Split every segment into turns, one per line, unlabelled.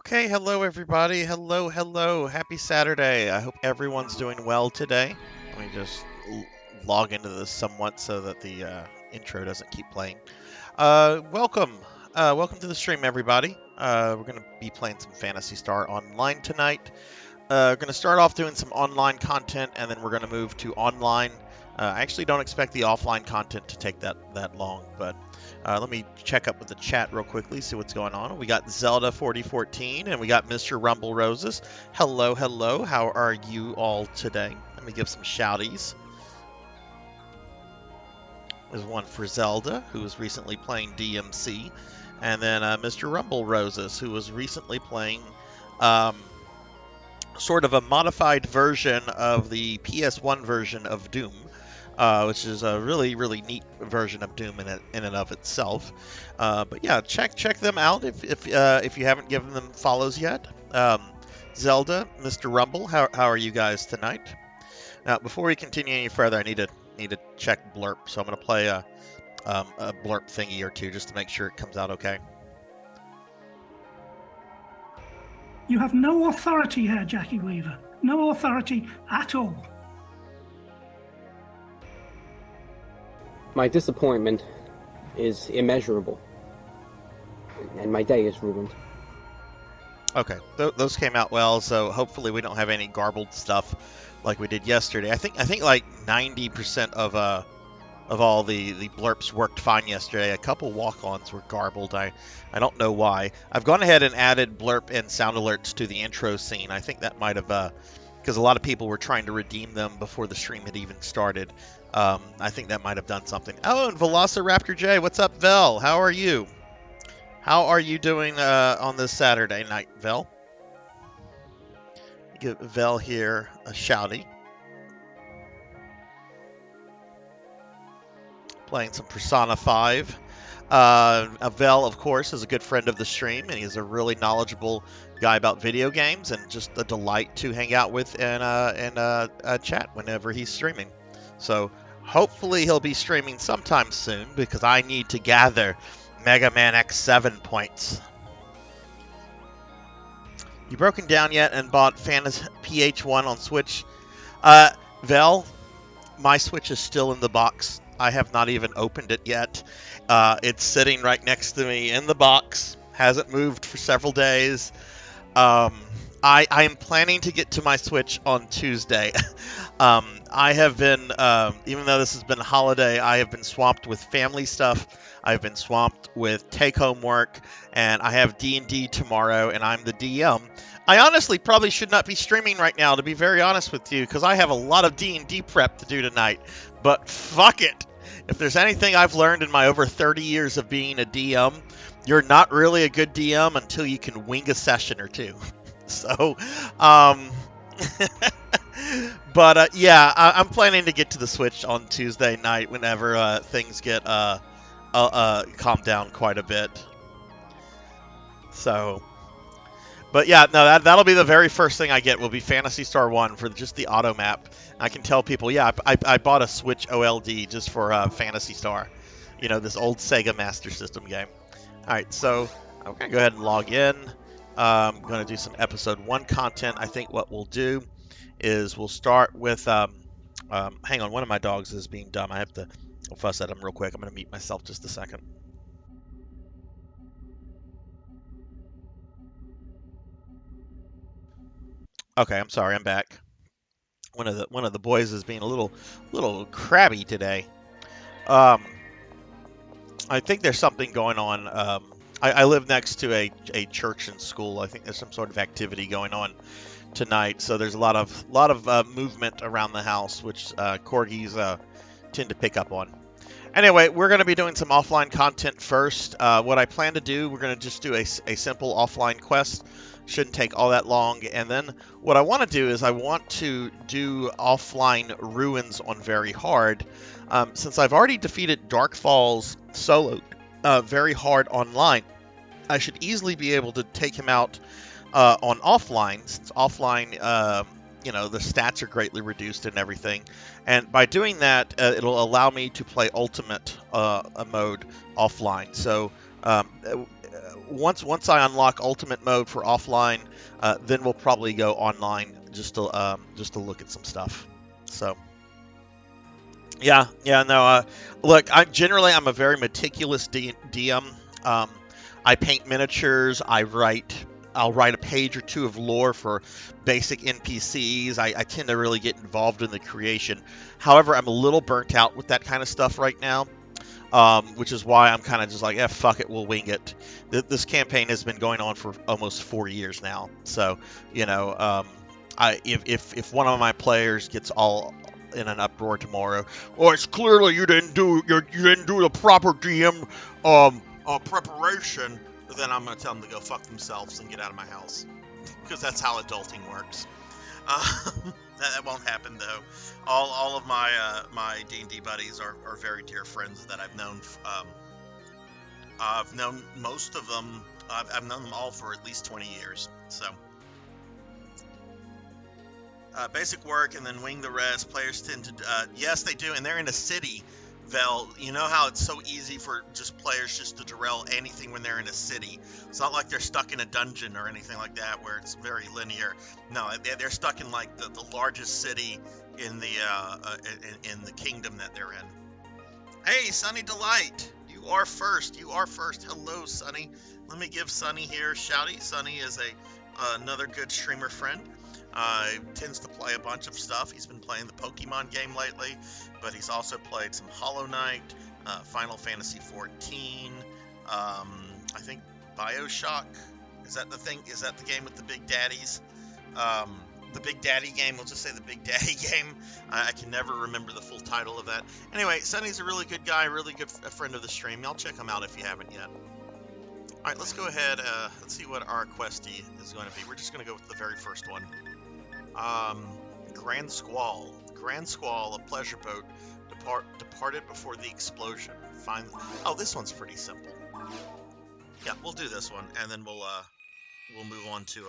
Okay, hello everybody. Hello, hello. Happy Saturday. I hope everyone's doing well today. Let me just log into this somewhat so that the intro doesn't keep playing. Welcome. Welcome to the stream, everybody. We're going to be playing some Phantasy Star Online tonight. We're going to start off doing some online content, and then we're going to move to online. I actually don't expect the offline content to take that long, but let me check up with the chat real quickly, see what's going on. We got Zelda 4014, and we got Mr. Rumble Roses. Hello, hello. How are you all today? Let me give some shouties. There's one for Zelda, who was recently playing DMC, and then Mr. Rumble Roses, who was recently playing sort of a modified version of the PS1 version of Doom, which is a really, really neat version of Doom in and of itself. But yeah, check them out if you haven't given them follows yet. Zelda, Mr. Rumble, how are you guys tonight? Now, before we continue any further, I need to check blurp, so I'm gonna play a blurp thingy or two just to make sure it comes out okay.
You have no authority here, Jackie Weaver. No authority at all.
My disappointment is immeasurable, and my day is ruined.
Okay, those came out well, so hopefully we don't have any garbled stuff like we did yesterday. I think like 90% of all the blurps worked fine yesterday. A couple walk-ons were garbled. I don't know why. I've gone ahead and added blurp and sound alerts to the intro scene. I think that might have because a lot of people were trying to redeem them before the stream had even started. I think that might have done something. Oh, and Velociraptor J, what's up, Vel? How are you? How are you doing on this Saturday night, Vel? Give Vel here a shouty. Playing some Persona 5. Vel, of course, is a good friend of the stream, and he's a really knowledgeable guy about video games, and just a delight to hang out with and chat whenever he's streaming. So hopefully he'll be streaming sometime soon, because I need to gather Mega Man X7 points. You broken down yet and bought Phantasy PH1 on Switch? Vel, my Switch is still in the box. I have not even opened it yet. It's sitting right next to me in the box. Hasn't moved for several days. I am planning to get to my Switch on Tuesday. I have been, even though this has been a holiday, I have been swamped with family stuff. I've been swamped with take-home work, and I have D&D tomorrow, and I'm the DM. I honestly probably should not be streaming right now, to be very honest with you, because I have a lot of D&D prep to do tonight. But fuck it. If there's anything I've learned in my over 30 years of being a DM, you're not really a good DM until you can wing a session or two. So, but yeah, I'm planning to get to the Switch on Tuesday night whenever things get calmed down quite a bit. So, but yeah, no, that'll be the very first thing I get will be Phantasy Star 1 for just the auto map. I can tell people, yeah, I bought a Switch OLD just for Phantasy Star. You know, this old Sega Master System game. Alright, so I'm going to go ahead and log in. I'm going to do some episode 1 content. I think what we'll do is we'll start with, hang on, one of my dogs is being dumb. I have to fuss at him real quick. I'm going to mute myself just a second. Okay, I'm sorry, I'm back. One of the boys is being a little crabby today. I think there's something going on. I live next to a church and school. I think there's some sort of activity going on tonight, so there's a lot of movement around the house, which corgis tend to pick up on. Anyway, we're going to be doing some offline content first. What I plan to do, we're going to just do a simple offline quest. Shouldn't take all that long. And then what I want to do is I want to do offline ruins on very hard. Since I've already defeated Dark Falls solo very hard online, I should easily be able to take him out on offline, since offline, the stats are greatly reduced and everything. And by doing that, it'll allow me to play Ultimate mode offline. So once I unlock Ultimate mode for offline, then we'll probably go online just to look at some stuff. So. Look, I'm a very meticulous DM. I paint miniatures. I'll write a page or two of lore for basic NPCs. I tend to really get involved in the creation. However, I'm a little burnt out with that kind of stuff right now, which is why I'm kind of just like, fuck it, we'll wing it. This campaign has been going on for almost 4 years now, so if one of my players gets all in an uproar tomorrow, it's clearly you didn't do the proper DM preparation, then I'm gonna tell them to go fuck themselves and get out of my house, because that's how adulting works. That won't happen though. All of my D&D buddies are very dear friends that I've known. I've known most of them. I've known them all for at least 20 years. So. Basic work and then wing the rest. Players tend to, yes, they do, and they're in a city. Vel, you know how it's so easy for just players just to derail anything when they're in a city. It's not like they're stuck in a dungeon or anything like that where it's very linear. No, they're stuck in like the largest city in the kingdom that they're in. Hey, Sunny Delight, you are first. Hello, Sunny. Let me give Sunny here a shouty. Sunny is another good streamer friend. Tends to play a bunch of stuff. He's been playing the Pokemon game lately, but he's also played some Hollow Knight, Final Fantasy 14, I think BioShock. Is that the thing? Is that the game with the Big Daddies? The Big Daddy game. We'll just say the Big Daddy game. I can never remember the full title of that. Anyway, Sunny's a really good guy, really good friend of the stream. Y'all check him out if you haven't yet. Alright, let's go ahead. Let's see what our questie is going to be. We're just going to go with the very first one. Grand Squall. Grand Squall, a pleasure boat, departed before the explosion. Oh, this one's pretty simple. Yeah, we'll do this one, and then we'll move on to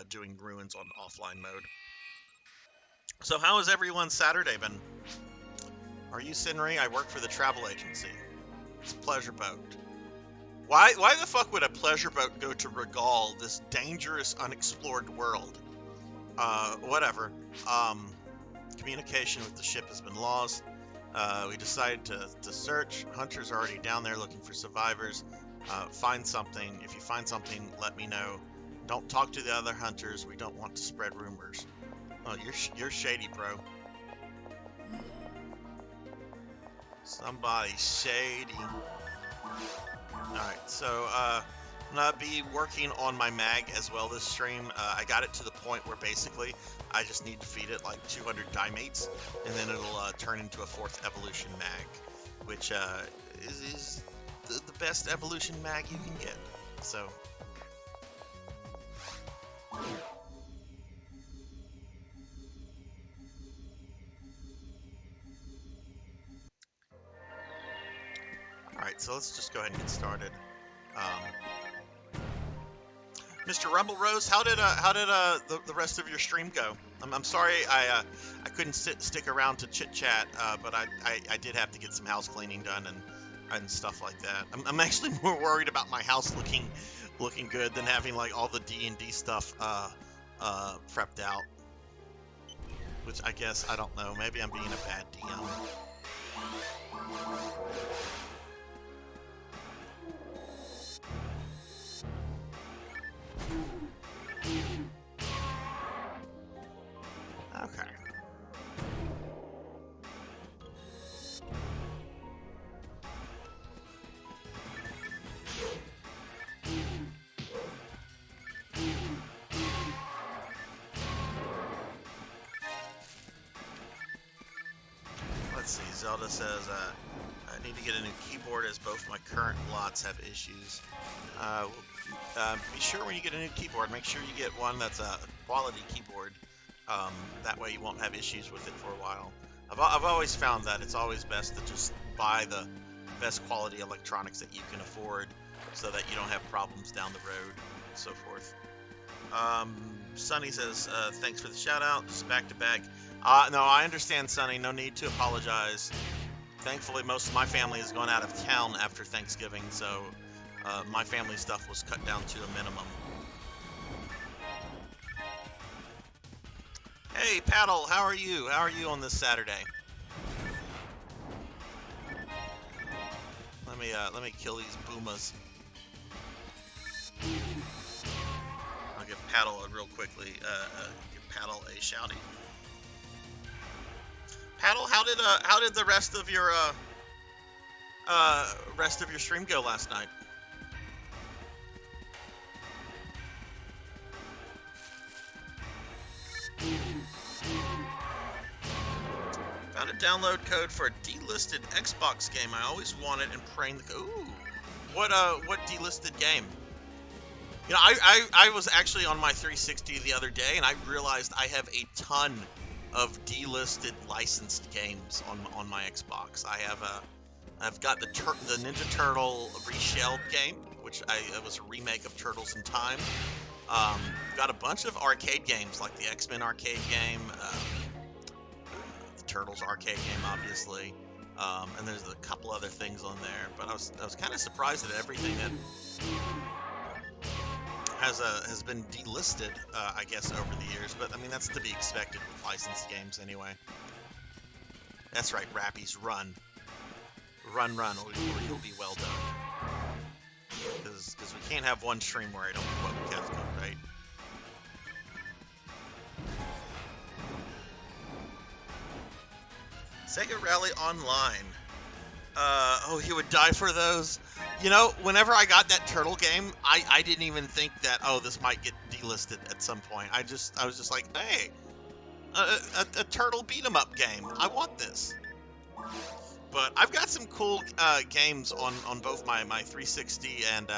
doing ruins on offline mode. So how has everyone's Saturday been? Are you Sinri? I work for the travel agency. It's a pleasure boat. Why the fuck would a pleasure boat go to Regal, this dangerous, unexplored world? Whatever. Communication with the ship has been lost. We decided to search. Hunter's already down there looking for survivors. Find something. If you find something, let me know. Don't talk to the other hunters. We don't want to spread rumors. Oh, you're shady, bro. Somebody shady. Alright, so, I'm gonna be working on my mag as well this stream. I got it to the point where basically I just need to feed it like 200 Dimates, and then it'll turn into a 4th evolution mag, which is the best evolution mag you can get. So. Alright, so let's just go ahead and get started. Mr. Rumble Rose, how did the rest of your stream go? I'm sorry I couldn't stick around to chit chat, but I did have to get some house cleaning done and stuff like that. I'm actually more worried about my house looking good than having like all the D&D stuff prepped out. Which I guess, I don't know, maybe I'm being a bad DM. Okay. Let's see. Zelda says, I need to get a new keyboard as both my current lots have issues. Be sure when you get a new keyboard, make sure you get one that's a quality keyboard. That way you won't have issues with it for a while. I've always found that it's always best to just buy the best quality electronics that you can afford so that you don't have problems down the road and so forth. Sonny says, thanks for the shout out, just back to back. No, I understand, Sonny, no need to apologize. Thankfully, most of my family has gone out of town after Thanksgiving, so my family stuff was cut down to a minimum. Hey, Paddle, how are you? How are you on this Saturday? Let me kill these boomas. I'll give Paddle real quickly. Give Paddle a shouty. Paddle, how did the rest of your stream go last night? Found a download code for a delisted Xbox game I always wanted and praying the ooh. What delisted game? You know, I was actually on my 360 the other day and I realized I have a ton of delisted licensed games on my Xbox. I've got the Ninja Turtle Reshelled game, which it was a remake of Turtles in Time. Got a bunch of arcade games like the X-Men arcade game, the Turtles arcade game, obviously, and there's a couple other things on there. But I was kind of surprised at everything that has been delisted, I guess, over the years. But I mean, that's to be expected with licensed games anyway. That's right, Rappies, run, or you'll be well done. Because we can't have one stream where I don't quote Kefka, right? Sega Rally Online. Oh, he would die for those. You know, whenever I got that Turtle game, I didn't even think that, oh, this might get delisted at some point. I was just like, hey, a Turtle beat-em-up game. I want this. But I've got some cool games on both my 360 and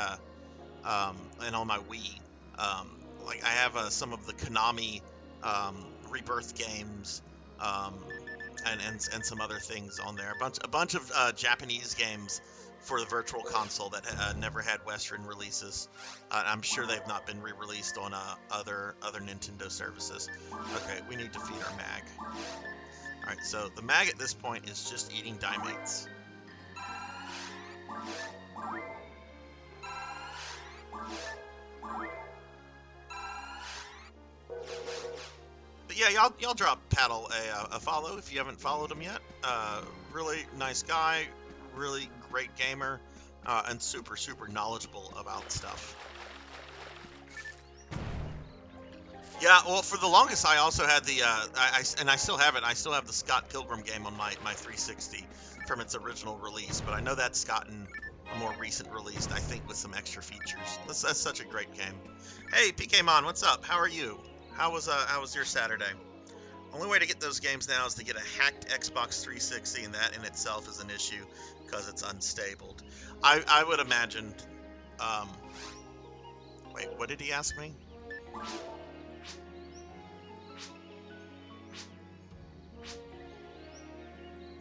on my Wii. Like I have some of the Konami Rebirth games, and some other things on there. A bunch of Japanese games for the Virtual Console that never had Western releases. I'm sure they've not been re-released on other Nintendo services. Okay, we need to feed our mag. Alright, so the mag at this point is just eating Dimates. But yeah, y'all drop Paddle a follow if you haven't followed him yet. Really nice guy, really great gamer, and super knowledgeable about stuff. Yeah, well, for the longest, I also had the, and I still have it. I still have the Scott Pilgrim game on my 360 from its original release, but I know that's gotten a more recent release, I think, with some extra features. That's such a great game. Hey, PKMon, what's up? How are you? How was your Saturday? Only way to get those games now is to get a hacked Xbox 360, and that in itself is an issue because it's unstable. I would imagine. Wait, what did he ask me?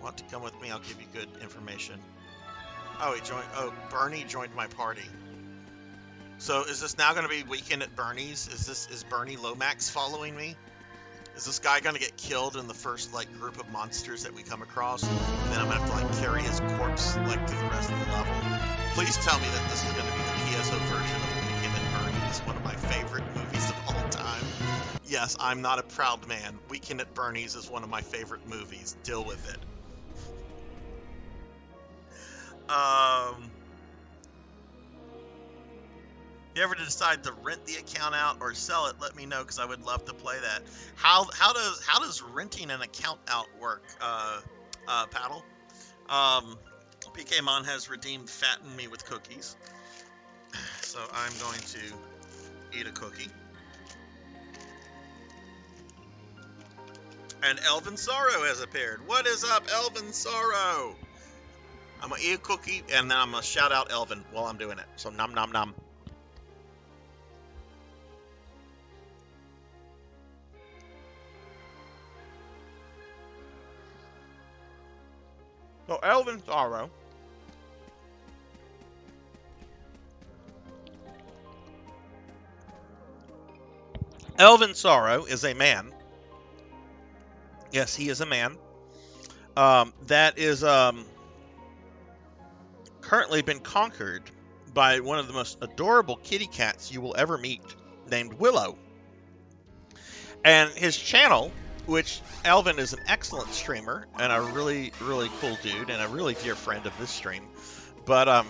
Want to come with me? I'll give you good information. Oh, he joined. Oh, Bernie joined my party. So is this now going to be Weekend at Bernie's? Is Bernie Lomax following me? Is this guy going to get killed in the first group of monsters that we come across, and then I'm going to have to carry his corpse to the rest of the level? Please tell me that this is going to be the PSO version of Weekend at Bernie's, one of my favorite movies of all time. Yes, I'm not a proud man. Weekend at Bernie's is one of my favorite movies. Deal with it. You ever decide to rent the account out or sell it, let me know, because I would love to play that. How does renting an account out work, Paddle? PKMon has redeemed Fatten Me with cookies. So I'm going to eat a cookie. And Elvin Sorrow has appeared. What is up, Elvin Sorrow? I'm going to eat a cookie, and then I'm going to shout out Elvin while I'm doing it. So, nom nom nom. So, Elvin Sorrow. Elvin Sorrow is a man. Yes, he is a man. That is currently been conquered by one of the most adorable kitty cats you will ever meet, named Willow. And his channel, which Elvin is an excellent streamer and a really, really cool dude and a really dear friend of this stream, but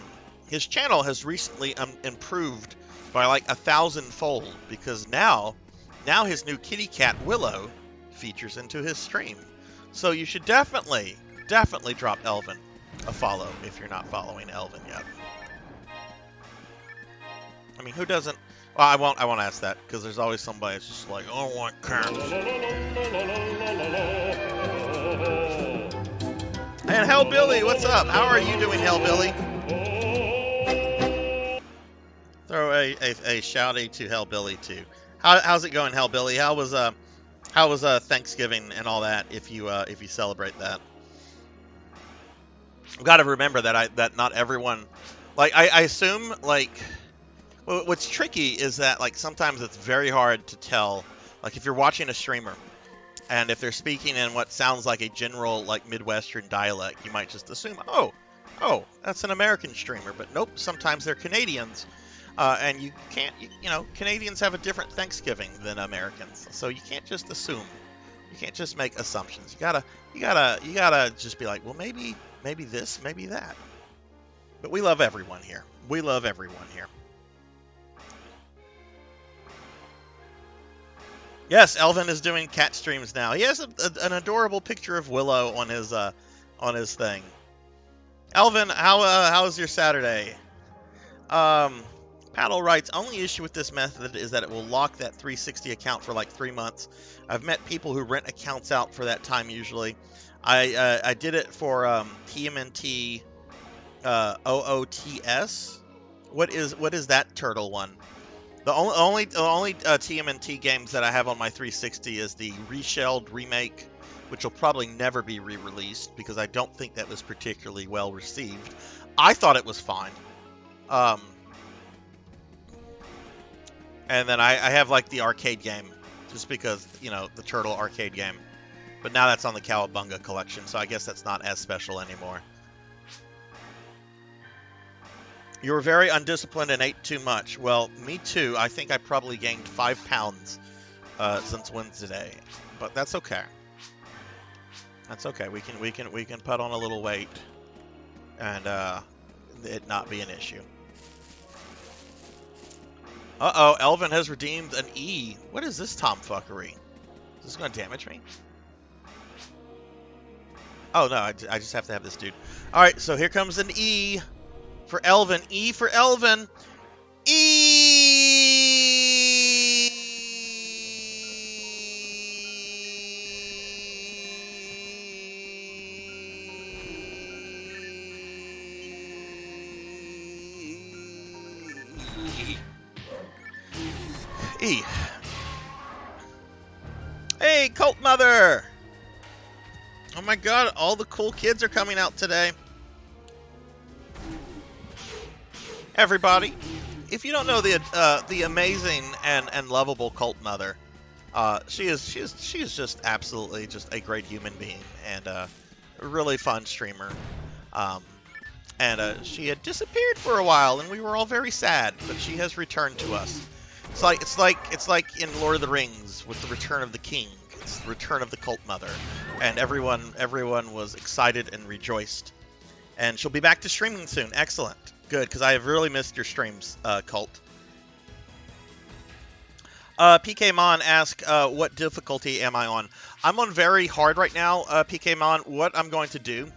his channel has recently improved by like 1,000-fold because now his new kitty cat Willow features into his stream. So you should definitely drop Elvin a follow if you're not following Elvin yet. I mean, who doesn't? Well, I won't ask that because there's always somebody that's just like, I don't want cats. And Hellbilly, what's up? How are you doing, Hellbilly? Throw a shouty to Hellbilly too. How's it going, Hellbilly? How was Thanksgiving and all that? If you celebrate that, I've got to remember that not everyone, like I assume, like what's tricky is that like sometimes it's very hard to tell, like if you're watching a streamer and if they're speaking in what sounds like a general like Midwestern dialect, you might just assume, oh, that's an American streamer, but nope, sometimes they're Canadians. And you can't, Canadians have a different Thanksgiving than Americans, so you can't just assume. You can't just make assumptions. You gotta just be like, well, maybe this, maybe that. But we love everyone here. We love everyone here. Yes, Elvin is doing cat streams now. He has an adorable picture of Willow on his thing. Elvin, how was your Saturday? Paddle writes, only issue with this method is that it will lock that 360 account for like 3 months. I've met people who rent accounts out for that time usually. I did it for TMNT OOTS. What is that turtle one? The only TMNT games that I have on my 360 is the reshelled remake, which will probably never be re-released because I don't think that was particularly well received. I thought it was fine. And then I have like the arcade game, just because, the Turtle arcade game. But now that's on the Cowabunga collection, so I guess that's not as special anymore. You were very undisciplined and ate too much. Well, me too. I think I probably gained 5 pounds since Wednesday, but that's okay. That's okay. We can put on a little weight and it not be an issue. Uh-oh, Elvin has redeemed an E. What is this tomfuckery? Is this going to damage me? Oh, no, I just have to have this dude. All right, so here comes an E for Elvin. E for Elvin. E! E. Hey, Cult Mother! Oh my god, all the cool kids are coming out today. Everybody, if you don't know the amazing and lovable Cult Mother, she is just absolutely just a great human being and a really fun streamer. And she had disappeared for a while, and we were all very sad, but she has returned to us. It's like in Lord of the Rings with the Return of the King. It's the return of the Cult Mother, and everyone was excited and rejoiced. And she'll be back to streaming soon. Excellent, good, because I have really missed your streams, Cult. PK Mon asked, what difficulty am I on? I'm on very hard right now, PK Mon. What I'm going to do,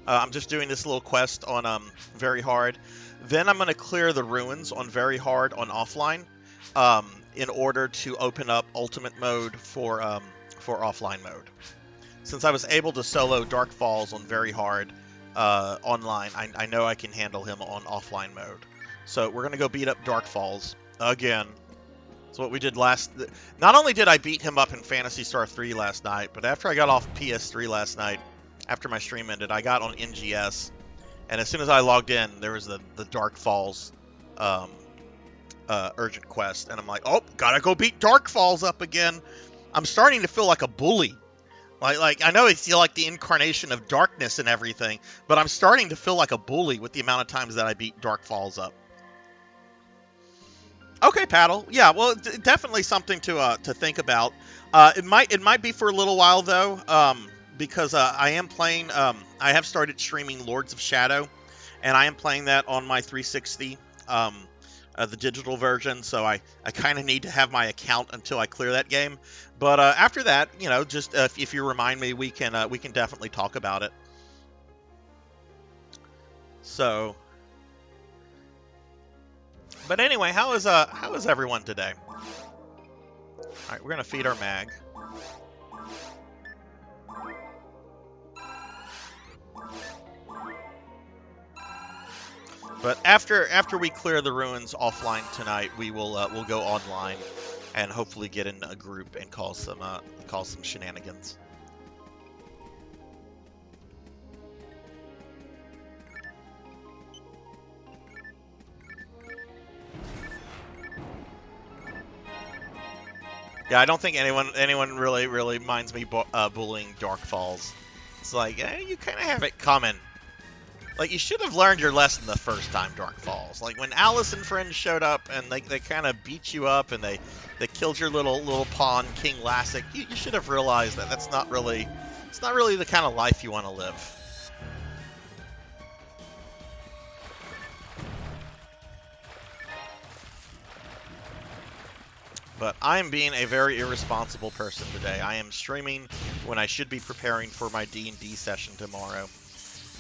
I'm just doing this little quest on very hard. Then I'm going to clear the ruins on very hard on offline. In order to open up ultimate mode for offline mode. since I was able to solo Dark Falls on very hard online, I know I can handle him on offline mode. So we're gonna go beat up Dark Falls again. That's what we did last. Not only did I beat him up in Phantasy Star 3 last night, but after I got off PS3 last night, after my stream ended, I got on NGS, and as soon as I logged in, there was the Dark Falls urgent quest, and I'm like, oh, gotta go beat Dark Falls up again. I'm starting to feel like a bully. Like I know it's like the incarnation of darkness and everything, but I'm starting to feel like a bully with the amount of times that I beat Dark Falls up. Okay, Paddle. Yeah, well, definitely something to think about. It might be for a little while though, because I am playing. I have started streaming Lords of Shadow, and I am playing that on my 360, the digital version. So I kind of need to have my account until I clear that game. But after that, you know, just if you remind me, we can definitely talk about it. So. But anyway, how is everyone today? All right, we're gonna feed our mag. But after we clear the ruins offline tonight, we will we'll go online and hopefully get in a group and cause some shenanigans. Yeah, I don't think anyone really minds me bullying Dark Falls. It's like, you kind of have it coming. Like, you should have learned your lesson the first time Dark Falls. Like, when Alice and friends showed up and they kind of beat you up and they killed your little pawn, King Lassic, you should have realized that it's not really the kind of life you want to live. But I'm being a very irresponsible person today. I am streaming when I should be preparing for my D&D session tomorrow.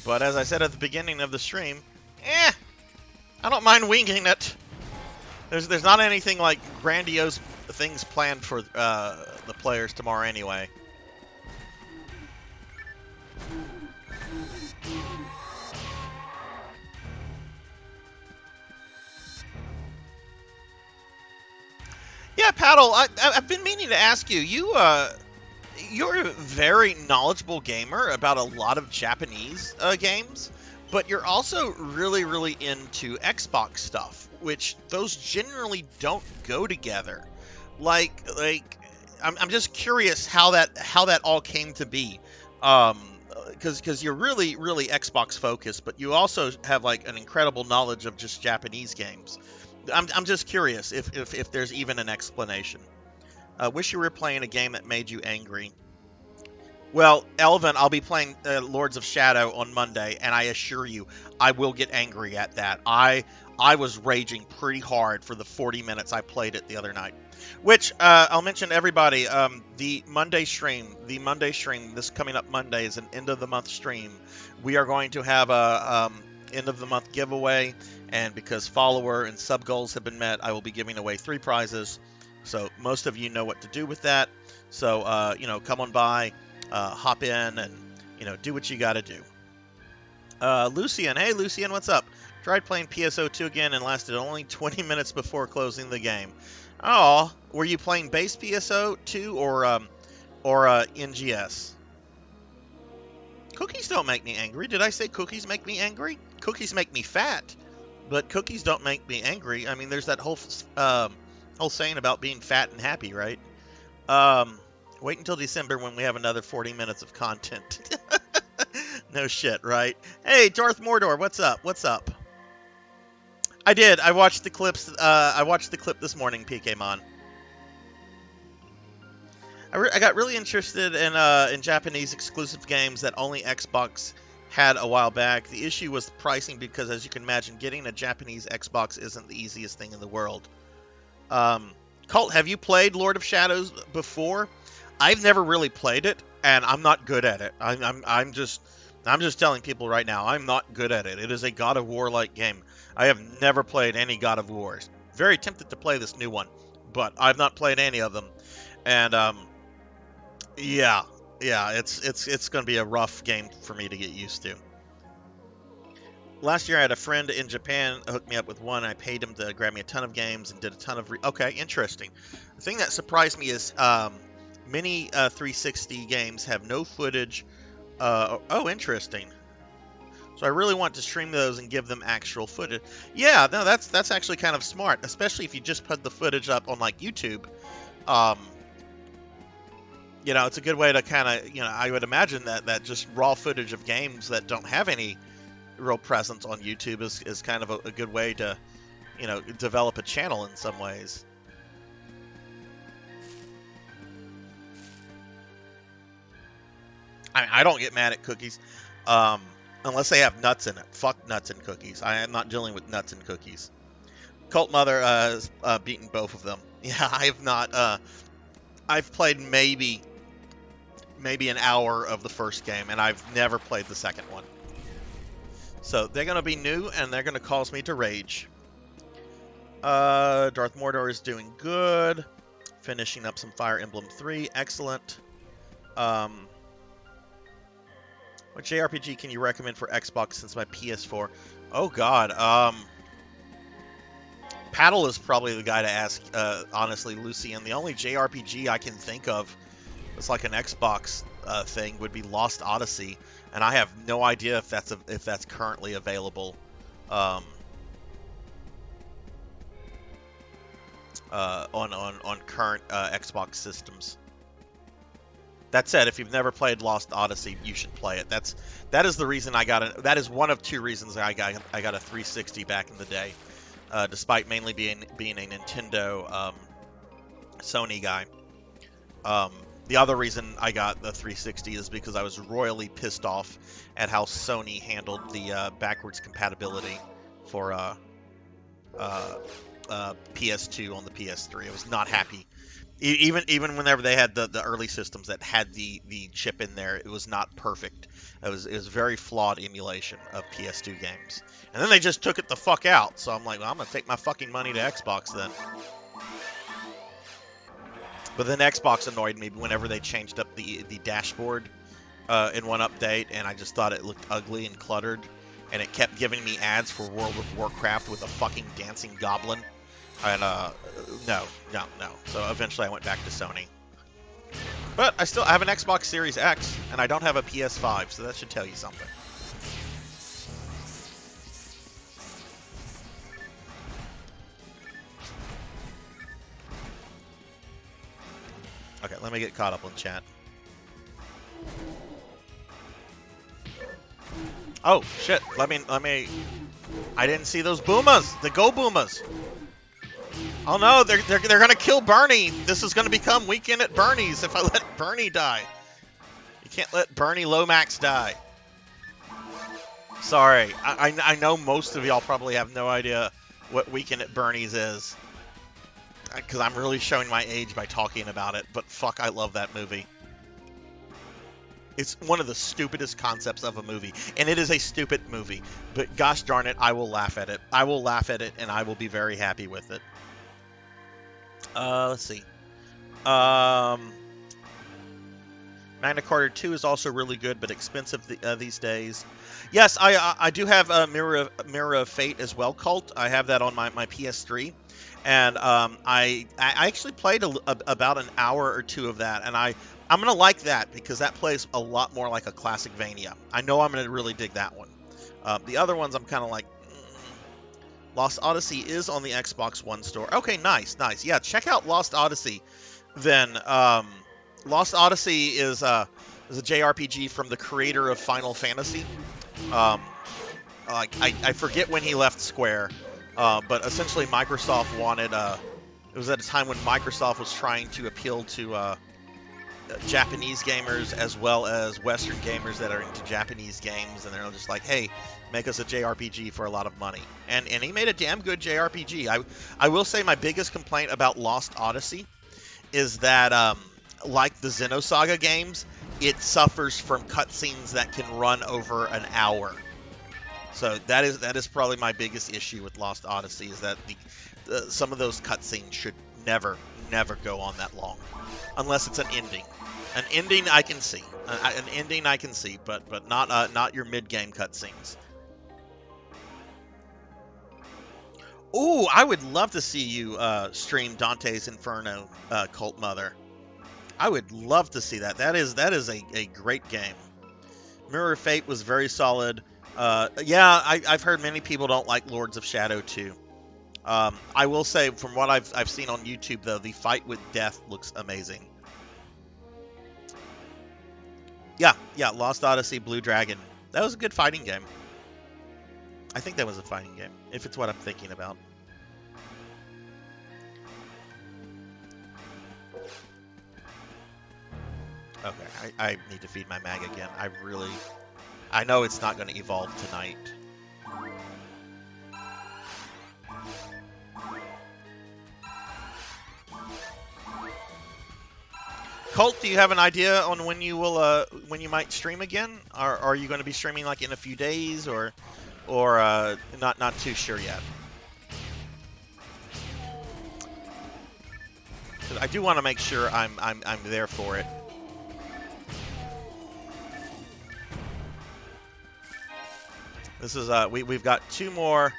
But as I said at the beginning of the stream, I don't mind winging it. There's not anything like grandiose things planned for the players tomorrow anyway. Yeah, Paddle, I've been meaning to ask you. You're a very knowledgeable gamer about a lot of Japanese games, but you're also really into Xbox stuff, which those generally don't go together. Like I'm just curious how that all came to be. Because you're really Xbox focused, but you also have like an incredible knowledge of just Japanese games. I'm just curious if there's even an explanation. Wish you were playing a game that made you angry. Well, Elvin, I'll be playing Lords of Shadow on Monday, and I assure you, I will get angry at that. I was raging pretty hard for the 40 minutes I played it the other night. Which, I'll mention to everybody, the Monday stream, this coming up Monday is an end-of-the-month stream. We are going to have a end-of-the-month giveaway, and because follower and sub goals have been met, I will be giving away 3 prizes. So most of you know what to do with that. So, come on by, hop in, and, do what you got to do. Lucian, hey Lucian, what's up? Tried playing PSO2 again and lasted only 20 minutes before closing the game. Oh, were you playing base PSO2 or NGS? Cookies don't make me angry. Did I say cookies make me angry? Cookies make me fat, but cookies don't make me angry. I mean, there's that whole saying about being fat and happy, right? Wait until December when we have another 40 minutes of content. No shit, right? Hey, Darth Mordor, what's up? What's up? I did. I watched the clips. I watched the clip this morning, PKmon. I got really interested in Japanese exclusive games that only Xbox had a while back. The issue was the pricing because, as you can imagine, getting a Japanese Xbox isn't the easiest thing in the world. Colt, have you played Lord of Shadows before? I've never really played it, and I'm not good at it. I'm just telling people right now, I'm not good at it. It is a God of War-like game. I have never played any God of Wars. Very tempted to play this new one, but I've not played any of them. And yeah, Yeah, it's going to be a rough game for me to get used to. Last year, I had a friend in Japan hook me up with one. I paid him to grab me a ton of games and did a ton of. Okay, interesting. The thing that surprised me is many 360 games have no footage. Oh, interesting. So I really want to stream those and give them actual footage. Yeah, no, that's actually kind of smart, especially if you just put the footage up on like YouTube. Um, it's a good way to kind of, I would imagine that just raw footage of games that don't have any real presence on YouTube is kind of a good way to, develop a channel in some ways. I don't get mad at cookies, unless they have nuts in it. Fuck nuts and cookies. I am not dealing with nuts and cookies. Cult Mother has beaten both of them. Yeah, I have not. I've played maybe an hour of the first game, and I've never played the second one. So they're going to be new, and they're going to cause me to rage. Darth Mordor is doing good. Finishing up some Fire Emblem 3. Excellent. What JRPG can you recommend for Xbox since my PS4? Oh, God. Paddle is probably the guy to ask, honestly, Lucy. And the only JRPG I can think of that's like an Xbox thing would be Lost Odyssey. And I have no idea if that's currently available on current Xbox systems. That said, if you've never played Lost Odyssey, you should play it. That is the reason I got it. That is one of two reasons I got a 360 back in the day, despite mainly being a Nintendo Sony guy. The other reason I got the 360 is because I was royally pissed off at how Sony handled the backwards compatibility for PS2 on the PS3. I was not happy. Even whenever they had the early systems that had the chip in there, it was not perfect. It was very flawed emulation of PS2 games. And then they just took it the fuck out. So I'm like, well, I'm gonna take my fucking money to Xbox then. But then Xbox annoyed me whenever they changed up the dashboard in one update, and I just thought it looked ugly and cluttered, and it kept giving me ads for World of Warcraft with a fucking dancing goblin. And no. So eventually I went back to Sony. But I have an Xbox Series X, and I don't have a PS5, so that should tell you something. Okay, let me get caught up on chat. Oh shit! Let me. I didn't see those boomas. The go boomas. Oh no! They're gonna kill Bernie. This is gonna become Weekend at Bernie's if I let Bernie die. You can't let Bernie Lomax die. Sorry, I know most of y'all probably have no idea what Weekend at Bernie's is. Because I'm really showing my age by talking about it, but fuck, I love that movie. It's one of the stupidest concepts of a movie, and it is a stupid movie, but gosh darn it, I will laugh at it. I will laugh at it, and I will be very happy with it. Let's see. Magna Carta 2 is also really good, but expensive these days. Yes, I do have Mirror of Fate as well, Cult. I have that on my PS3. And I actually played about an hour or two of that, and I'm going to like that because that plays a lot more like a Classicvania. I know I'm going to really dig that one. The other ones I'm kind of like, Lost Odyssey is on the Xbox One store. Okay, nice. Yeah, check out Lost Odyssey. Then Lost Odyssey is a JRPG from the creator of Final Fantasy. I forget when he left Square. But essentially, Microsoft wanted. It was at a time when Microsoft was trying to appeal to Japanese gamers as well as Western gamers that are into Japanese games, and they're just like, "Hey, make us a JRPG for a lot of money." And he made a damn good JRPG. I will say my biggest complaint about Lost Odyssey is that, like the Xenosaga games, it suffers from cutscenes that can run over an hour. So that is probably my biggest issue with Lost Odyssey, is that some of those cutscenes should never go on that long, unless it's an ending. An ending I can see. An ending I can see, but not your mid-game cutscenes. Ooh, I would love to see you stream Dante's Inferno, Cult Mother. I would love to see that. That is a great game. Mirror of Fate was very solid. Yeah, I've heard many people don't like Lords of Shadow 2. I will say, from what I've seen on YouTube, though, the fight with death looks amazing. Yeah, Lost Odyssey, Blue Dragon. That was a good fighting game. I think that was a fighting game, if it's what I'm thinking about. Okay, I need to feed my mag again. I know it's not going to evolve tonight. Colt, do you have an idea on when you will when you might stream again? Are you going to be streaming like in a few days, or not too sure yet? 'Cause I do want to make sure I'm there for it. This is we've got two more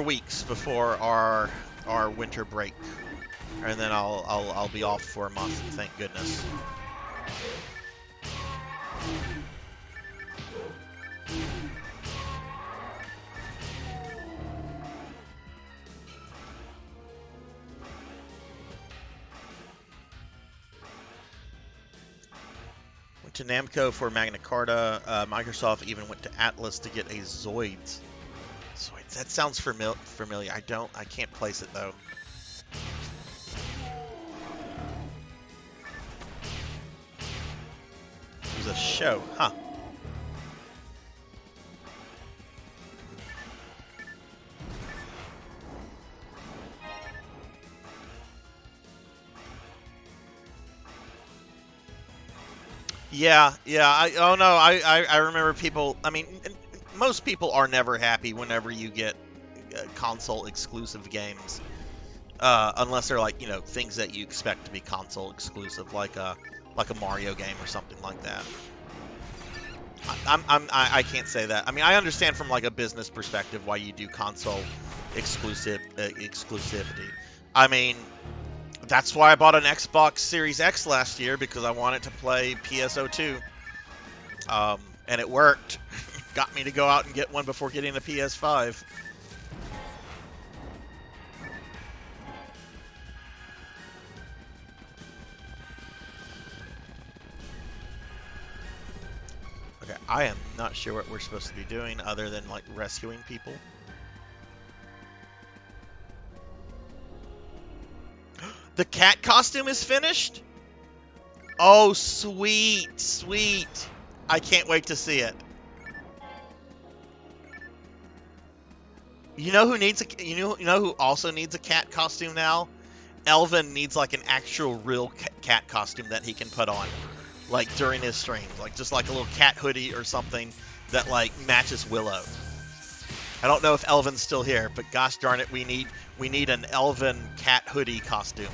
weeks before our winter break, and then I'll be off for a month. Thank goodness. Went to Namco for Magna Carta. Microsoft even went to Atlas to get a Zoids. Zoids. That sounds familiar. I can't place it though. It was a show, huh? Yeah. I remember people. I mean, most people are never happy whenever you get console exclusive games, unless they're like things that you expect to be console exclusive, like a Mario game or something like that. I can't say that. I mean, I understand from like a business perspective why you do console exclusivity. I mean, that's why I bought an Xbox Series X last year, because I wanted to play PSO2. And it worked. Got me to go out and get one before getting a PS5. Okay, I am not sure what we're supposed to be doing other than like rescuing people. The cat costume is finished? Oh, sweet, sweet. I can't wait to see it. You know who needs a you know who also needs a cat costume now? Elvin needs like an actual real cat costume that he can put on, like during his streams, like just like a little cat hoodie or something that like matches Willow. I don't know if Elvin's still here, but gosh darn it, we need an Elvin cat hoodie costume.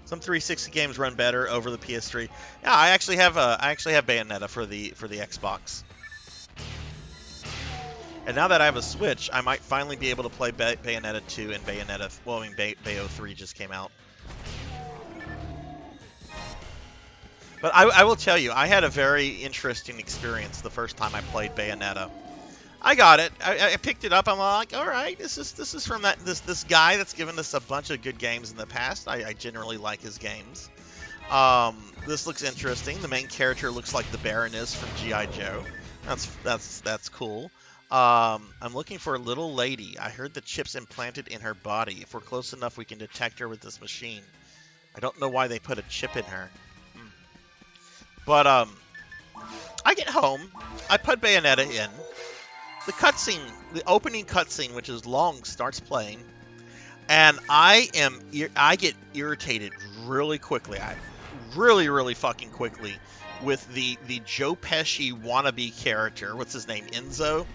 Some 360 games run better over the PS3. Yeah, I actually have Bayonetta for the Xbox. And now that I have a Switch, I might finally be able to play Bayonetta 2 and Bayonetta. Well, I mean, Bayo 3 just came out. But I will tell you, I had a very interesting experience the first time I played Bayonetta. I got it. I picked it up. I'm like, all right, this is from this guy that's given us a bunch of good games in the past. I generally like his games. This looks interesting. The main character looks like the Baroness from G.I. Joe. That's cool. I'm looking for a little lady. I heard the chip's implanted in her body. If we're close enough, we can detect her with this machine. I don't know why they put a chip in her. But I get home. I put Bayonetta in. The cutscene, the opening cutscene, which is long, starts playing, and I get irritated really quickly. Really fucking quickly with the Joe Pesci wannabe character. What's his name? Enzo.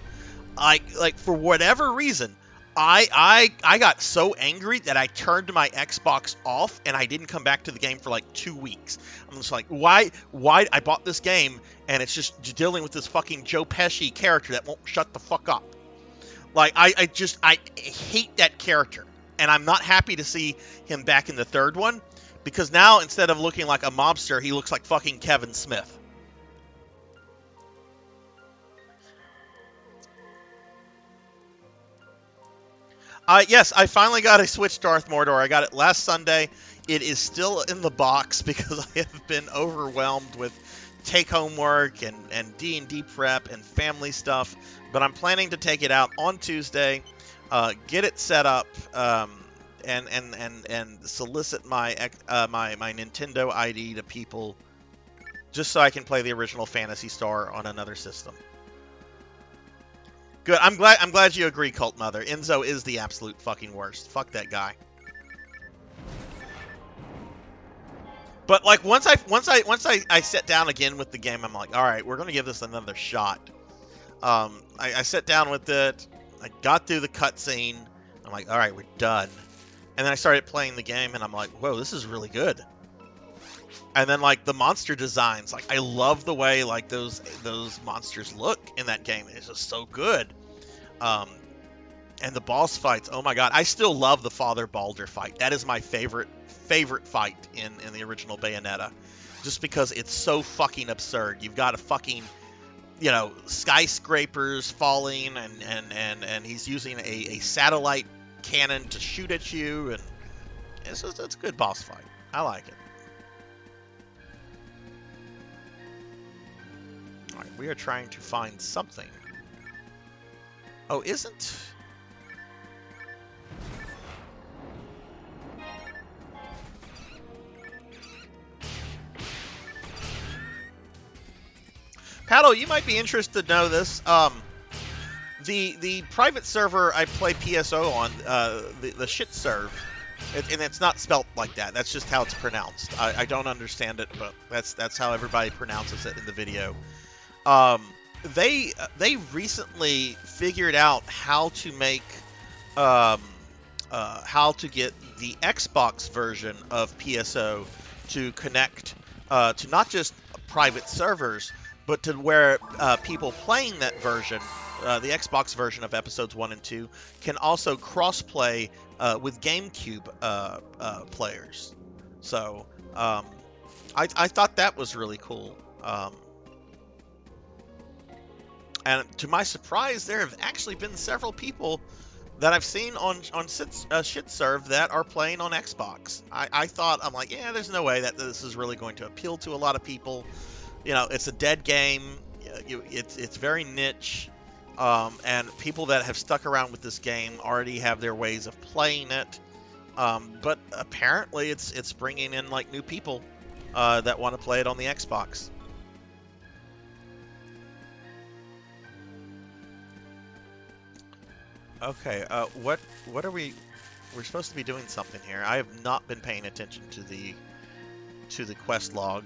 Like for whatever reason, I got so angry that I turned my Xbox off and I didn't come back to the game for like 2 weeks. I'm just like, why I bought this game and it's just dealing with this fucking Joe Pesci character that won't shut the fuck up. Like I hate that character, and I'm not happy to see him back in the third one, because now instead of looking like a mobster, he looks like fucking Kevin Smith. Yes, I finally got a Switch Darth Mordor. I got it last Sunday. It is still in the box because I have been overwhelmed with take-home work and D&D prep and family stuff. But I'm planning to take it out on Tuesday, get it set up, and solicit my Nintendo ID to people, just so I can play the original Phantasy Star on another system. Good. I'm glad you agree, Cult Mother. Enzo is the absolute fucking worst. Fuck that guy. But like once I sat down again with the game, I'm like, all right, we're gonna give this another shot. I sat down with it. I got through the cutscene. I'm like, all right, we're done. And then I started playing the game, and I'm like, whoa, this is really good. And then like the monster designs, like I love the way like those monsters look in that game. It's just so good. And the boss fights, oh my god, I still love the Father Baldur fight. That is my favorite fight in the original Bayonetta, just because it's so fucking absurd. You've got a fucking, you know, skyscrapers falling, and he's using a satellite cannon to shoot at you, and it's a good boss fight. I like it. All right, we are trying to find something. Oh, isn't... Paddle, you might be interested to know this. The private server I play PSO on, the shit serve, and it's not spelt like that. That's just how it's pronounced. I don't understand it, but that's how everybody pronounces it in the video. They recently figured out how to make how to get the Xbox version of PSO to connect to not just private servers, but to where people playing that version, the Xbox version of episodes 1 and 2, can also cross-play with GameCube players. So I thought that was really cool. And to my surprise, there have actually been several people that I've seen on Shitserve that are playing on Xbox. I thought, I'm like, yeah, there's no way that this is really going to appeal to a lot of people. You know, it's a dead game. It's very niche. And people that have stuck around with this game already have their ways of playing it. But apparently it's bringing in like new people that want to play it on the Xbox. Okay, what are we... We're supposed to be doing something here. I have not been paying attention to the quest log.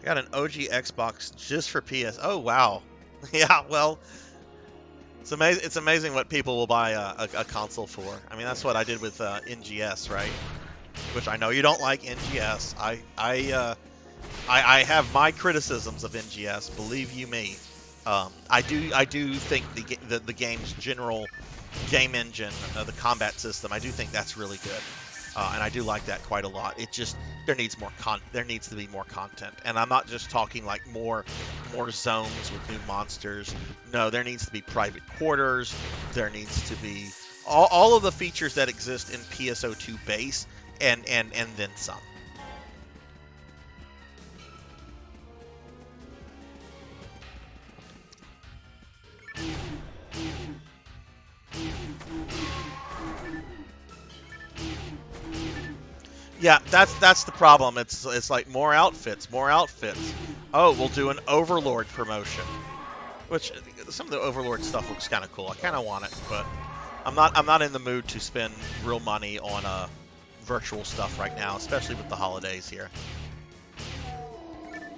I got an OG Xbox just for PS. Oh wow, yeah. Well, it's amazing. It's amazing what people will buy a console for. I mean, that's what I did with NGS, right? Which I know you don't like NGS. I have my criticisms of NGS. Believe you me. I do think the game's general game engine, the combat system, I do think that's really good. And I do like that quite a lot. It just, there needs to be more content, and I'm not just talking like more zones with new monsters. No, there needs to be private quarters. There needs to be all of the features that exist in PSO2 base, and then some. Yeah, that's the problem. It's like more outfits. Oh, we'll do an Overlord promotion, which some of the Overlord stuff looks kind of cool. I kind of want it, but I'm not in the mood to spend real money on virtual stuff right now, especially with the holidays here.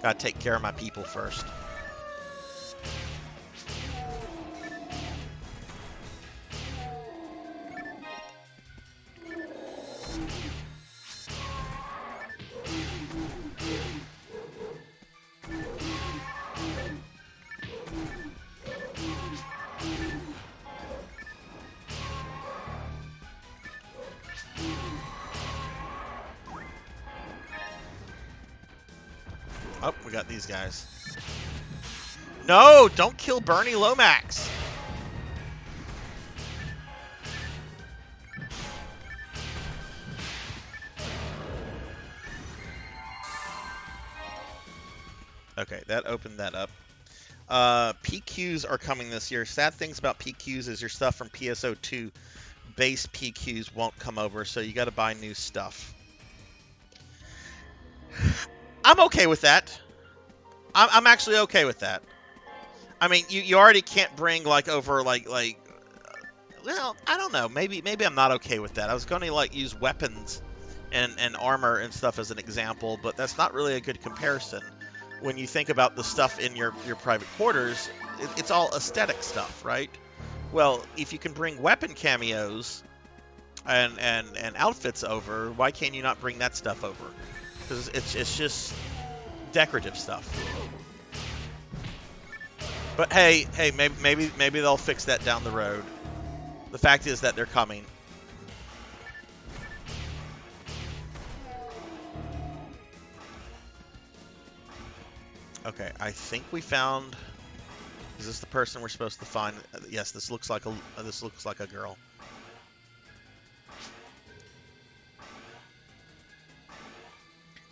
Gotta take care of my people first. Oh, we got these guys. No, don't kill Bernie Lomax. Okay, that opened that up. PQs are coming this year. Sad things about PQs is your stuff from PSO2 base PQs won't come over, so you got to buy new stuff. I'm okay with that. I'm actually okay with that. I mean, you already can't bring like over like well, I don't know. Maybe I'm not okay with that. I was going to like use weapons and armor and stuff as an example, but that's not really a good comparison. When you think about the stuff in your private quarters, it's all aesthetic stuff, right? Well, if you can bring weapon cameos and outfits over, why can't you not bring that stuff over? Because it's just decorative stuff. But hey, maybe they'll fix that down the road. The fact is that they're coming. Okay, I think we found. Is this the person we're supposed to find? Yes, this looks like a girl.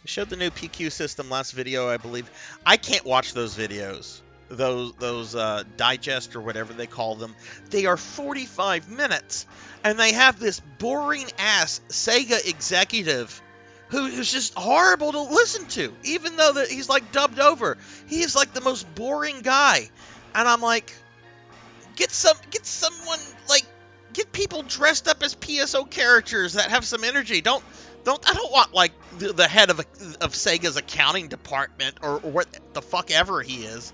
We showed the new PQ system last video, I believe. I can't watch those videos. Those digest or whatever they call them. They are 45 minutes, and they have this boring ass Sega executive who's just horrible to listen to, even though that he's like dubbed over. He is like the most boring guy, and I'm like, get someone like get people dressed up as PSO characters that have some energy. I don't want like the head of Sega's accounting department or what the fuck ever he is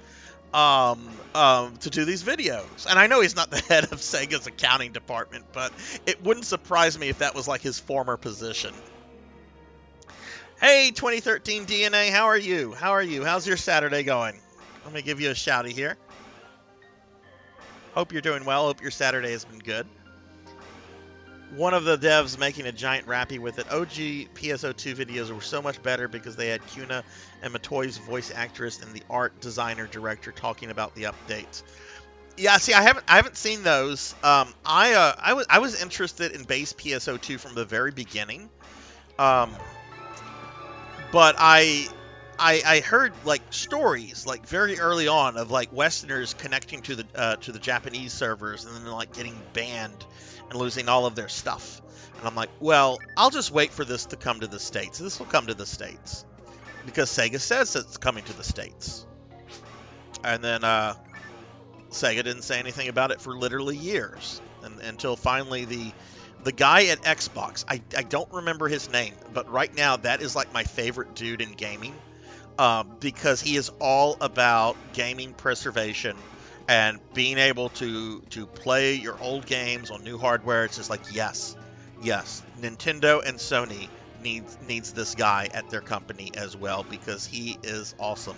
to do these videos. And I know he's not the head of Sega's accounting department, but it wouldn't surprise me if that was like his former position. Hey, 2013 DNA, how are you? How's your Saturday going? Let me give you a shouty here. Hope you're doing well. Hope your Saturday has been good. One of the devs making a giant rappy with it. OG PSO2 videos were so much better because they had Kuna and Matoi's voice actress and the art designer director talking about the updates. Yeah, see, I haven't seen those. I was interested in base PSO2 from the very beginning. But I heard like stories like very early on of like Westerners connecting to the Japanese servers and then like getting banned and losing all of their stuff. And I'm like, well, I'll just wait for this to come to the States. This will come to the States because Sega says it's coming to the States. And then Sega didn't say anything about it for literally years, and until finally the guy at Xbox, I don't remember his name, but right now that is like my favorite dude in gaming, because he is all about gaming preservation and being able to play your old games on new hardware. It's just like, yes, Nintendo and Sony needs this guy at their company as well, because he is awesome.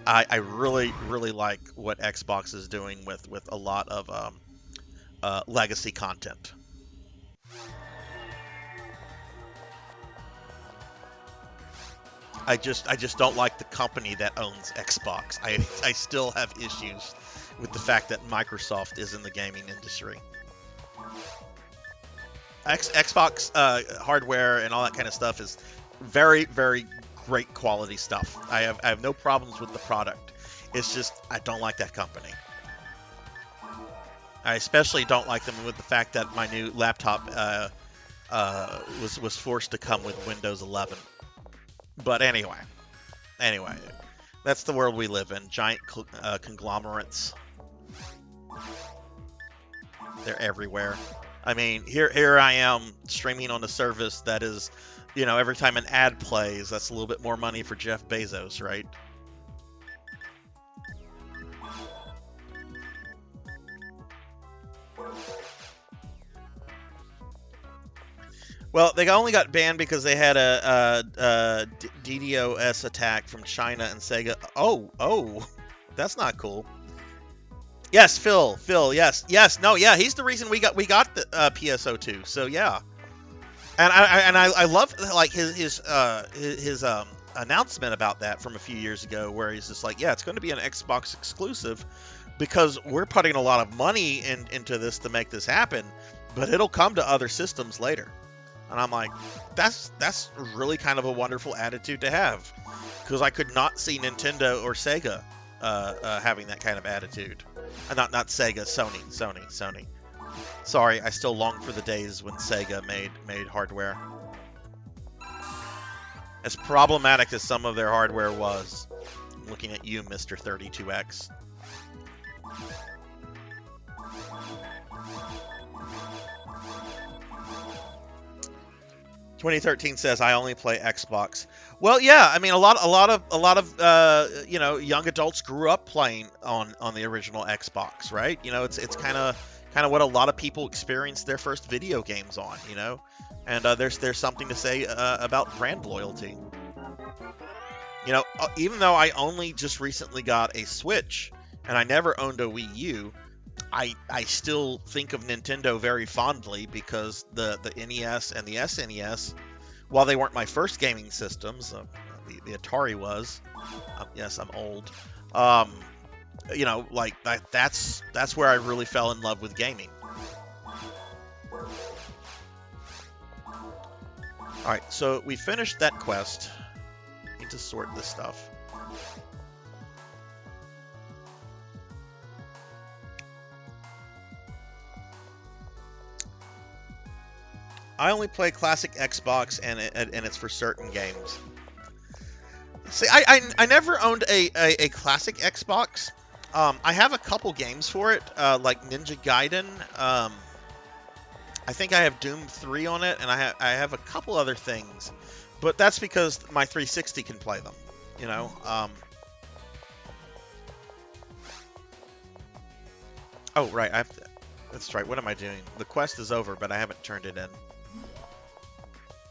I really like what Xbox is doing with a lot of legacy content. I just don't like the company that owns Xbox. I still have issues with the fact that Microsoft is in the gaming industry. Xbox hardware and all that kind of stuff is very, very great quality stuff. I have no problems with the product. It's just I don't like that company. I especially don't like them with the fact that my new laptop was forced to come with Windows 11. But anyway, that's the world we live in. Giant conglomerates. They're everywhere. I mean, here I am streaming on a service that is, every time an ad plays, that's a little bit more money for Jeff Bezos, right? Well, they only got banned because they had a DDoS attack from China and Sega. Oh, that's not cool. Yes, Phil, yes, no, yeah, he's the reason we got the PSO2. So yeah, and I love like his announcement about that from a few years ago, where he's just like, yeah, it's going to be an Xbox exclusive because we're putting a lot of money into this to make this happen, but it'll come to other systems later. And I'm like, that's really kind of a wonderful attitude to have, because I could not see Nintendo or Sega having that kind of attitude. Not Sega, Sony. Sorry, I still long for the days when Sega made hardware. As problematic as some of their hardware was, I'm looking at you, Mr. 32X. 2013 says I only play Xbox. Well, yeah, I mean a lot of young adults grew up playing on the original Xbox, right? It's kind of what a lot of people experienced their first video games on, and there's something to say about brand loyalty. Even though I only just recently got a Switch and I never owned a Wii U, I still think of Nintendo very fondly because the NES and the SNES, while they weren't my first gaming systems, the Atari was. Yes, I'm old. Like that's where I really fell in love with gaming. All right, so we finished that quest. Need to sort this stuff. I only play classic Xbox, and it's for certain games. See, I never owned a classic Xbox. I have a couple games for it, like Ninja Gaiden. I think I have Doom 3 on it, and I have a couple other things, but that's because my 360 can play them. Oh right, that's right. What am I doing? The quest is over, but I haven't turned it in.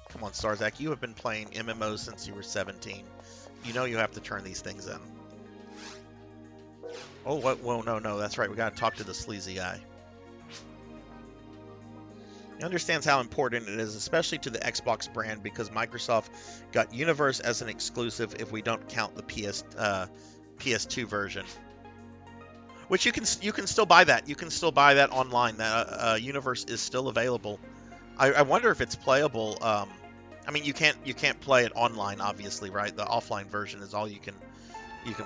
Come on, Sarzac, you have been playing MMOs since you were 17. You know you have to turn these things in. Oh, what? Whoa, no, that's right. We gotta talk to the sleazy guy. He understands how important it is, especially to the Xbox brand, because Microsoft got Universe as an exclusive if we don't count the PS2 version. Which you can still buy that. You can still buy that online. That Universe is still available. I wonder if it's playable. I mean, you can't play it online, obviously, right? The offline version is all you can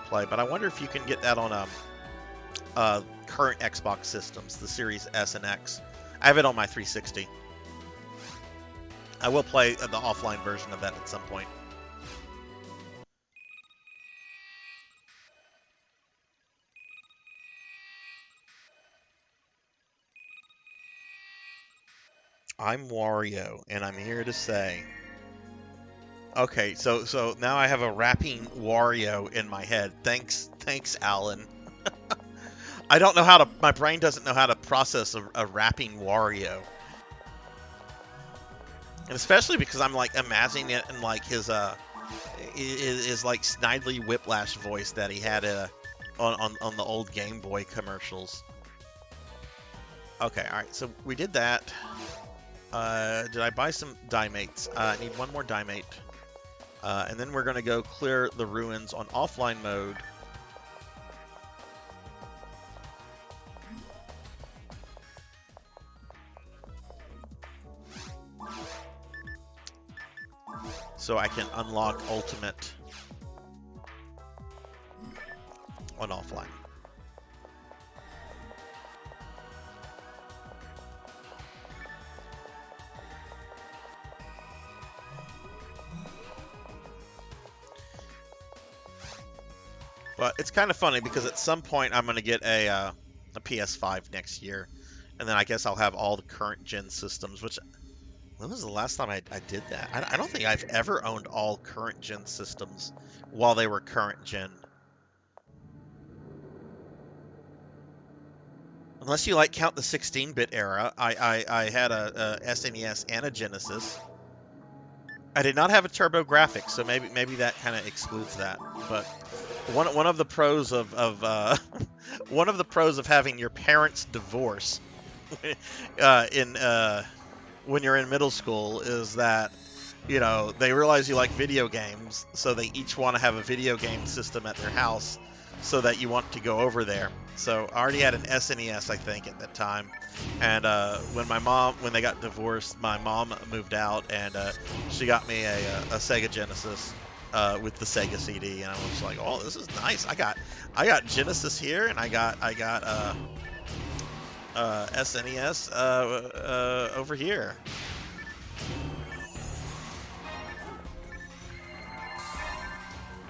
play. But I wonder if you can get that on current Xbox systems, the Series S and X. I have it on my 360. I will play the offline version of that at some point. I'm Wario, and I'm here to say... Okay, so now I have a rapping Wario in my head. Thanks, Alan. I don't know how to... My brain doesn't know how to process a rapping Wario. And especially because I'm, like, imagining it in, like, his like, Snidely Whiplash voice that he had on the old Game Boy commercials. Okay, alright, so we did that. Did I buy some Dimates? I need one more Dimate. And then we're going to go clear the ruins on offline mode. So I can unlock Ultimate on offline. But it's kind of funny because at some point I'm going to get a PS5 next year. And then I guess I'll have all the current gen systems, which, when was the last time I did that? I don't think I've ever owned all current gen systems while they were current gen. Unless you like count the 16-bit era, I had a SNES and a Genesis. I did not have a TurboGrafx, so maybe that kind of excludes that. But one of the pros of one of the pros of having your parents divorce in when you're in middle school is that, you know, they realize you like video games, so they each want to have a video game system at their house, so that you want to go over there. So I already had an SNES, I think, at that time. And when they got divorced, my mom moved out, and she got me a Sega Genesis with the Sega CD, and I was like, "Oh, this is nice. I got Genesis here, and I got SNES over here."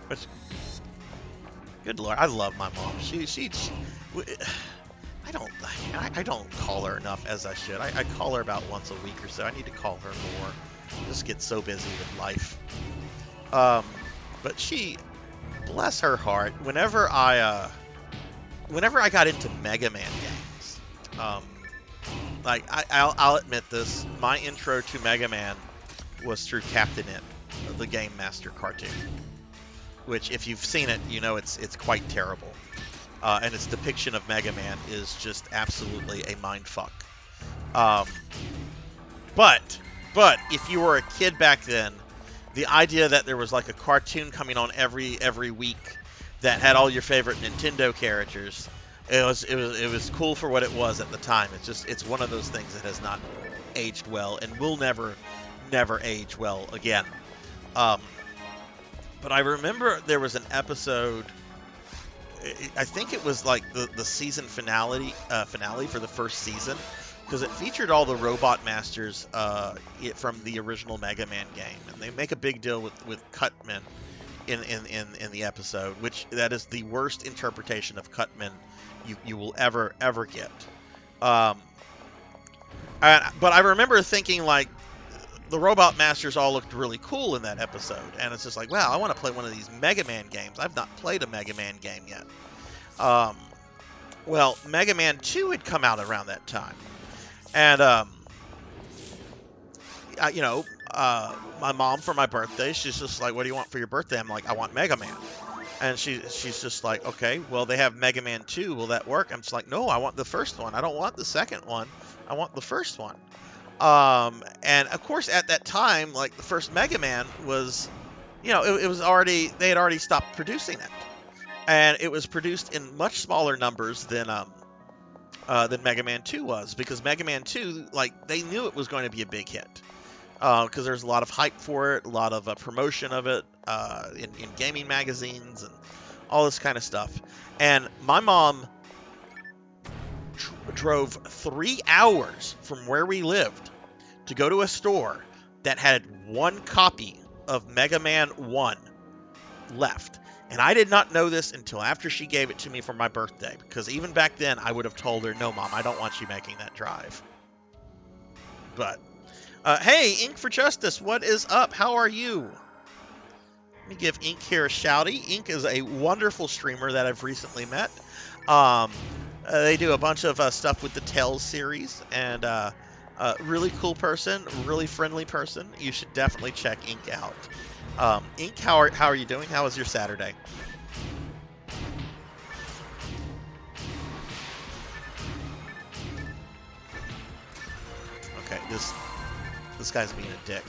Which, good Lord, I love my mom. I don't call her enough as I should. I call her about once a week or so. I need to call her more. I just get so busy with life. But she, bless her heart, whenever I got into Mega Man games, like I'll admit this, my intro to Mega Man was through Captain It, the Game Master cartoon. Which, if you've seen it, you know it's quite terrible. And its depiction of Mega Man is just absolutely a mindfuck. But if you were a kid back then, the idea that there was like a cartoon coming on every week that had all your favorite Nintendo characters, it was cool for what it was at the time. It's one of those things that has not aged well and will never age well again. But I remember there was an episode, I think it was like the season finale for the first season, because it featured all the Robot Masters from the original Mega Man game, and they make a big deal with Cutman in the episode, which that is the worst interpretation of Cutman you will ever get. But I remember thinking, like, the Robot Masters all looked really cool in that episode, and it's just like, wow, I want to play one of these Mega Man games. I've not played a Mega Man game yet. Well, Mega Man 2 had come out around that time, and my mom, for my birthday, she's just like, "What do you want for your birthday?" I'm like, "I want Mega Man," and she's just like, "Okay, well, they have Mega Man 2. Will that work?" I'm just like, "No, I want the first one. I don't want the second one. I want the first one." And of course, at that time, like, the first Mega Man was, you know, it was already, they had already stopped producing it, and it was produced in much smaller numbers than Mega Man 2 was, because Mega Man 2, like, they knew it was going to be a big hit, because there's a lot of hype for it, a lot of promotion of it in gaming magazines and all this kind of stuff. And my mom drove 3 hours from where we lived to go to a store that had one copy of Mega Man 1 left. And I did not know this until after she gave it to me for my birthday, because even back then I would have told her, "No, Mom, I don't want you making that drive." But, hey, Ink for Justice, what is up? How are you? Let me give Ink here a shouty. Ink is a wonderful streamer that I've recently met. They do a bunch of stuff with the Tales series, and really cool person, really friendly person. You should definitely check Ink out. Ink, how are you doing? How was your Saturday? Okay, this guy's being a dick.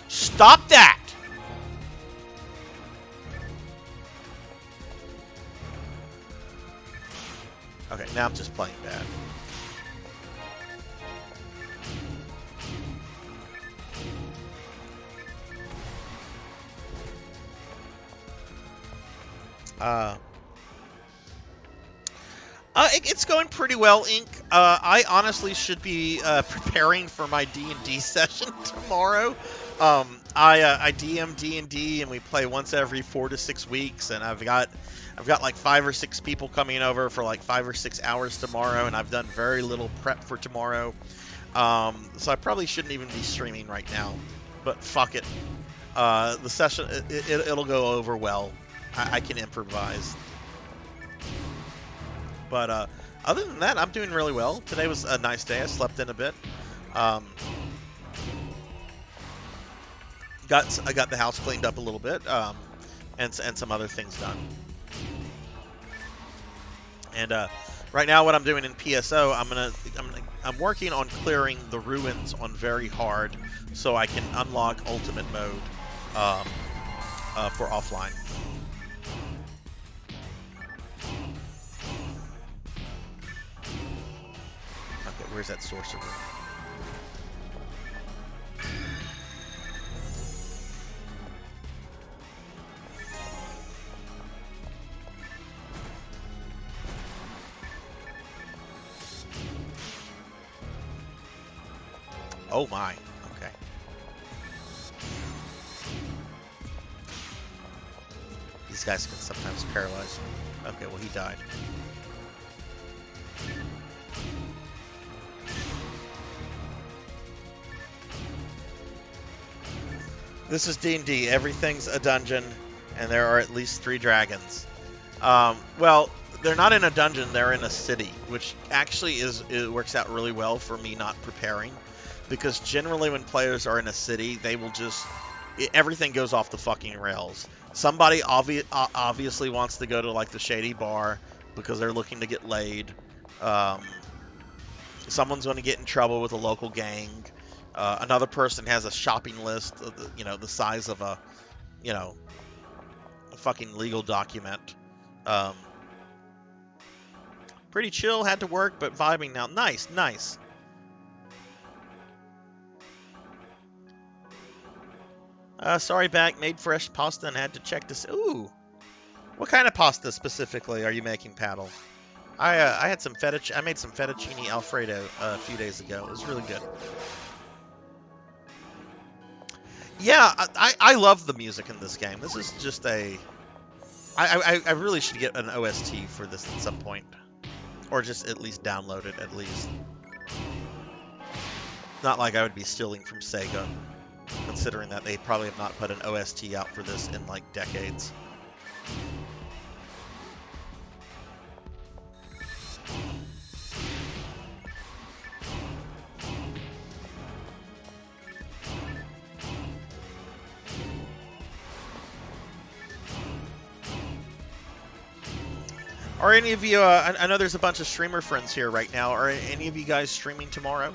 Stop that! Okay, now I'm just playing bad. It's going pretty well, Ink. I honestly should be preparing for my D&D session tomorrow, I DM D&D, and we play once every 4 to 6 weeks, and I've got like 5 or 6 people coming over for like 5 or 6 hours tomorrow, and I've done very little prep for tomorrow. So I probably shouldn't even be streaming right now, but fuck it. The session, it'll go over well. I can improvise. But other than that, I'm doing really well. Today was a nice day. I slept in a bit. I got the house cleaned up a little bit, and some other things done. And right now, what I'm doing in PSO, I'm working on clearing the ruins on very hard, so I can unlock ultimate mode for offline. Okay, where's that sorcerer? Oh my, okay. These guys can sometimes paralyze me. Okay, well he died. This is D&D. Everything's a dungeon, and there are at least 3 dragons. Well, they're not in a dungeon, they're in a city, which actually it works out really well for me not preparing. Because generally when players are in a city, they will just... everything goes off the fucking rails. Somebody obviously wants to go to, like, the shady bar because they're looking to get laid. Someone's going to get in trouble with a local gang. Another person has a shopping list, the size of a fucking legal document. Pretty chill, had to work, but vibing now. Nice, nice. Sorry, back. Made fresh pasta and had to check this. Ooh, what kind of pasta specifically are you making, Paddle? I had some I made some fettuccine alfredo a few days ago. It was really good. Yeah, I love the music in this game. This is just a... I really should get an OST for this at some point. Or just at least download it, at least. Not like I would be stealing from Sega, considering that they probably have not put an OST out for this in, like, decades. Are any of you, I know there's a bunch of streamer friends here right now. Are any of you guys streaming tomorrow?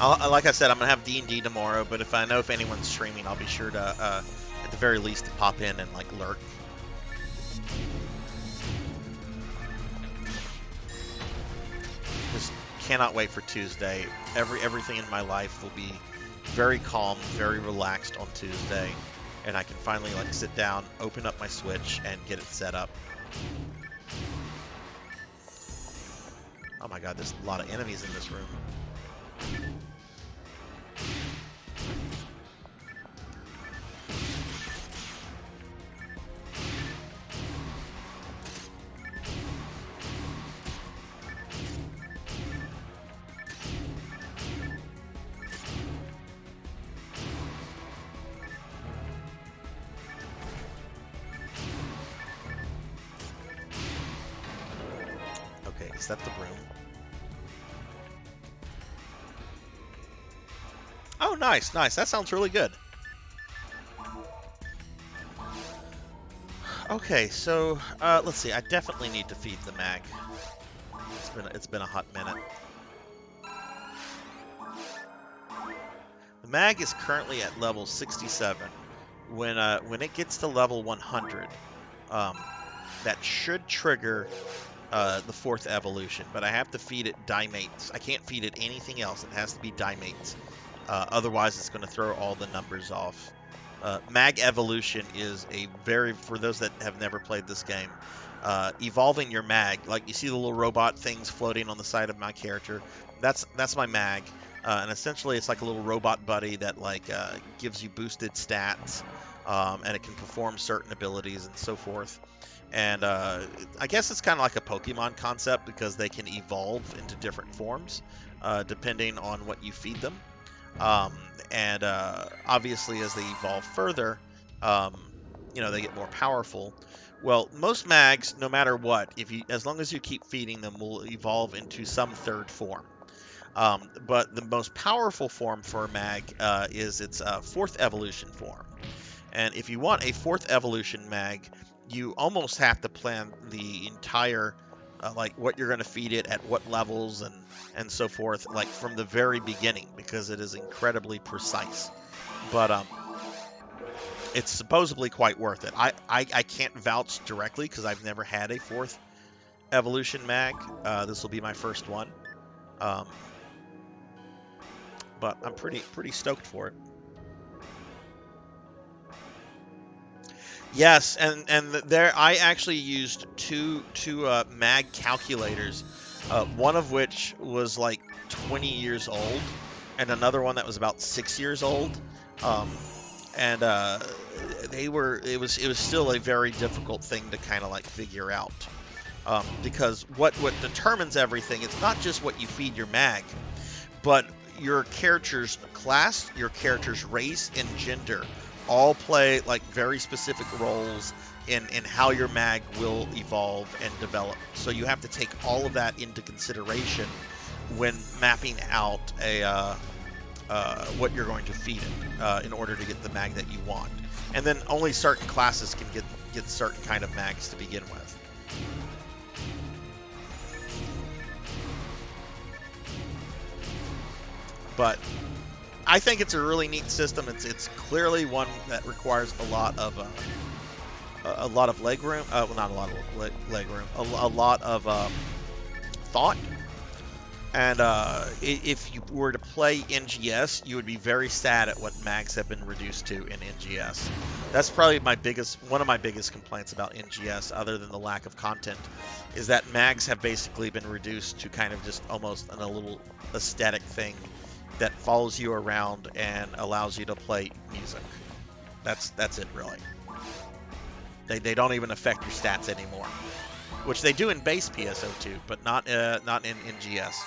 Like I said, I'm going to have D&D tomorrow, but if anyone's streaming, I'll be sure to, at the very least, to pop in and, like, lurk. Just cannot wait for Tuesday. Everything in my life will be very calm, very relaxed on Tuesday, and I can finally, like, sit down, open up my Switch, and get it set up. Oh my god, there's a lot of enemies in this room. Is that the room? Oh, nice, nice. That sounds really good. Okay, so let's see. I definitely need to feed the mag. It's been a hot minute. The mag is currently at level 67. When it gets to level 100, that should trigger the 4th evolution, but I have to feed it Dimates. I can't feed it anything else. It has to be Dimates. Otherwise, it's going to throw all the numbers off. Mag evolution is for those that have never played this game, evolving your mag. Like you see the little robot things floating on the side of my character. That's my mag, and essentially it's like a little robot buddy that like gives you boosted stats, and it can perform certain abilities and so forth. And I guess it's kind of like a Pokemon concept because they can evolve into different forms depending on what you feed them. And obviously, as they evolve further, they get more powerful. Well, most mags, no matter what, as long as you keep feeding them, will evolve into some third form. But the most powerful form for a mag is its fourth evolution form. And if you want a fourth evolution mag, you almost have to plan the entire, like what you're going to feed it at what levels and so forth, like from the very beginning, because it is incredibly precise. But it's supposedly quite worth it. I can't vouch directly because I've never had a fourth evolution mag. This will be my first one. But I'm pretty stoked for it. Yes, and there I actually used two mag calculators, one of which was like 20 years old, and another one that was about 6 years old, and it was still a very difficult thing to kind of like figure out, because what determines everything, it's not just what you feed your mag, but your character's class, your character's race, and gender all play like very specific roles in how your mag will evolve and develop. So you have to take all of that into consideration when mapping out what you're going to feed it in order to get the mag that you want. And then only certain classes can get certain kind of mags to begin with. But I think it's a really neat system. It's clearly one that requires a lot of leg room. Well, not a lot of leg room. A lot of thought. And if you were to play NGS, you would be very sad at what mags have been reduced to in NGS. That's probably one of my biggest complaints about NGS, other than the lack of content, is that mags have basically been reduced to kind of just almost a little aesthetic thing that follows you around and allows you to play music. That's it, really. They don't even affect your stats anymore, which they do in base PSO2, but not in NGS.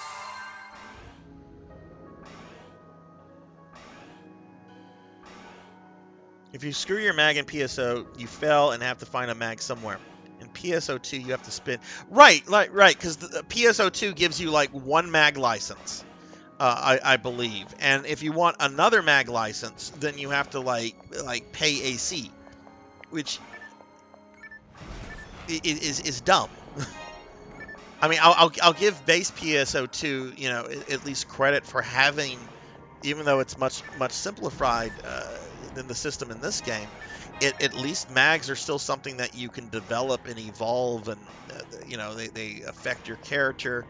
If you screw your mag in PSO, you fail and have to find a mag somewhere. In PSO2, you have to spin. Right, because the PSO2 gives you like one mag license. I believe, and if you want another mag license, then you have to like pay AC, which is dumb. I mean, I'll give base PSO2 at least credit for having, even though it's much simplified than the system in this game. At least mags are still something that you can develop and evolve, and they affect your character.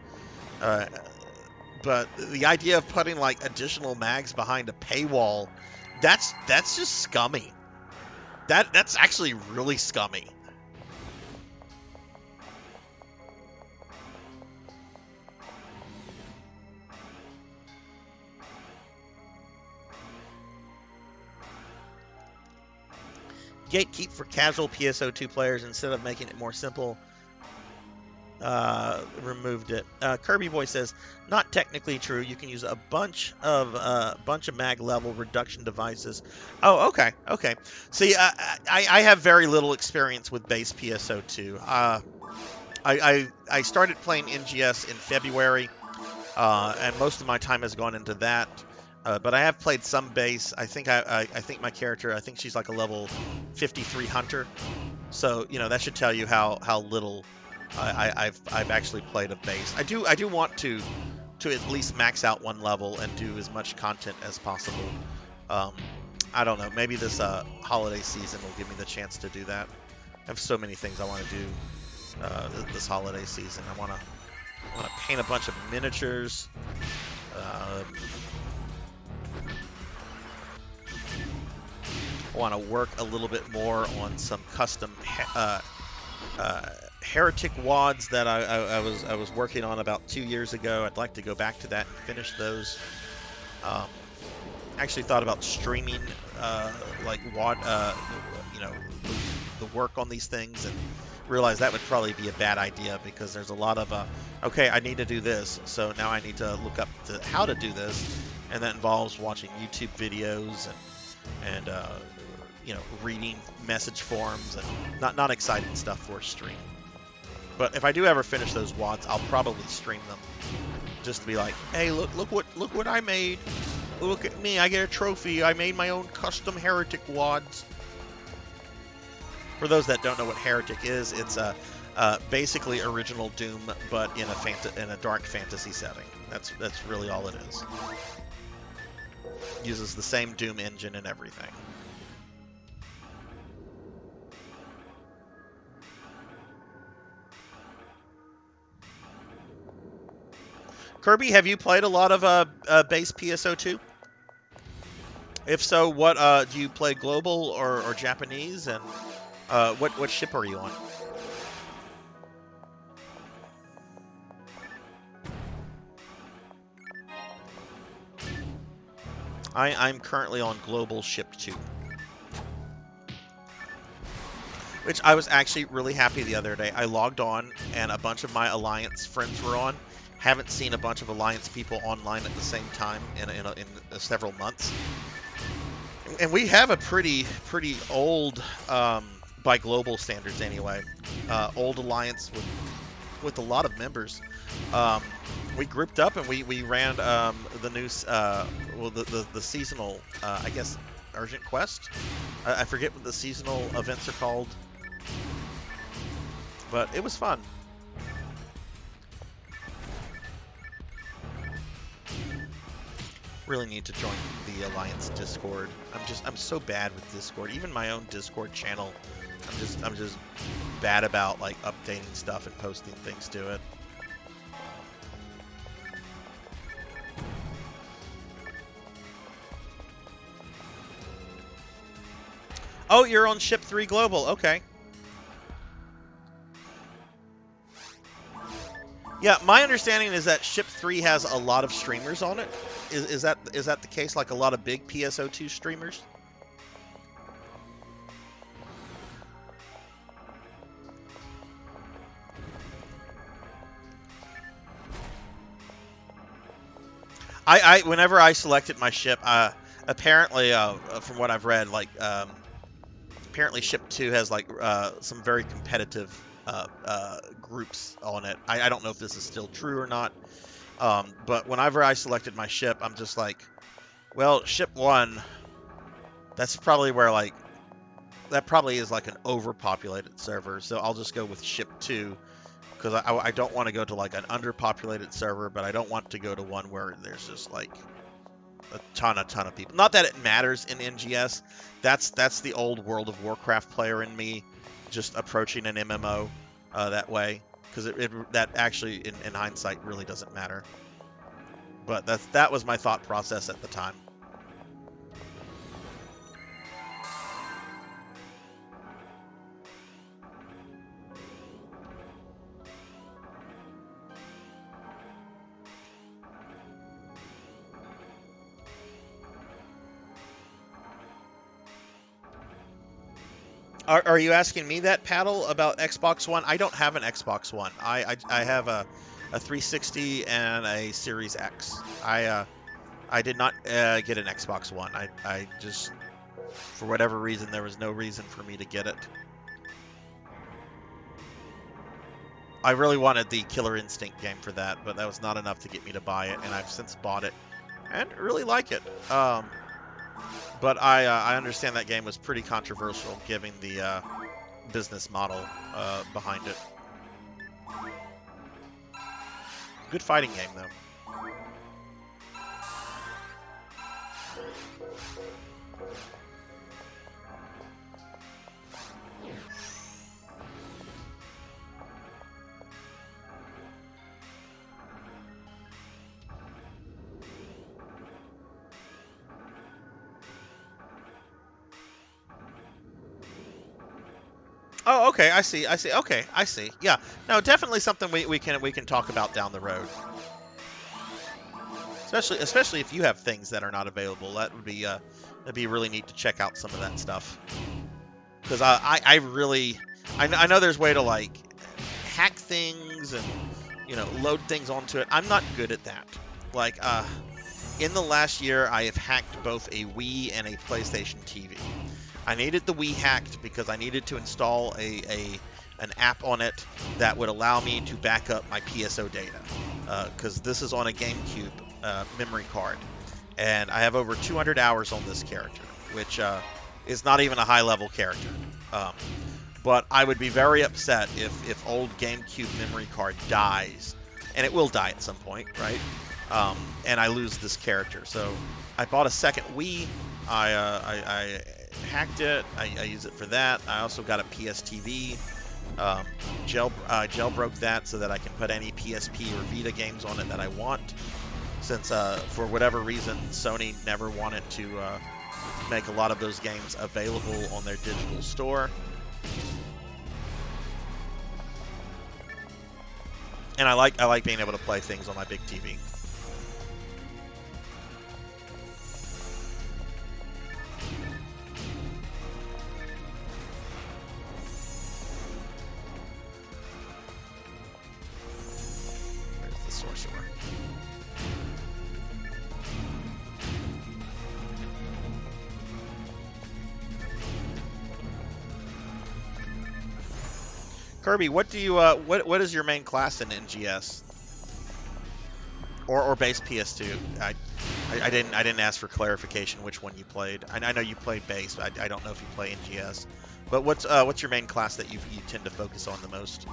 But the idea of putting like additional mags behind a paywall, that's just scummy. That's actually really scummy. Gatekeep for casual PSO2 players instead of making it more simple. Removed it. Kirby Boy says, not technically true. You can use a bunch of mag level reduction devices. Oh, okay. See, I have very little experience with base PSO2. I started playing NGS in February, and most of my time has gone into that. But I have played some base. I think my character, I think she's like a level 53 hunter. So that should tell you how little I've actually played a base. I do want to at least max out one level and do as much content as possible. I don't know. Maybe this holiday season will give me the chance to do that. I have so many things I want to do this holiday season. I want to paint a bunch of miniatures. I want to work a little bit more on some custom Heretic wads that I was working on about 2 years ago. I'd like to go back to that and finish those. Um, actually thought about streaming like wad, you know, the work on these things, and realized that would probably be a bad idea because there's a lot of okay, I need to do this, so now I need to look up how to do this, and that involves watching YouTube videos and you know, reading message forums, and not exciting stuff for a stream. But if I do ever finish those wads, I'll probably stream them just to be like, hey, look what I made. Look at me, I get a trophy. I made my own custom Heretic wads. For those that don't know what Heretic is, it's basically original Doom, but in a dark fantasy setting. That's really all it is. Uses the same Doom engine and everything. Kirby, have you played a lot of base PSO2? If so, what do you play, global or Japanese, and what ship are you on? I'm currently on global ship 2. Which I was actually really happy the other day. I logged on and a bunch of my Alliance friends were on. Haven't seen a bunch of Alliance people online at the same time in several months. And we have a pretty old, by global standards anyway, old Alliance with a lot of members. We grouped up and we ran the new, well, the seasonal, I guess, urgent quest. I forget what the seasonal events are called, but it was fun. Really need to join the Alliance Discord. I'm so bad with Discord. Even my own Discord channel, I'm just bad about like updating stuff and posting things to it. Oh, you're on Ship 3 Global. Okay. Yeah, my understanding is that Ship 3 has a lot of streamers on it. Is that the case? Like a lot of big PSO2 streamers? Whenever I selected my ship, apparently, from what I've read, like apparently Ship 2 has like some very competitive groups on it. I don't know if this is still true or not. But whenever I selected my ship, I'm just like, well, Ship 1, that's probably where like, that probably is like an overpopulated server. So I'll just go with Ship 2 because I don't want to go to like an underpopulated server, but I don't want to go to one where there's just like a ton of people. Not that it matters in NGS. That's the old World of Warcraft player in me, just approaching an MMO that way, because that actually in hindsight really doesn't matter. But that was my thought process at the time. Are you asking me that, Paddle, about Xbox One? I don't have an Xbox One. I have a 360 and a Series X. I did not get an Xbox One. I just, for whatever reason, there was no reason for me to get it. I really wanted the Killer Instinct game for that, but that was not enough to get me to buy it, and I've since bought it and really like it. But I understand that game was pretty controversial, given the business model behind it. Good fighting game, though. Oh, okay. I see. I see. Okay, I see. Yeah. No, definitely something we can talk about down the road. Especially if you have things that are not available. That'd be really neat to check out some of that stuff. Because I know there's a way to like hack things and load things onto it. I'm not good at that. Like in the last year, I have hacked both a Wii and a PlayStation TV. I needed the Wii hacked because I needed to install an app on it that would allow me to back up my PSO data. Because this is on a GameCube memory card, and I have over 200 hours on this character, which is not even a high-level character. But I would be very upset if old GameCube memory card dies, and it will die at some point, right? And I lose this character. So I bought a second Wii. I hacked it. I use it for that. I also got a PS TV. Jailbroke that so that I can put any PSP or Vita games on it that I want. Since for whatever reason Sony never wanted to make a lot of those games available on their digital store. And I like being able to play things on my big TV. Where's the sorcerer? Kirby, what do you what is your main class in NGS or base PS2? I didn't ask for clarification which one you played. I know you played base, but I don't know if you play NGS. But what's your main class that you tend to focus on the most?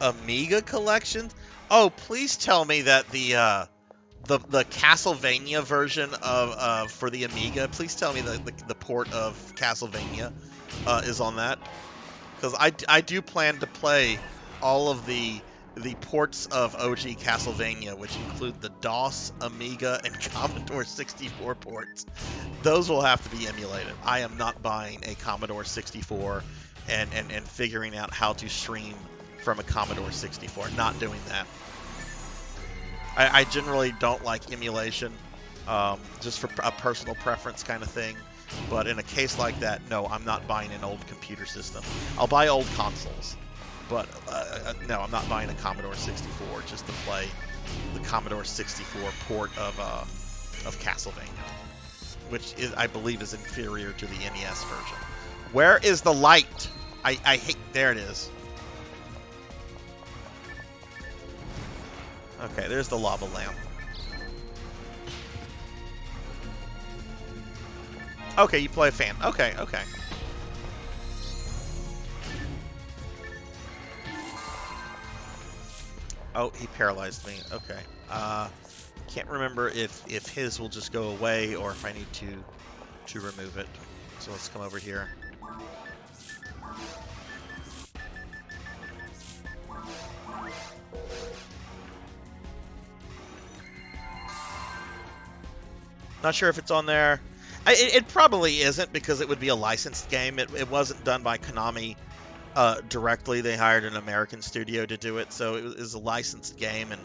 Amiga collections? Oh, please tell me that the Castlevania version of for the Amiga. Please tell me the port of Castlevania is on that, because I do plan to play all of the ports of OG Castlevania, which include the DOS, Amiga, and Commodore 64 ports. Those will have to be emulated. I am not buying a Commodore 64 and figuring out how to stream from a Commodore 64. Not doing that. I generally don't like emulation, just for a personal preference kind of thing. But in a case like that, no, I'm not buying an old computer system. I'll buy old consoles, but no, I'm not buying a Commodore 64 just to play the Commodore 64 port of Castlevania, which I believe is inferior to the NES version. Where is the light? I hate. There it is. Okay, there's the lava lamp. Okay, you play a fan. Okay, okay. Oh, he paralyzed me. Okay. Can't remember if his will just go away or if I need to remove it. So let's come over here. Not sure if it's on there. It probably isn't, because it would be a licensed game. It wasn't done by Konami directly. They hired an American studio to do it, so it was a licensed game, and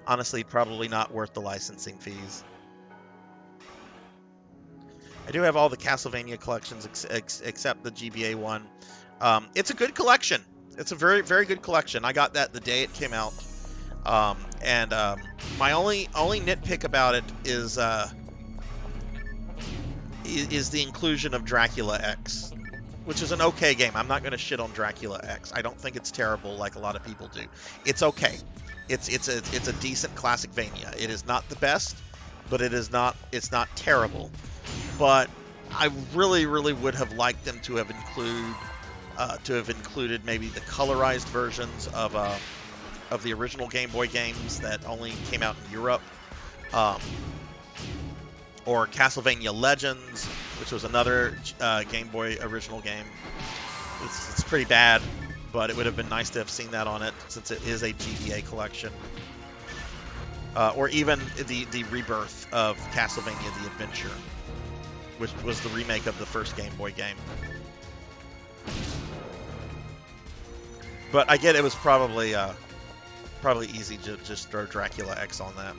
honestly, probably not worth the licensing fees. I do have all the Castlevania collections except the GBA one. It's a good collection. It's a very, very good collection. I got that the day it came out. My only nitpick about it is the inclusion of Dracula X, which is an okay game. I'm not going to shit on Dracula X. I don't think it's terrible like a lot of people do. It's okay. It's a decent Classicvania. It is not the best, but it's not terrible. But I really, really would have liked them to have included maybe the colorized versions of the original Game Boy games that only came out in Europe. Or Castlevania Legends, which was another Game Boy original game. It's pretty bad, but it would have been nice to have seen that on it, since it is a GBA collection. or even the rebirth of Castlevania: The Adventure, which was the remake of the first Game Boy game. But I get it was probably easy to just throw Dracula X on that.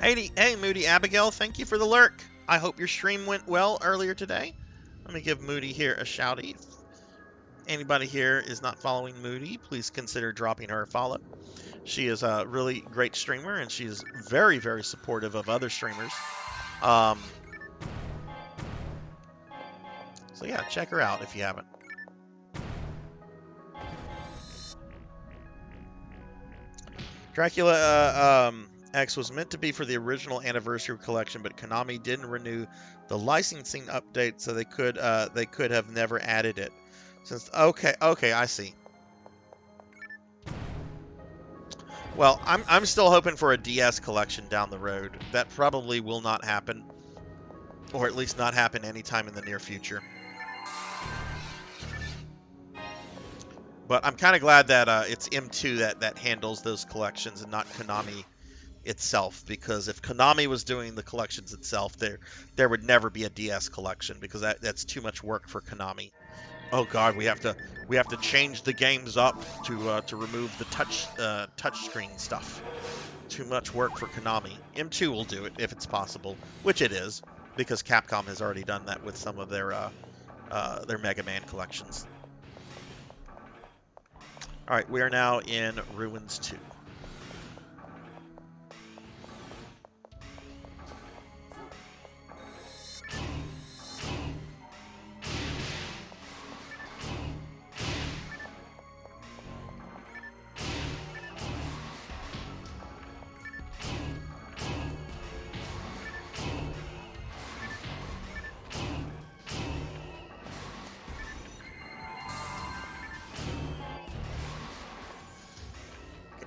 Hey, Moody Abigail, thank you for the lurk. I hope your stream went well earlier today. Let me give Moody here a shouty. If anybody here is not following Moody, please consider dropping her a follow. She is a really great streamer, and she is very, very supportive of other streamers. So yeah, check her out if you haven't. Dracula X was meant to be for the original Anniversary Collection, but Konami didn't renew the licensing update, so they could have never added it. Okay, I see. Well, I'm still hoping for a DS collection down the road. That probably will not happen, or at least not happen anytime in the near future. But I'm kind of glad that it's M2 that handles those collections and not Konami itself, because if Konami was doing the collections itself, there would never be a DS collection, because that's too much work for Konami. Oh God, we have to change the games up to remove the touchscreen stuff. Too much work for Konami. M2 will do it if it's possible, which it is, because Capcom has already done that with some of their Mega Man collections. All right, we are now in Ruins 2.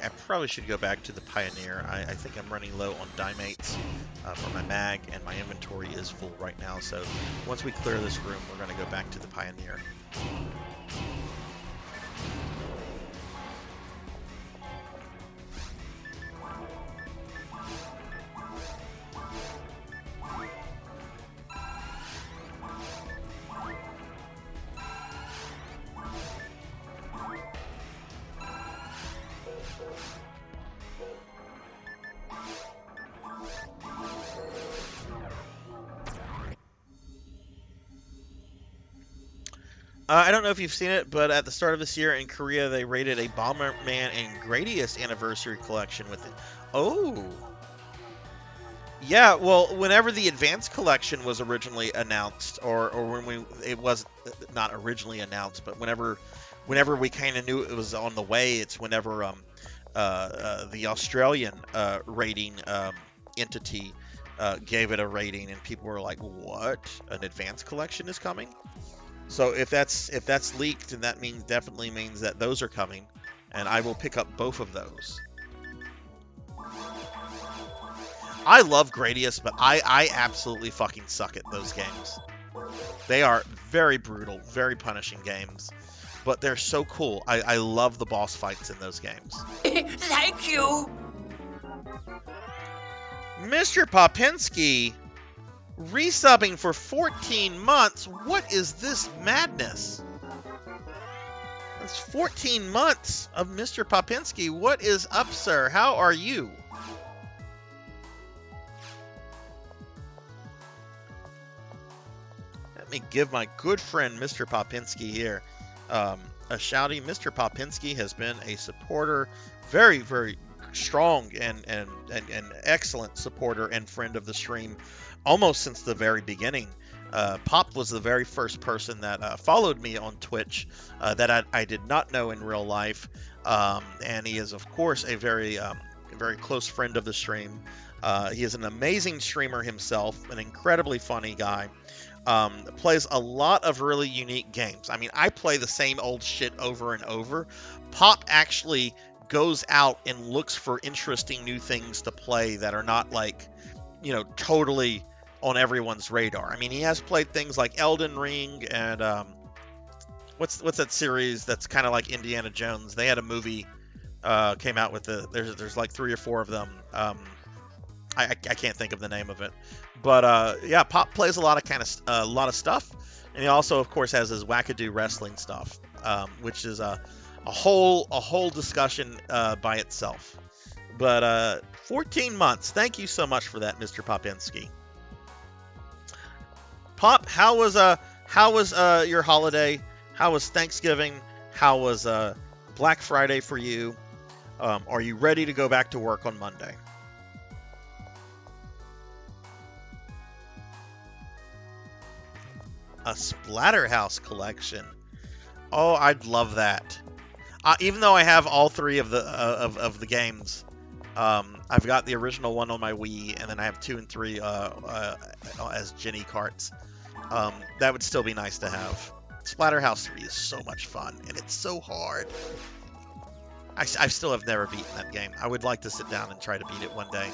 I probably should go back to the Pioneer. I think I'm running low on Dimates for my mag, and my inventory is full right now. So once we clear this room, we're going to go back to the Pioneer. I don't know if you've seen it, but at the start of this year in Korea, they rated a Bomberman and Gradius Anniversary Collection with it. Oh! Yeah, well, whenever the Advanced Collection was originally announced, or when it was not originally announced, but whenever we kind of knew it was on the way, it's whenever the Australian rating entity gave it a rating, and people were like, "What? An Advanced Collection is coming?" So if that's leaked, then that definitely means that those are coming, and I will pick up both of those. I love Gradius, but I absolutely fucking suck at those games. They are very brutal, very punishing games, but they're so cool. I love the boss fights in those games.
Thank you.
Mr. Popinski, resubbing for 14 months. What is this madness? That's 14 months of Mr. Popinski. What is up, sir? How are you? Let me give my good friend Mr. Popinski here a shouty. Mr. Popinski has been a supporter, very, very strong and excellent supporter and friend of the stream almost since the very beginning. Pop was the very first person that followed me on Twitch that I did not know in real life, and he is of course a very close friend of the stream. He is an amazing streamer himself, an incredibly funny guy. Plays a lot of really unique games. I mean, I play the same old shit over and over. Pop actually goes out and looks for interesting new things to play that are not like, totally on everyone's radar. I mean, he has played things like Elden Ring and what's that series that's kind of like Indiana Jones? They had a movie came out with there's like 3 or 4 of them. I can't think of the name of it, but yeah, Pop plays a lot of stuff, and he also of course has his wackadoo wrestling stuff, which is a whole discussion by itself. But 14 months. Thank you so much for that, Mr. Popinski. Pop, how was your holiday? How was Thanksgiving? How was Black Friday for you? Are you ready to go back to work on Monday? A Splatterhouse collection. Oh, I'd love that. Even though I have all 3 of the games, I've got the original one on my Wii, and then I have 2 and 3 as Ginny carts. That would still be nice to have. Splatterhouse 3 is so much fun, and it's so hard. I still have never beaten that game. I would like to sit down and try to beat it one day.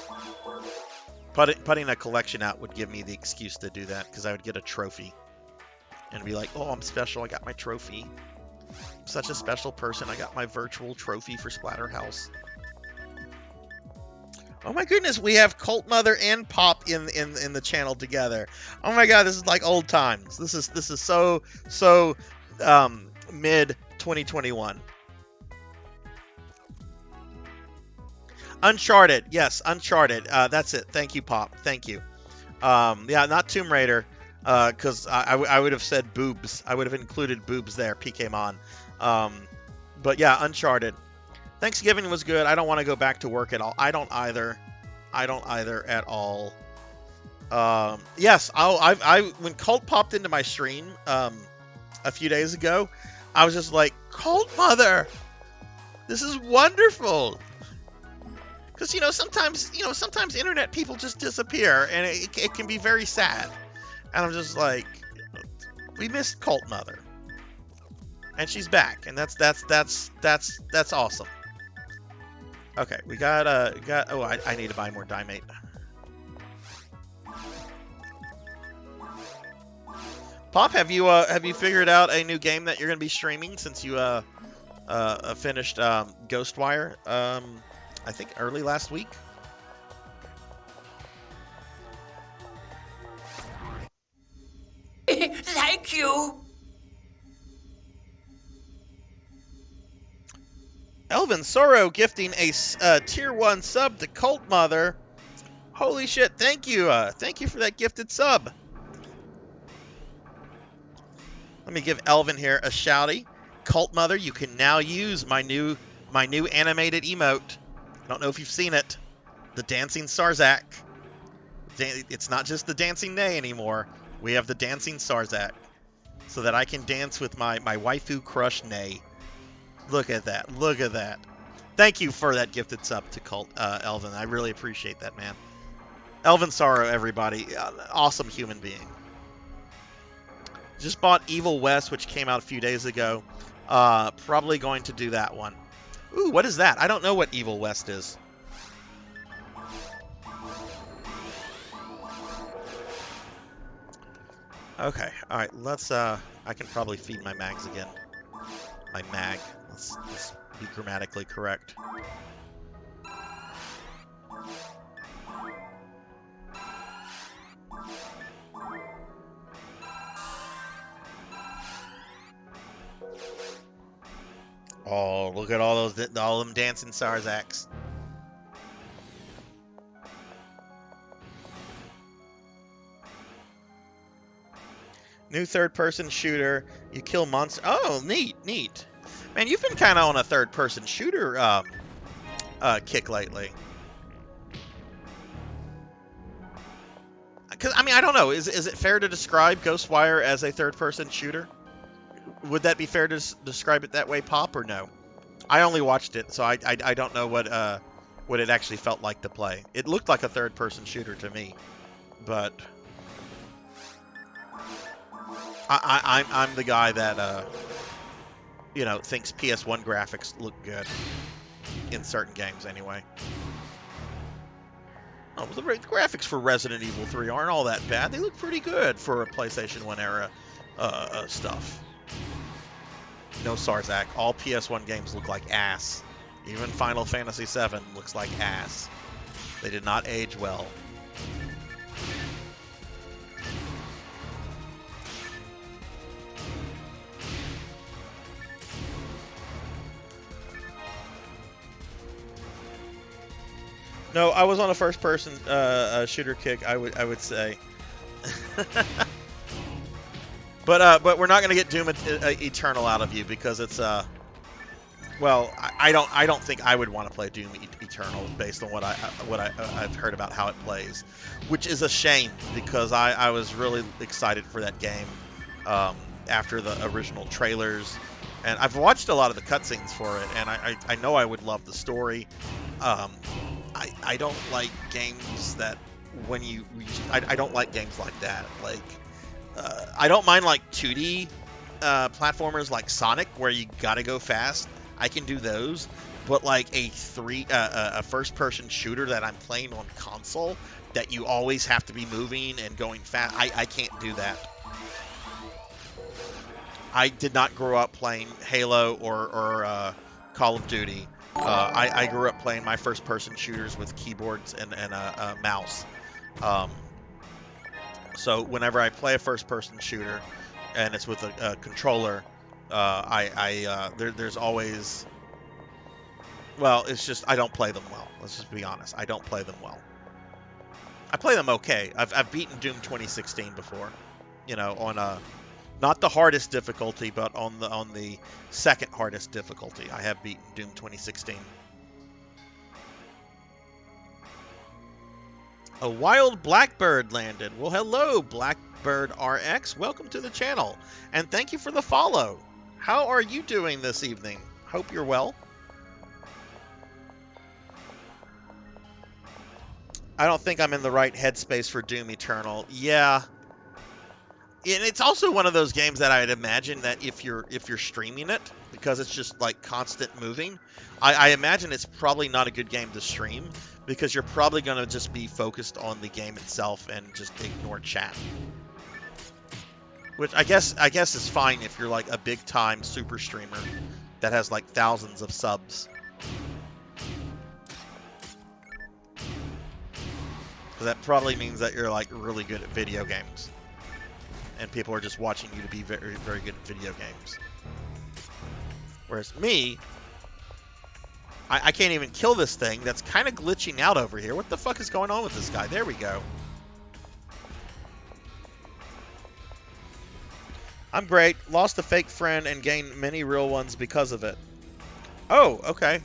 Putting a collection out would give me the excuse to do that, because I would get a trophy. And be like, oh, I'm special, I got my trophy. I'm such a special person, I got my virtual trophy for Splatterhouse. Oh my goodness, we have Cult Mother and Pop in the channel together. Oh my god, this is like old times. This is so mid 2021. Uncharted, yes, Uncharted. That's it. Thank you, Pop. Thank you. Yeah, not Tomb Raider, because I would have said boobs. I would have included boobs there. Pokemon. But yeah, Uncharted. Thanksgiving was good. I don't want to go back to work at all. I don't either at all. Yes, when Cult popped into my stream a few days ago, I was just like, Cult Mother, this is wonderful. Because sometimes internet people just disappear, and it can be very sad. And I'm just like, we missed Cult Mother, and she's back, and that's awesome. Okay, we got. Oh, I need to buy more Dimate. Pop, have you figured out a new game that you're gonna be streaming since you finished Ghostwire? I think early last week.
Thank you.
Elvin Sorrow gifting a tier 1 sub to Cult Mother. Holy shit! Thank you for that gifted sub. Let me give Elvin here a shouty. Cult Mother, you can now use my new animated emote. I don't know if you've seen it. The dancing Sarzac. It's not just the dancing Nay anymore. We have the dancing Sarzac. So that I can dance with my waifu crush Nay. Look at that. Look at that. Thank you for that gifted sub to Cult, Elvin. I really appreciate that, man. Elvin Sorrow, everybody. Awesome human being. Just bought Evil West, which came out a few days ago. Probably going to do that one. Ooh, what is that? I don't know what Evil West is. Okay, alright, let's, I can probably feed my mags again. My mag. Let's be grammatically correct. Oh, look at all them dancing Sarzacs. New third-person shooter. You kill monsters. Oh, neat. Man, you've been kind of on a third-person shooter kick lately. Because I don't know. Is it fair to describe Ghostwire as a third-person shooter? Would that be fair to describe it that way, Pop, or no? I only watched it, so I don't know what it actually felt like to play. It looked like a third-person shooter to me, but I'm the guy that thinks PS1 graphics look good in certain games anyway. Oh, the graphics for Resident Evil 3 aren't all that bad. They look pretty good for a PlayStation 1 era stuff. No Sarzac. All PS1 games look like ass. Even Final Fantasy VII looks like ass. They did not age well. No, I was on a first-person shooter kick. I would say, but we're not gonna get Doom Eternal out of you because it's well, I don't think I would want to play Doom Eternal based on what I've heard about how it plays, which is a shame because I was really excited for that game after the original trailers, and I've watched a lot of the cutscenes for it, and I know I would love the story. I don't like games that when I don't like games like that. Like I don't mind like 2D platformers like Sonic where you gotta go fast. I can do those, but like a first-person shooter that I'm playing on console that you always have to be moving and going fast, I can't do that. I did not grow up playing Halo or Call of Duty. I grew up playing my first-person shooters with keyboards and a mouse. So whenever I play a first-person shooter and it's with a controller, there's always, well, it's just I don't play them well. Let's just be honest. I don't play them well. I play them okay. I've beaten Doom 2016 before, you know, on not the hardest difficulty, but on the second hardest difficulty. I have beaten Doom 2016. A wild blackbird landed. Well, hello, Blackbird RX. Welcome to the channel, and thank you for the follow. How are you doing this evening? Hope you're well. I don't think I'm in the right headspace for Doom Eternal. Yeah. And it's also one of those games that I'd imagine that if you're streaming it, because it's just like constant moving, I imagine it's probably not a good game to stream because you're probably going to just be focused on the game itself and just ignore chat. Which I guess is fine if you're like a big time super streamer that has like thousands of subs. Because that probably means that you're like really good at video games. And people are just watching you to be very, very good at video games. Whereas me, I can't even kill this thing that's kind of glitching out over here. What the fuck is going on with this guy? There we go. I'm great. Lost a fake friend and gained many real ones because of it. Oh, okay.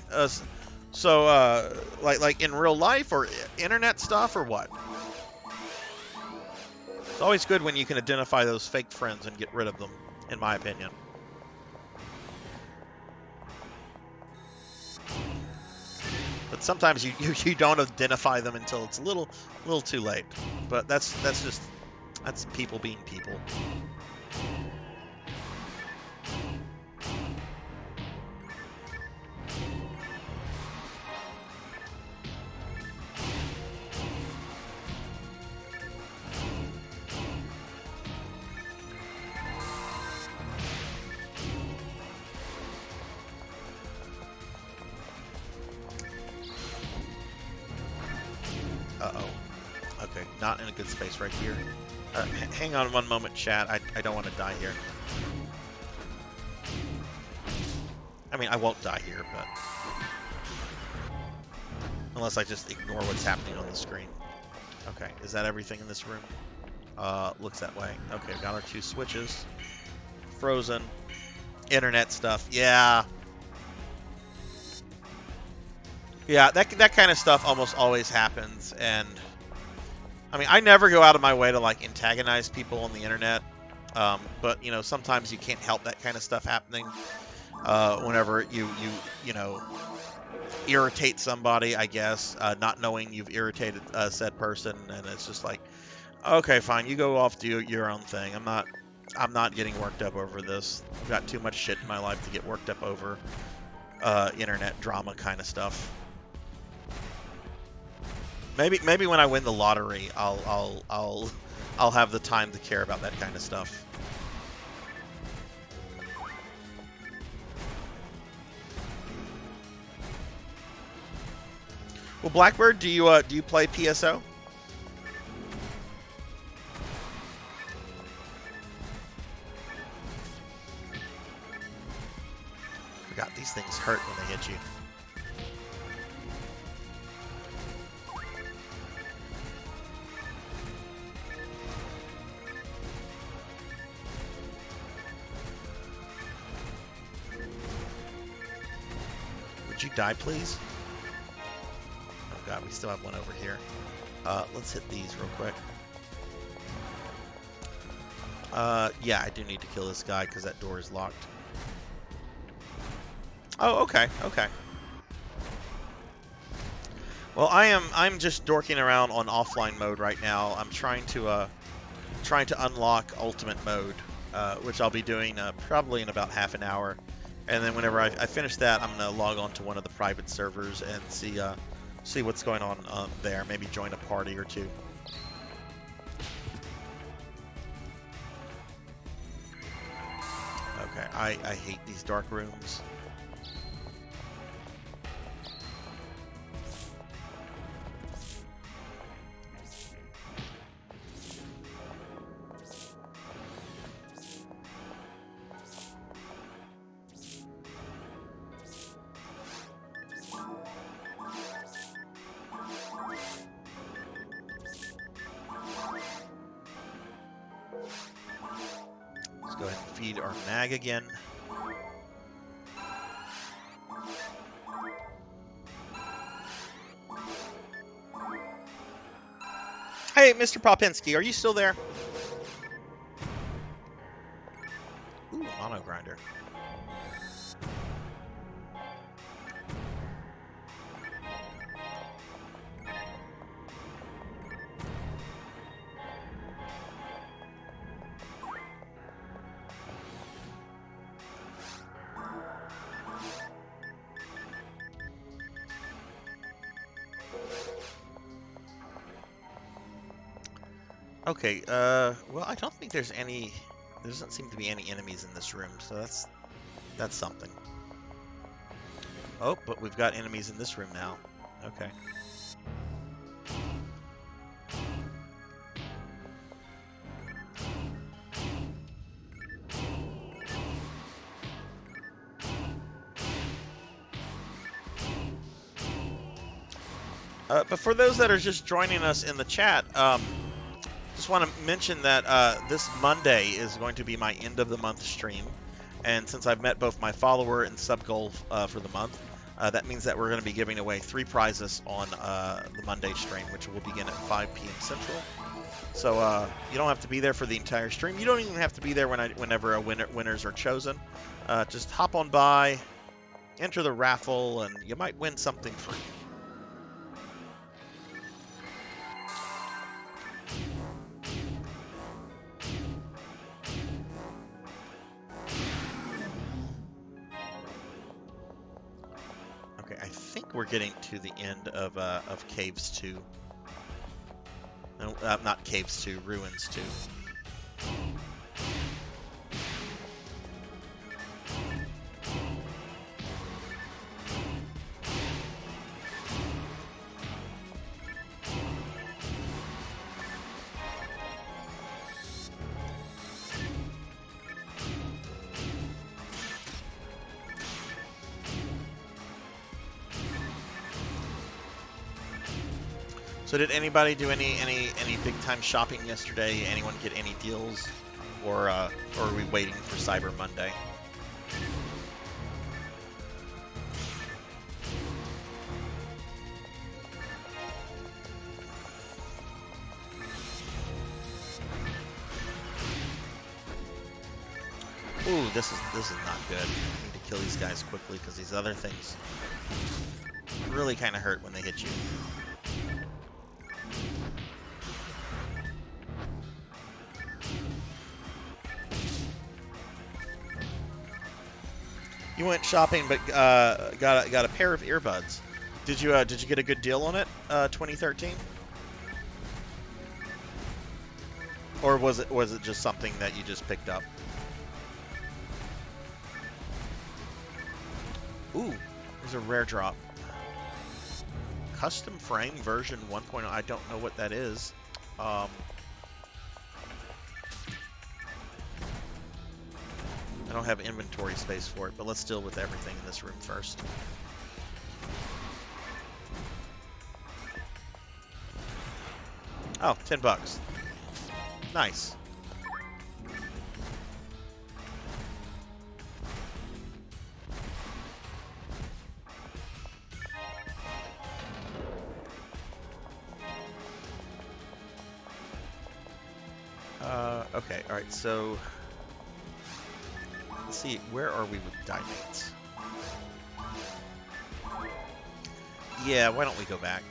So, like in real life or internet stuff or what? It's always good when you can identify those fake friends and get rid of them, in my opinion. But sometimes you don't identify them until it's a little too late. But that's people being people. Uh-oh. Okay, not in a good space right here. Hang on one moment, chat. I don't want to die here. I mean, I won't die here, but... Unless I just ignore what's happening on the screen. Okay, is that everything in this room? Looks that way. Okay, got our 2 switches. Frozen. Internet stuff. Yeah. Yeah, that kind of stuff almost always happens, and I mean, I never go out of my way to like antagonize people on the internet, but you know, sometimes you can't help that kind of stuff happening. Whenever you know, irritate somebody, I guess, not knowing you've irritated said person, and it's just like, okay, fine, you go off, do your own thing. I'm not getting worked up over this. I've got too much shit in my life to get worked up over internet drama kind of stuff. Maybe when I win the lottery, I'll have the time to care about that kind of stuff. Well, Blackbird, do you play PSO? Forgot these things hurt when they hit you. Would you die, please? Oh god, we still have one over here. Let's hit these real quick. Yeah, I do need to kill this guy because that door is locked. Oh, okay, okay. Well, I'm just dorking around on offline mode right now. I'm trying to unlock ultimate mode, which I'll be doing probably in about half an hour. And then whenever I finish that, I'm gonna log on to one of the private servers and see what's going on there. Maybe join a party or two. Okay, I hate these dark rooms. Let's go ahead and feed our mag again. Hey, Mr. Popinski, are you still there? Ooh, mono grinder. Okay, well, I don't think there's any... There doesn't seem to be any enemies in this room, so that's something. Oh, but we've got enemies in this room now. Okay. But for those that are just joining us in the chat, just want to mention that this Monday is going to be my end of the month stream, and since I've met both my follower and sub goal for the month, that means that we're going to be giving away 3 prizes on the Monday stream, which will begin at 5 p.m. Central. So you don't have to be there for the entire stream. You don't even have to be there whenever winners are chosen. Just hop on by, enter the raffle, and you might win something free. Okay, I think we're getting to the end of Caves 2. No, not Caves 2, Ruins 2. So did anybody do any big time shopping yesterday? Anyone get any deals, or are we waiting for Cyber Monday? Ooh, this is not good. I need to kill these guys quickly because these other things really kind of hurt when they hit you. You went shopping, but got a pair of earbuds. Did you get a good deal on it? 2013, or was it just something that you just picked up? Ooh, there's a rare drop. custom frame version 1.0. I don't know what that is. I don't have inventory space for it, but let's deal with everything in this room first. Oh, $10. Nice. Okay, alright, so let's see, where are we with dimates? Yeah, why don't we go back?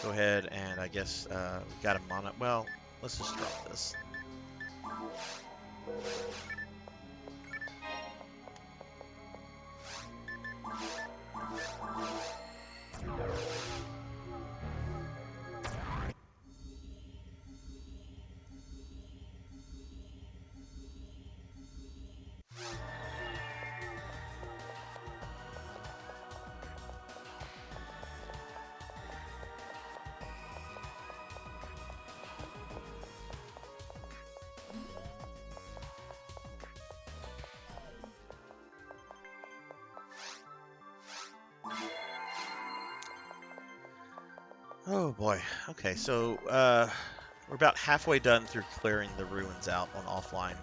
Go ahead and I guess we got a mono. Well, let's just drop this. Oh boy. Okay, so we're about halfway done through clearing the ruins out on offline.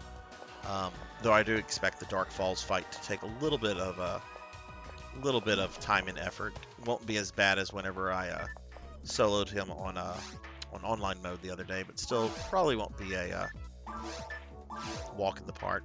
Though I do expect the Dark Falls fight to take a little bit of time and effort. It won't be as bad as whenever I soloed him on online mode the other day, but still probably won't be a walk in the park.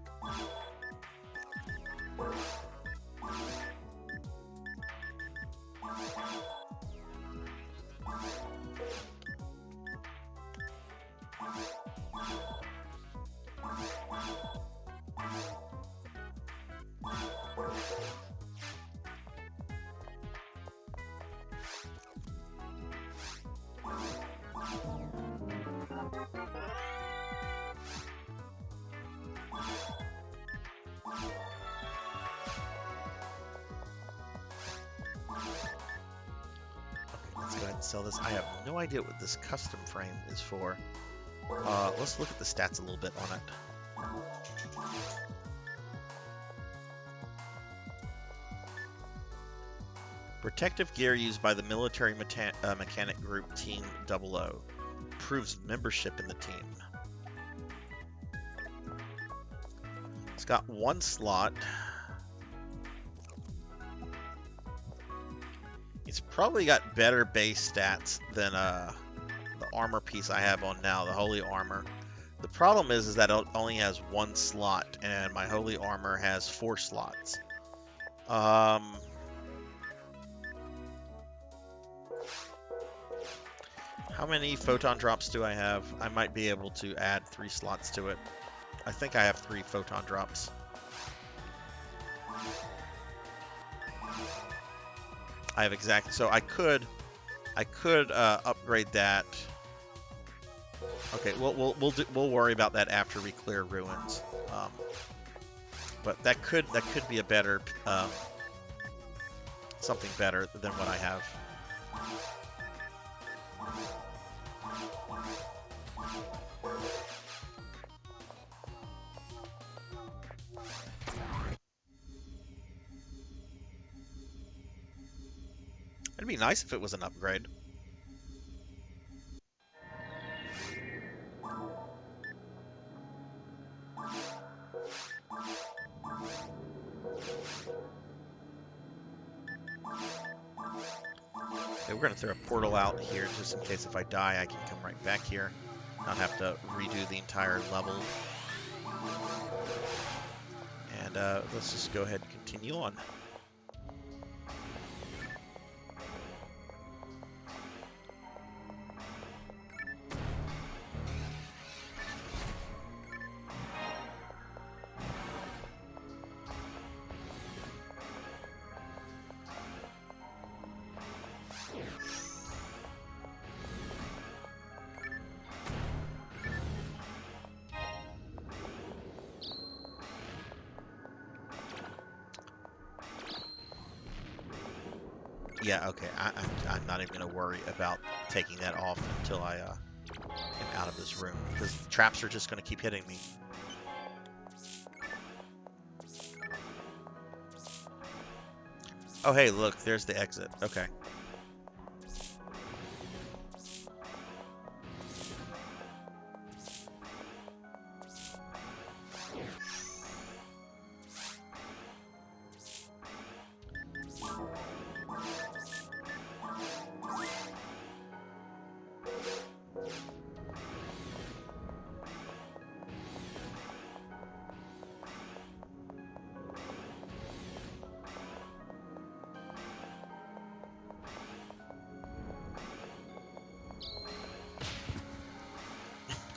Let's go ahead and sell this. I have no idea what this custom frame is for. Let's look at the stats a little bit on it. Protective gear used by the military mechanic group Team 00. Proves membership in the team. It's got one slot. It's probably got better base stats than the armor piece I have on now, the Holy Armor. The problem is that it only has one slot, and my Holy Armor has 4 slots. How many photon drops do I have? I might be able to add 3 slots to it. I think I have 3 photon drops. I have exact, so I could upgrade that. Okay, we'll worry about that after we clear ruins. But that could be a better something better than what I have. It'd be nice if it was an upgrade. Okay, we're going to throw a portal out here just in case if I die I can come right back here. Not have to redo the entire level. And let's just go ahead and continue on. Yeah, okay. I'm not even gonna worry about taking that off until I am out of this room, because traps are just gonna keep hitting me. Oh, hey, look, there's the exit. Okay.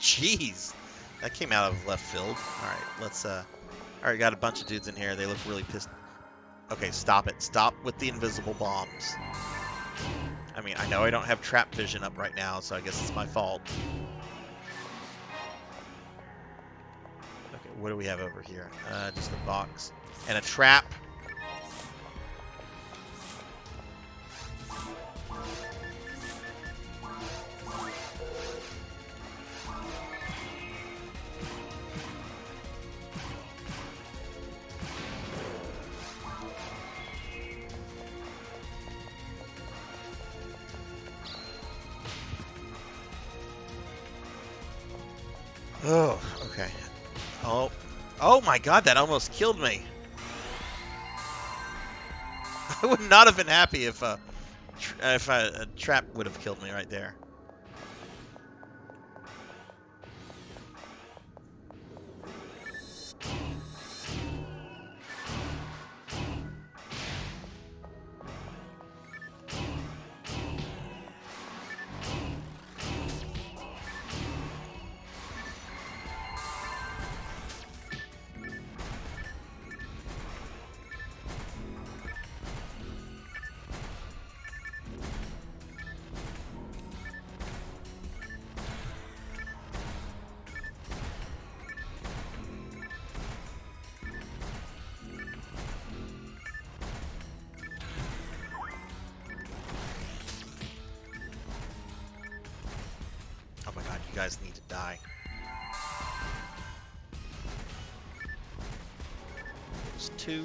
Jeez, that came out of left field. All right, let's all right, got a bunch of dudes in here. They look really pissed. Okay, stop it. Stop with the invisible bombs. I mean, I know I don't have trap vision up right now, so I guess it's my fault. Okay, what do we have over here? Just a box and a trap. Oh, okay. Oh my God, that almost killed me. I would not have been happy if a trap would have killed me right there. Oh my God, you guys need to die. There's two.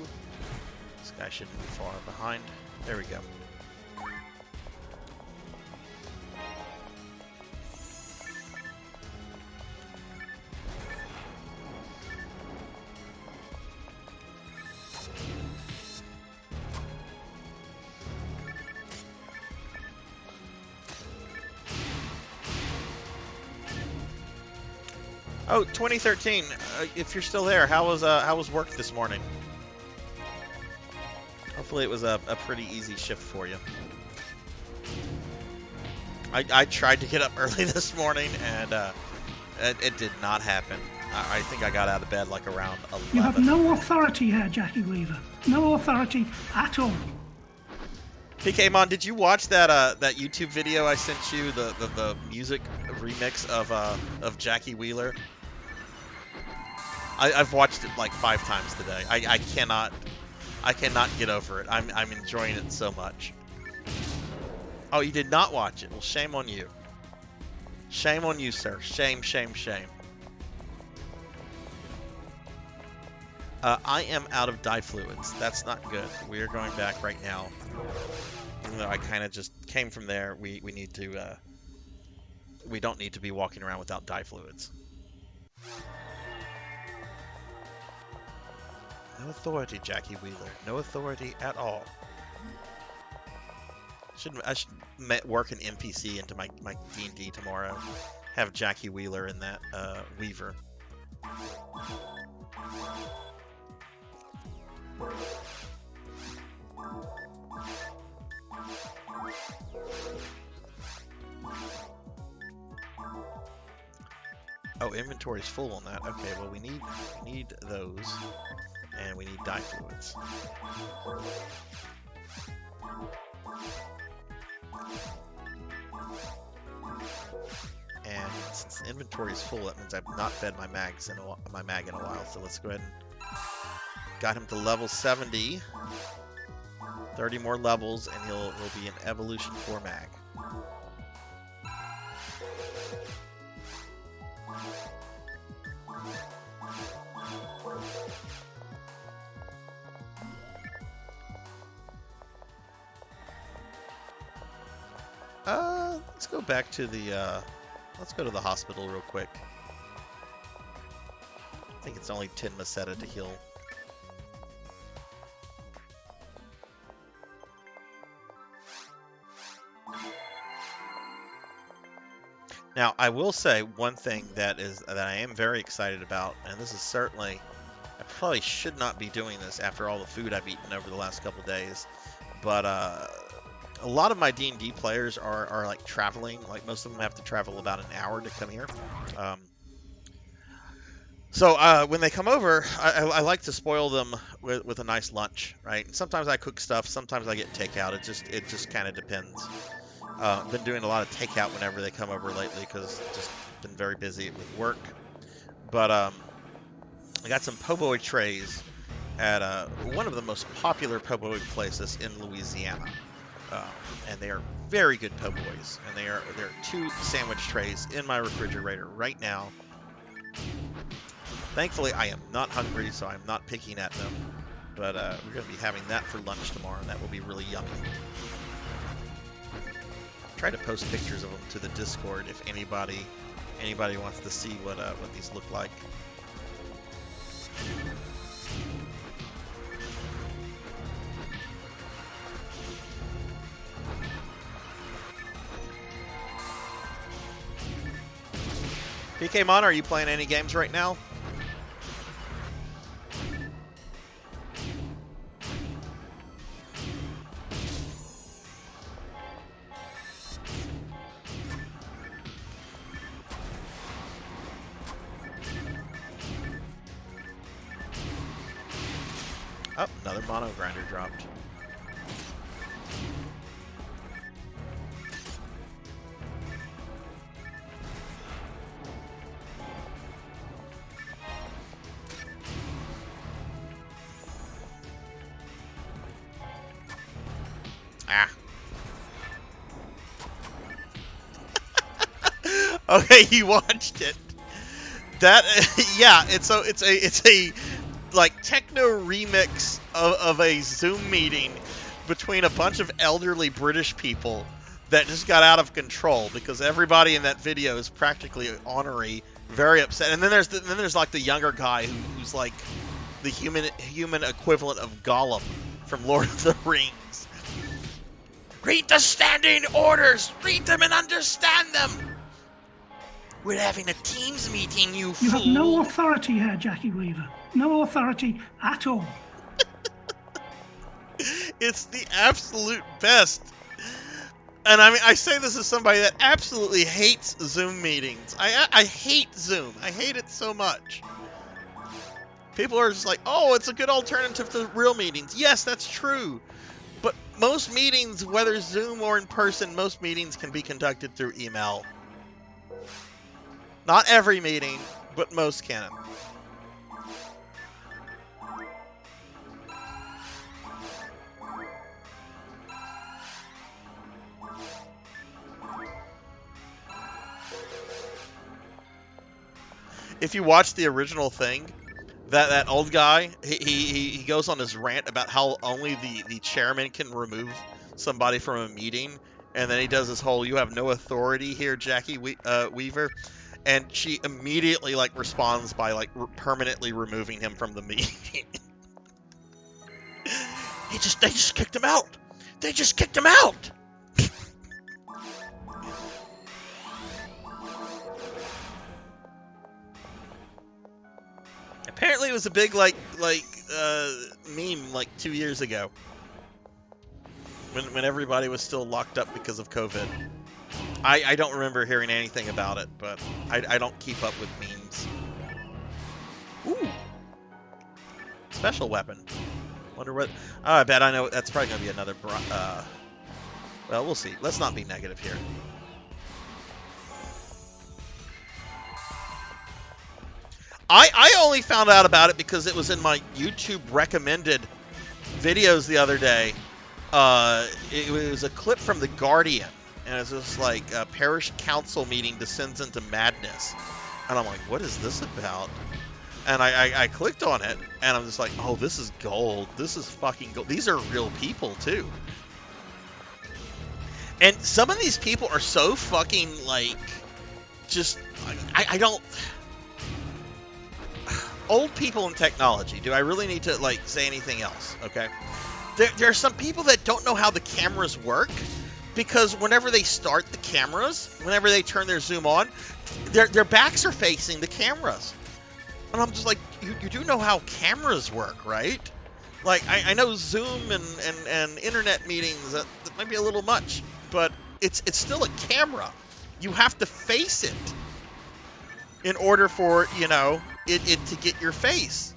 This guy shouldn't be far behind. There we go. Oh, 2013. If you're still there, how was work this morning? Hopefully it was a pretty easy shift for you. I tried to get up early this morning, and it did not happen. I think I got out of bed like around 11.
You have no authority here, Jackie Weaver. No authority at all.
PK Mon, did you watch that that YouTube video I sent you, the music remix of Jackie Wheeler? I've watched it like 5 times today. I cannot get over it. I'm enjoying it so much. Oh, you did not watch it. Well, shame on you. Shame on you, sir. Shame, shame, shame. I am out of dye fluids. That's not good. We are going back right now. Even though I kind of just came from there, we need to. We don't need to be walking around without dye fluids. No authority, Jackie Wheeler. No authority at all. I should work an NPC into my D&D tomorrow. Have Jackie Wheeler in that Weaver. Oh, inventory's full on that. Okay, well we need those. And we need dye fluids. And since the inventory is full, that means I've not fed my mag in a while. So let's go ahead and got him to level 70. 30 more levels, and he'll be an Evolution 4 mag. Let's go back to the, let's go to the hospital real quick. I think it's only 10 Meseta to heal. Now, I will say one thing that I am very excited about, and this is certainly, I probably should not be doing this after all the food I've eaten over the last couple days, but a lot of my D&D players are like traveling. Like most of them have to travel about an hour to come here. So when they come over, I like to spoil them with a nice lunch, right? And sometimes I cook stuff, sometimes I get takeout. It just kind of depends. Been doing a lot of takeout whenever they come over lately because just been very busy with work. But I got some po' boy trays at one of the most popular po' boy places in Louisiana. And they are very good po' boys. And there are 2 sandwich trays in my refrigerator right now. Thankfully, I am not hungry, so I'm not picking at them. But we're going to be having that for lunch tomorrow, and that will be really yummy. Try to post pictures of them to the Discord if anybody wants to see what these look like. PK Mon, are you playing any games right now? Oh, another mono grinder dropped. Ah. Okay, you watched it. That yeah, it's a like techno remix of a Zoom meeting between a bunch of elderly British people that just got out of control because everybody in that video is practically ornery, very upset. And then there's like the younger guy who's like the human equivalent of Gollum from Lord of the Rings. Read the standing orders! Read them and understand them! We're having a Teams meeting, you fool!
You have no authority here, Jackie Weaver. No authority at all.
It's the absolute best. And I mean, I say this as somebody that absolutely hates Zoom meetings. I hate Zoom. I hate it so much. People are just like, oh, it's a good alternative to real meetings. Yes, that's true. But most meetings, whether Zoom or in person, most meetings can be conducted through email. Not every meeting, but most can. If you watch the original thing, that old guy, he goes on his rant about how only the chairman can remove somebody from a meeting, and then he does this whole "you have no authority here, Jackie Weaver," and she immediately like responds by like permanently removing him from the meeting. They just kicked him out. They just kicked him out. Apparently, it was a big meme like 2 years ago when everybody was still locked up because of COVID. I don't remember hearing anything about it, but I don't keep up with memes. Ooh, special weapon. Wonder what? Oh, I bet I know. That's probably gonna be another. Well, we'll see. Let's not be negative here. I only found out about it because it was in my YouTube recommended videos the other day, it was a clip from The Guardian, and it's just like a parish council meeting descends into madness, and I'm like, what is this about? And I clicked on it, and I'm just like, oh, this is gold. This is fucking gold. These are real people too. And some of these people are so fucking like, just I don't. Old people in technology. Do I really need to like say anything else? Okay. There are some people that don't know how the cameras work, because whenever they start the cameras, whenever they turn their zoom on, their backs are facing the cameras. And I'm just like, you do know how cameras work, right? Like, I know Zoom and internet meetings, that might be a little much, but it's still a camera. You have to face it in order for, you know, it to get your face.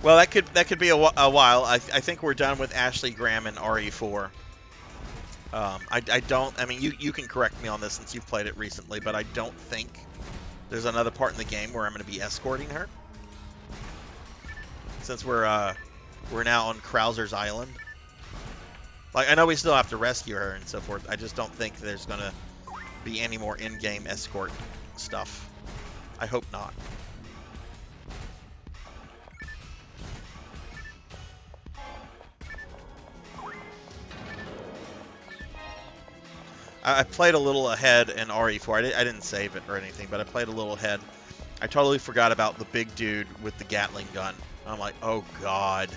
Well, that could be a while. I think we're done with Ashley Graham and RE4. I don't. I mean, you can correct me on this since you've played it recently, but I don't think there's another part in the game where I'm going to be escorting her. Since we're now on Krauser's Island. Like, I know we still have to rescue her and so forth. I just don't think there's going to be any more in-game escort stuff. I hope not. I played a little ahead in RE4. I didn't save it or anything, but I played a little ahead. I totally forgot about the big dude with the Gatling gun. I'm like, oh god.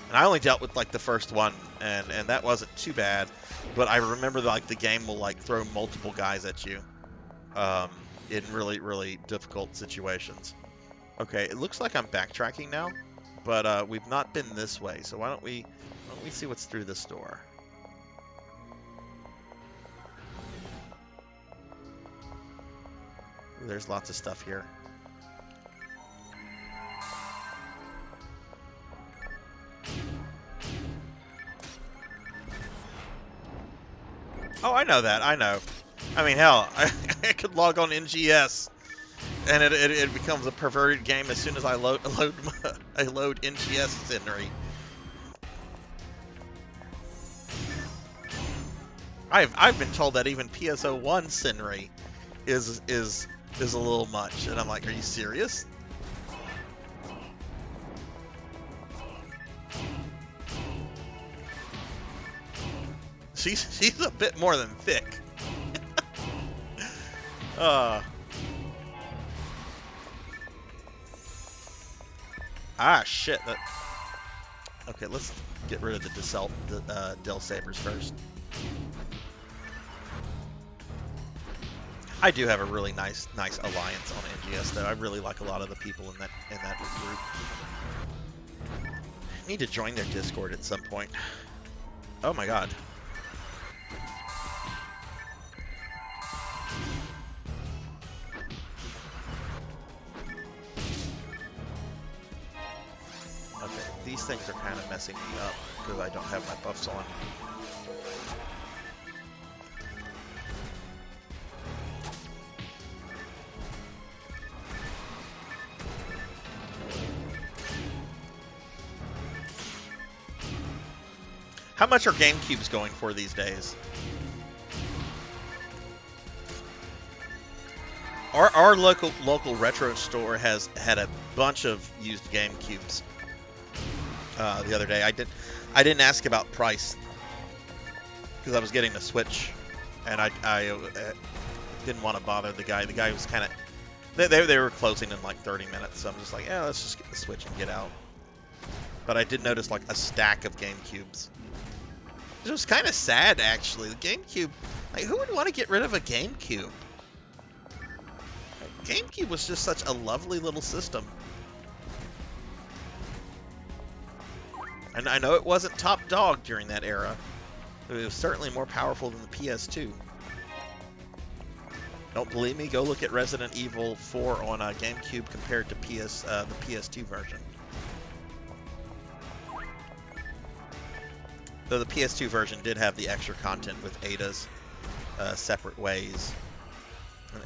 And I only dealt with like the first one, and that wasn't too bad. But I remember like the game will like throw multiple guys at you, in really, really difficult situations. Okay, it looks like I'm backtracking now, but we've not been this way. So why don't we see what's through this door? There's lots of stuff here. Oh, I know that. I know. I mean, hell, I could log on NGS, and it becomes a perverted game as soon as I load NGS scenery. I've been told that even PSO1 scenery is a little much, and I'm like, are you serious? She's a bit more than thick. Shit. Okay, let's get rid of the Del Sabers first. I do have a really nice alliance on NGS, though. I really like a lot of the people in that group. I need to join their Discord at some point. Oh my god. Okay, these things are kind of messing me up because I don't have my buffs on. How much are GameCubes going for these days? Our local retro store has had a bunch of used GameCubes the other day. I didn't ask about price because I was getting the Switch, and I didn't want to bother the guy. The guy was kind of they were closing in like 30 minutes, so I'm just like, yeah, let's just get the Switch and get out. But I did notice like a stack of GameCubes. It was kind of sad, actually. The GameCube, like, who would want to get rid of a GameCube? GameCube was just such a lovely little system. And I know it wasn't top dog during that era. It was certainly more powerful than the PS2. Don't believe me? Go look at Resident Evil 4 on GameCube compared to the PS2 version. Though the PS2 version did have the extra content with Ada's separate ways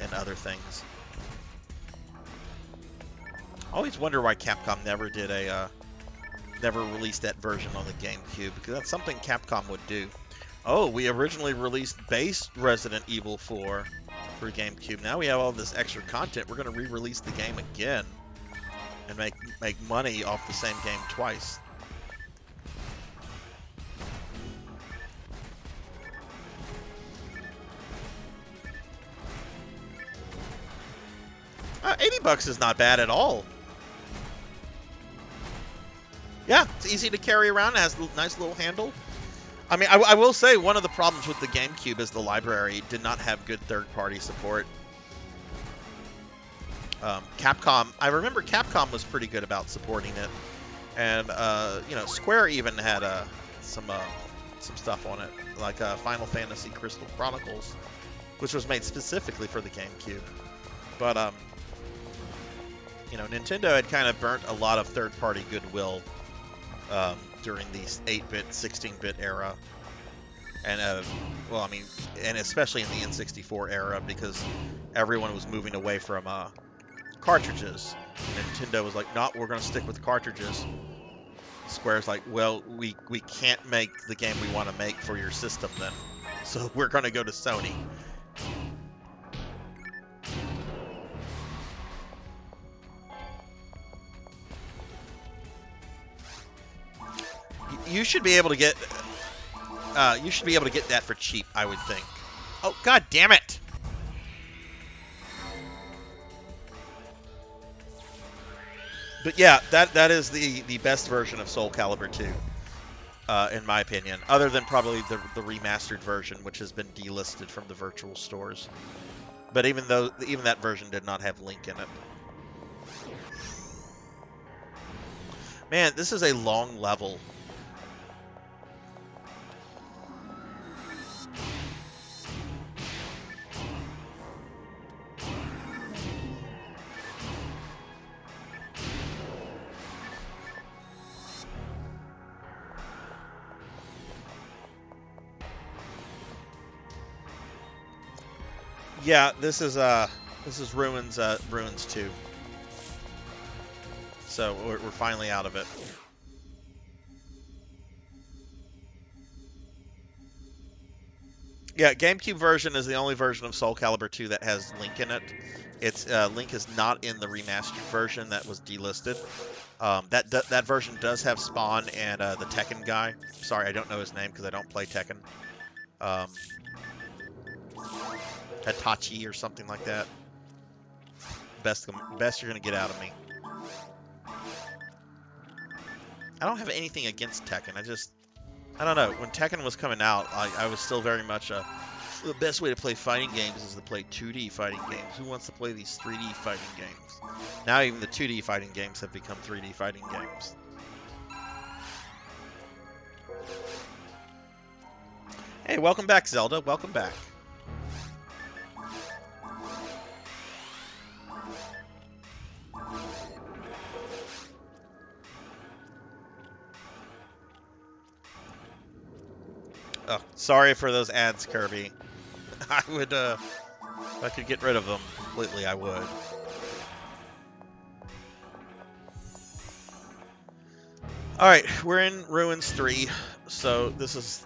and other things. I always wonder why Capcom never did never released that version on the GameCube, because that's something Capcom would do. Oh, we originally released base Resident Evil 4 for GameCube. Now we have all this extra content. We're going to re-release the game again and make money off the same game twice. $80 is not bad at all. Yeah, it's easy to carry around. It has a nice little handle. I mean, I will say one of the problems with the GameCube is the library did not have good third-party support. Capcom, I remember Capcom was pretty good about supporting it, and you know, Square even had some stuff on it, like Final Fantasy Crystal Chronicles, which was made specifically for the GameCube. But you know, Nintendo had kind of burnt a lot of third-party goodwill during the 8-bit, 16-bit era, and well, I mean, and especially in the N64 era, because everyone was moving away from cartridges. Nintendo was like, "No, we're going to stick with cartridges." Square's like, "Well, we can't make the game we want to make for your system then, so we're going to go to Sony." You should be able to get that for cheap, I would think. Oh, god damn it! But yeah, that is the best version of Soul Calibur 2, in my opinion. Other than probably the remastered version, which has been delisted from the virtual stores. But even that version did not have Link in it. Man, this is a long level. Yeah, this is Ruins 2. So we're finally out of it. Yeah, GameCube version is the only version of Soul Calibur 2 that has Link in it. It's Link is not in the remastered version that was delisted. That version does have Spawn and the Tekken guy. Sorry, I don't know his name because I don't play Tekken. Hitachi or something like that. Best you're gonna get out of me. I don't have anything against Tekken. I don't know. When Tekken was coming out, I was still very much the best way to play fighting games is to play 2D fighting games. Who wants to play these 3D fighting games? Now even the 2D fighting games have become 3D fighting games. Hey, welcome back, Zelda. Welcome back. Oh, sorry for those ads, Kirby. I would, if I could get rid of them completely, I would. Alright, we're in Ruins 3, so this is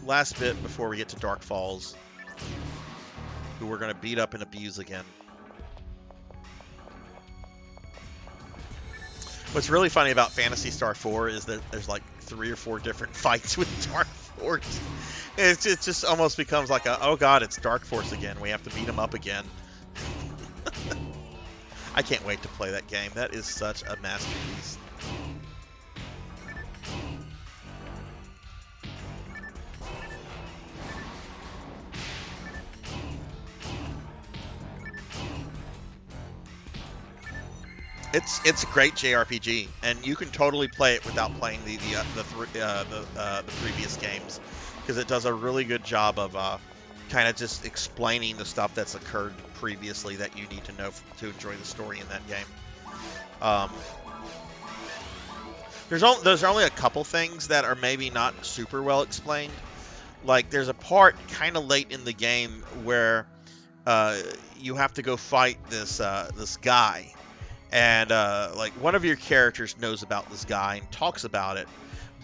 last bit before we get to Dark Falls, who we're going to beat up and abuse again. What's really funny about Phantasy Star 4 is that there's like 3 or 4 different fights with Dark Force. It just almost becomes like oh god, it's Dark Force again. We have to beat him up again. I can't wait to play that game. That is such a masterpiece. It's a great JRPG, and you can totally play it without playing the previous games, because it does a really good job of kind of just explaining the stuff that's occurred previously that you need to know to enjoy the story in that game. There's only a couple things that are maybe not super well explained. Like there's a part kind of late in the game where you have to go fight this guy, and like one of your characters knows about this guy and talks about it,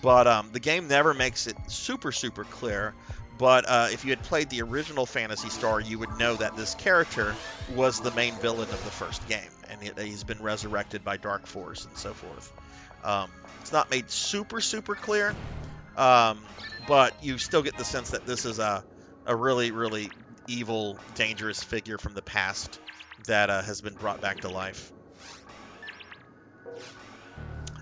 but the game never makes it super clear. But if you had played the original Phantasy Star, you would know that this character was the main villain of the first game, and he's been resurrected by Dark Force and so forth. It's not made super clear, but you still get the sense that this is a really evil, dangerous figure from the past that has been brought back to life.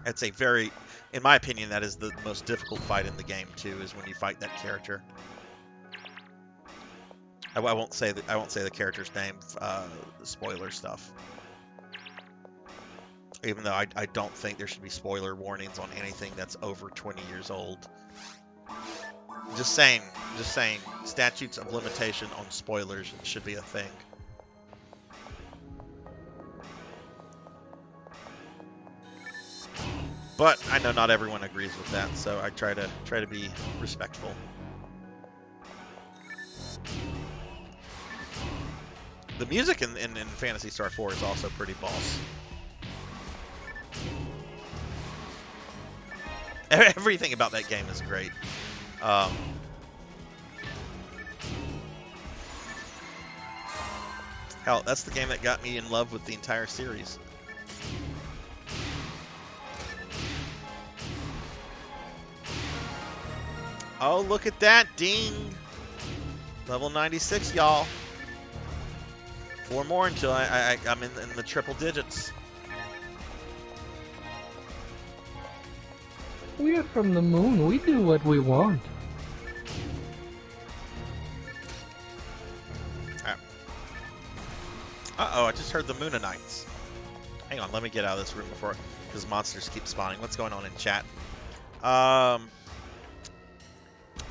It's a very, in my opinion, that is the most difficult fight in the game too, is when you fight that character. I won't say the character's name, spoiler stuff. Even though I don't think there should be spoiler warnings on anything that's over 20 years old. Just saying, statutes of limitation on spoilers should be a thing. But I know not everyone agrees with that, so I try to be respectful. The music in Phantasy Star 4 is also pretty boss. Everything about that game is great. Hell, that's the game that got me in love with the entire series. Oh, look at that. Ding. Level 96, y'all. 4 more until I'm in the triple digits.
We are from the moon. We do what we want.
Uh-oh, I just heard the Moonanites. Hang on, let me get out of this room before, because monsters keep spawning. What's going on in chat?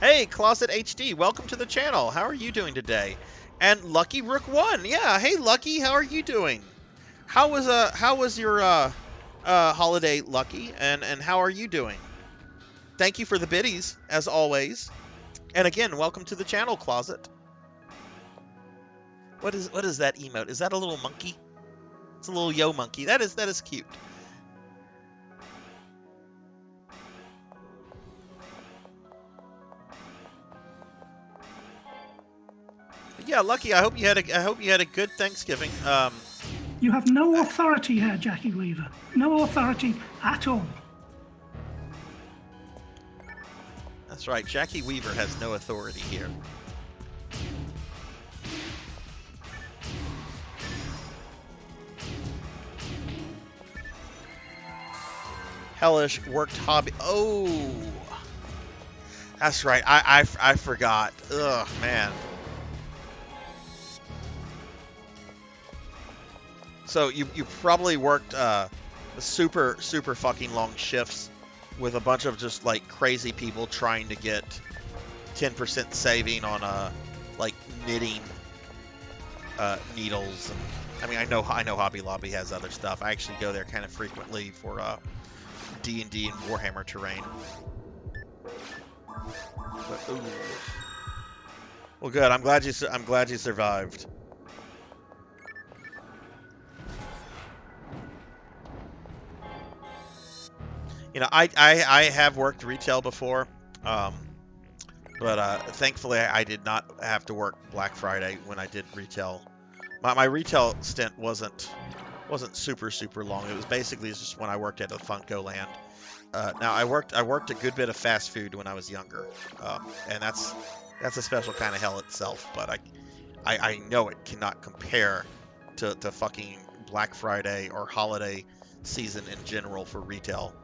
Hey, Closet HD, welcome to the channel. How are you doing today? And Lucky Rook 1, yeah. Hey, Lucky, how are you doing? How was your holiday, Lucky? And how are you doing? Thank you for the biddies, as always. And again, welcome to the channel, Closet. What is that emote? Is that a little monkey? It's a little yo monkey. That is cute. But yeah, Lucky. I hope you had a good Thanksgiving.
You have no authority here, Jackie Weaver. No authority at all.
That's right. Jackie Weaver has no authority here. Hellish worked hobby. Oh, that's right. I forgot. Ugh, man. So you probably worked super fucking long shifts with a bunch of just like crazy people trying to get 10% saving on like knitting needles. And, I mean, I know Hobby Lobby has other stuff. I actually go there kind of frequently for D&D and Warhammer terrain. But, ooh. Well, good. I'm glad you survived. You know, I have worked retail before, but thankfully I did not have to work Black Friday when I did retail. My retail stint wasn't super long. It was basically just when I worked at a Funko Land. Now I worked a good bit of fast food when I was younger, and that's a special kind of hell itself. But I know it cannot compare to fucking Black Friday or holiday season in general for retail.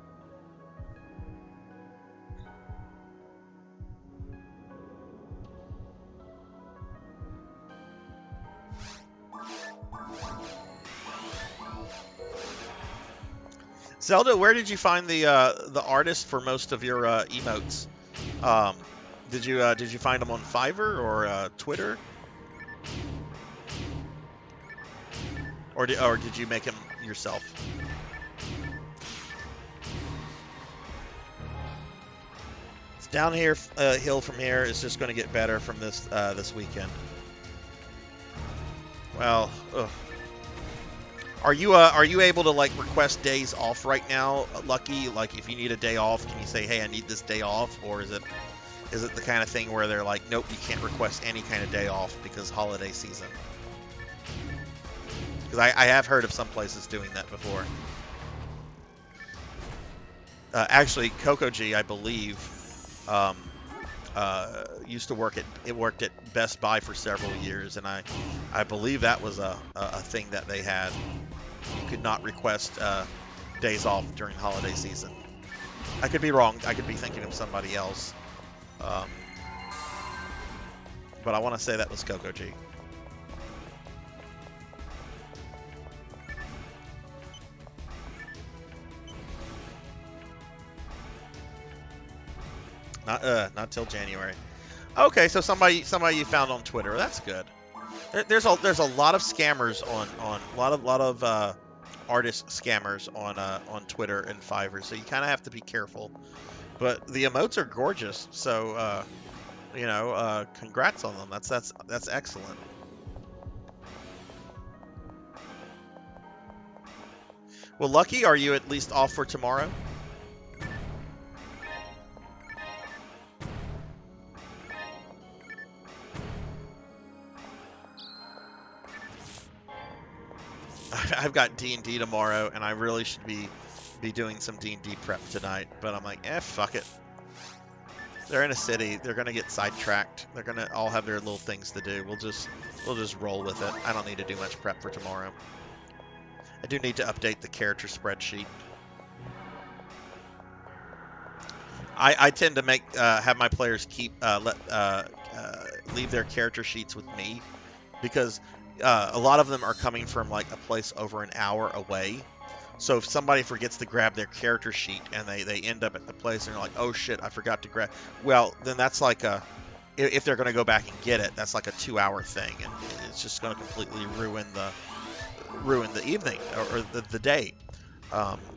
Zelda, where did you find the artist for most of your emotes? Did you find them on Fiverr or Twitter, or did you make him yourself? Down here, hill from here is just going to get better from this weekend. Well, ugh. Are you able to like request days off right now, Lucky? Like, if you need a day off, can you say, "Hey, I need this day off," or is it the kind of thing where they're like, "Nope, you can't request any kind of day off because holiday season"? Because I have heard of some places doing that before. Actually, Coco G, I believe, used to worked at Best Buy for several years, and I believe that was a thing that they had. You could not request days off during holiday season. I could be wrong. I could be thinking of somebody else. But I want to say that was Coco G. Not till January. Okay, so somebody you found on Twitter. That's good. There's a lot of scammers on a lot of artist scammers on Twitter and Fiverr, so you kind of have to be careful. But the emotes are gorgeous, so congrats on them. That's excellent. Well, Lucky, are you at least off for tomorrow? I've got D&D tomorrow, and I really should be doing some D&D prep tonight. But I'm like, fuck it. They're in a city. They're gonna get sidetracked. They're gonna all have their little things to do. We'll just roll with it. I don't need to do much prep for tomorrow. I do need to update the character spreadsheet. I tend to have my players leave their character sheets with me, because a lot of them are coming from like a place over an hour away. So if somebody forgets to grab their character sheet and they end up at the place and they're like, "Oh shit, I forgot to grab," well, then that's like if they're going to go back and get it, that's like a 2-hour thing, and it's just going to completely ruin the evening or the day.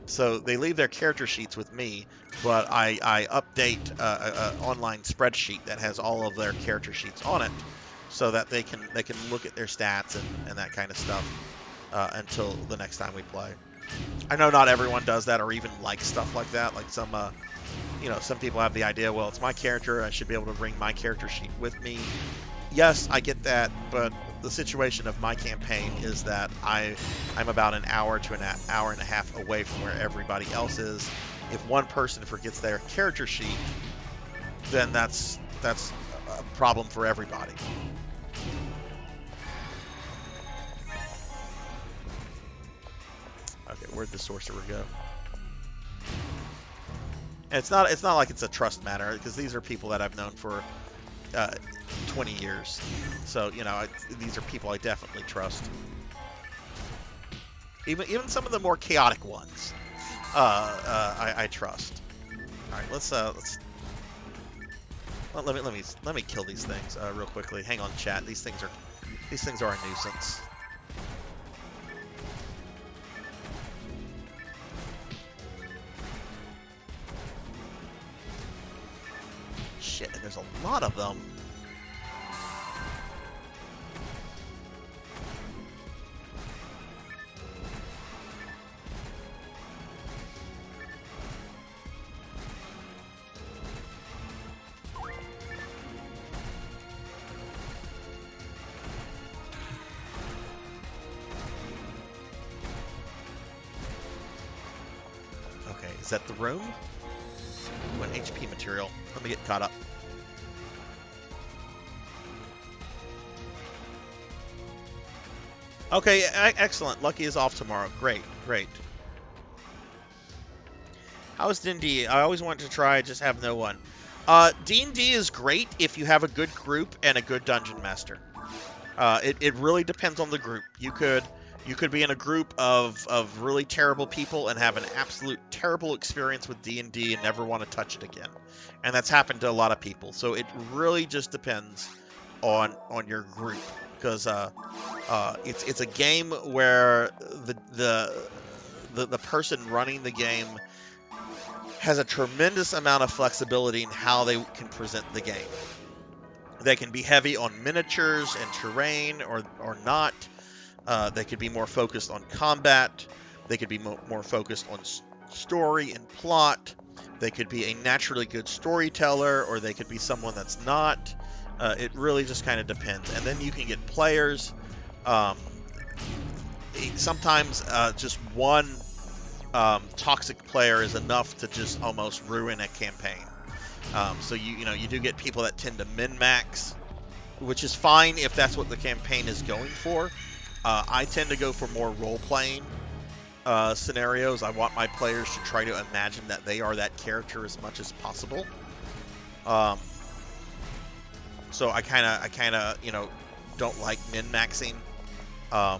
So they leave their character sheets with me, but I update an online spreadsheet that has all of their character sheets on it, so that they can look at their stats and that kind of stuff until the next time we play. I know not everyone does that or even likes stuff like that. Like some people have the idea, well, it's my character, I should be able to bring my character sheet with me. Yes, I get that, but the situation of my campaign is that I'm about an hour to an hour and a half away from where everybody else is. If one person forgets their character sheet, then that's a problem for everybody. Okay, where'd the sorcerer go? And it's not like it's a trust matter, because these are people that I've known for 20 years. So, these are people I definitely trust. Even some of the more chaotic ones, I trust. All right, let me kill these things real quickly. Hang on, chat. These things are a nuisance. Shit, and there's a lot of them. Okay, is that the room? 1 HP material. Let me get caught up. Okay, excellent. Lucky is off tomorrow. Great. How's D&D? I always wanted to try, just have no one. D&D is great if you have a good group and a good dungeon master. It really depends on the group. You could be in a group of really terrible people and have an absolute terrible experience with D&D and never want to touch it again. And that's happened to a lot of people. So it really just depends on your group, because it's a game where the person running the game has a tremendous amount of flexibility in how they can present the game. They can be heavy on miniatures and terrain or not. They could be more focused on combat. They could be more focused on story and plot. They could be a naturally good storyteller, or they could be someone that's not. It really just kind of depends. And then you can get players. Sometimes just one toxic player is enough to just almost ruin a campaign. So you do get people that tend to min-max, which is fine if that's what the campaign is going for. I tend to go for more role-playing scenarios. I want my players to try to imagine that they are that character as much as possible. So I kind of don't like min-maxing. I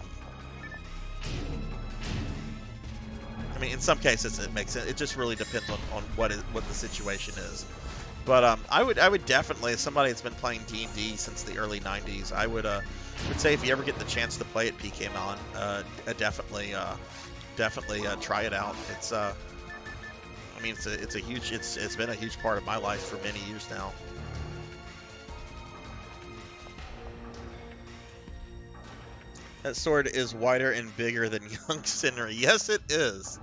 mean, in some cases it makes sense. It just really depends on what the situation is. But I would definitely, as somebody that's been playing D&D since the early '90s, I would say if you ever get the chance to play at PKMon, definitely try it out. It's I mean it's been a huge part of my life for many years now. That sword is wider and bigger than young Sinri. Yes, it is.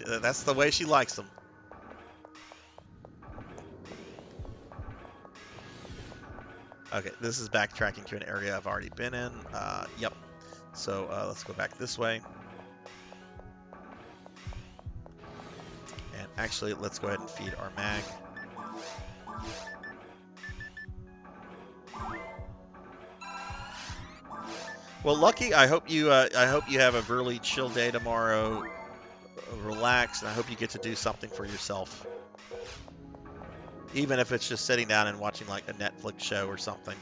That's the way she likes them. Okay, this is backtracking to an area I've already been in. Yep. So let's go back this way. And actually, let's go ahead and feed our mag. Well, Lucky, I hope you have a really chill day tomorrow. Relax, and I hope you get to do something for yourself. Even if it's just sitting down and watching like a Netflix show or something.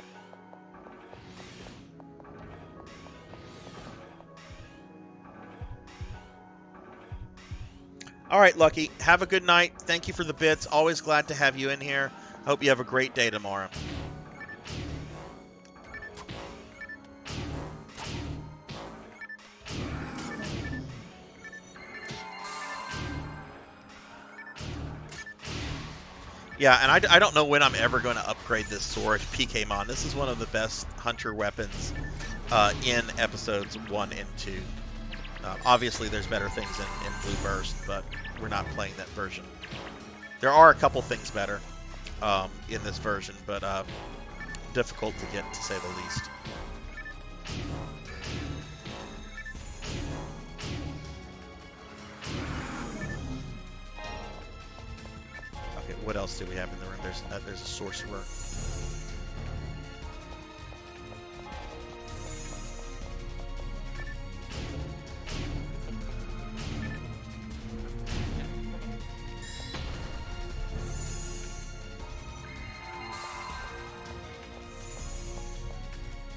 All right, Lucky. Have a good night. Thank you for the bits. Always glad to have you in here. Hope you have a great day tomorrow. Yeah, and I don't know when I'm ever going to upgrade this sword, PKMon. This is one of the best hunter weapons in episodes 1 and 2. Obviously, there's better things in Blue Burst, but we're not playing that version. There are a couple things better in this version, but difficult to get, to say the least. What else do we have in the room? There's a sorcerer.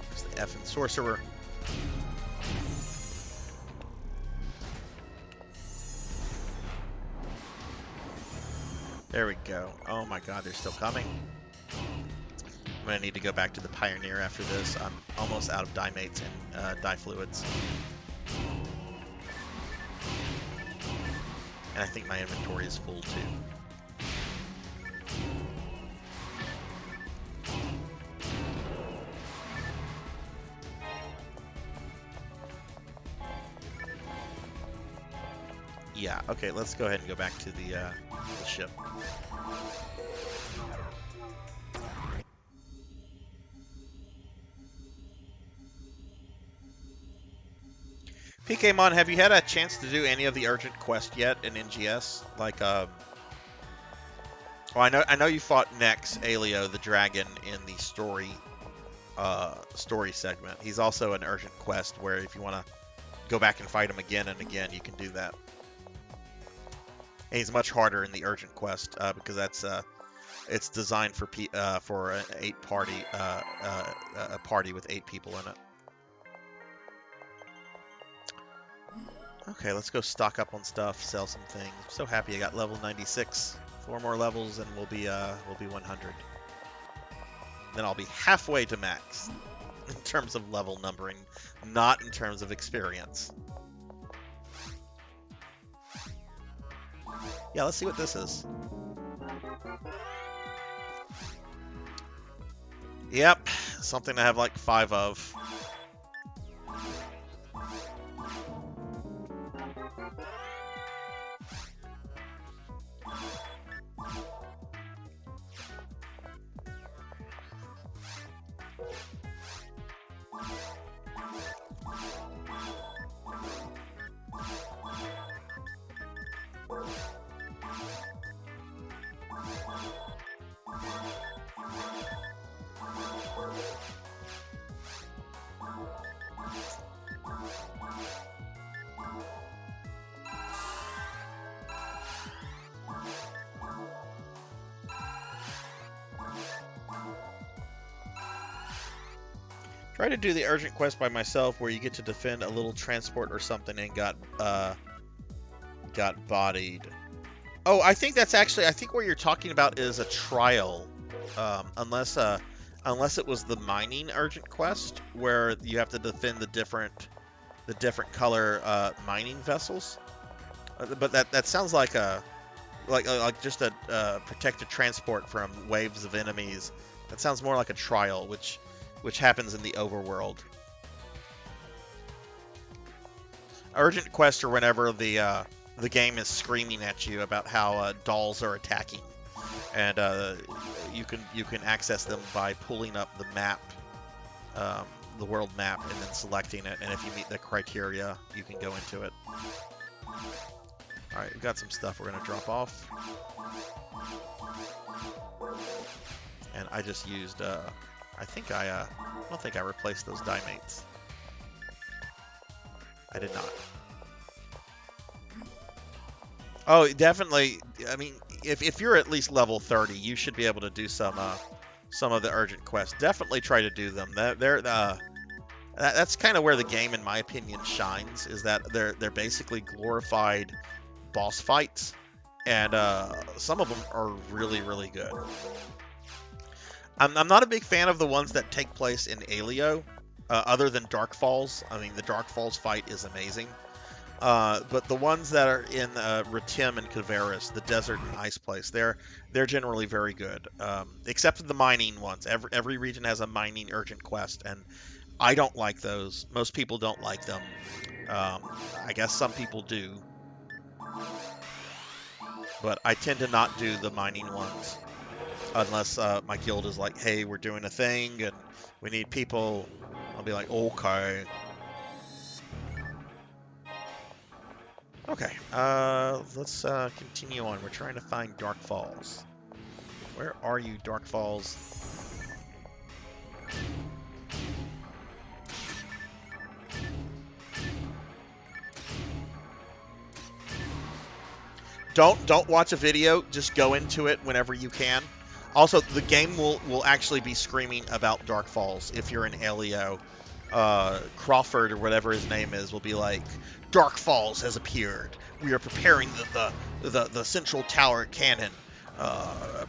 There's the effing sorcerer. There we go. Oh my god, they're still coming. I'm going to need to go back to the Pioneer after this. I'm almost out of dye mates and dye fluids. And I think my inventory is full too. Yeah, okay, let's go ahead and go back to the ship. PKMon, have you had a chance to do any of the urgent quest yet in NGS? Like, well, I know you fought Nex, Aelio, the dragon, in the story segment. He's also an urgent quest where if you want to go back and fight him again and again, you can do that. And he's much harder in the urgent quest because that's it's designed for an 8-party a party with 8 people in it. Okay, let's go stock up on stuff, sell some things. I'm so happy I got level 96. 4 more levels and we'll be 100. Then I'll be halfway to max in terms of level numbering, not in terms of experience. Yeah, let's see what this is. Yep, something to have like 5 of. Try to do the urgent quest by myself where you get to defend a little transport or something and got bodied. Oh, I think that's actually, I think what you're talking about is a trial. Unless it was the mining urgent quest where you have to defend the different color mining vessels. But that sounds like like just a protected transport from waves of enemies. That sounds more like a trial, which happens in the overworld. Urgent quests are whenever the game is screaming at you about how dolls are attacking, and you can access them by pulling up the map, the world map, and then selecting it. And if you meet the criteria, you can go into it. All right, we've got some stuff we're gonna drop off, and I just used. I don't think I replaced those dimates. I did not. Oh, definitely. I mean, if you're at least level 30, you should be able to do some of the urgent quests. Definitely try to do them. That's kind of where the game, in my opinion, shines. Is that they're basically glorified boss fights, and some of them are really, really good. I'm not a big fan of the ones that take place in Alio, other than Dark Falls. I mean, the Dark Falls fight is amazing. But the ones that are in Ratim and Kavaris, the desert and ice place, they're generally very good. Except for the mining ones. Every region has a mining urgent quest, and I don't like those. Most people don't like them. I guess some people do. But I tend to not do the mining ones. Unless my guild is like, hey, we're doing a thing and we need people. I'll be like, okay. Okay, let's continue on. We're trying to find Dark Falls. Where are you, Dark Falls? Don't watch a video. Just go into it whenever you can. Also, the game will actually be screaming about Dark Falls if you're in Alio. Crawford or whatever his name is will be like, Dark Falls has appeared. We are preparing the central tower cannon.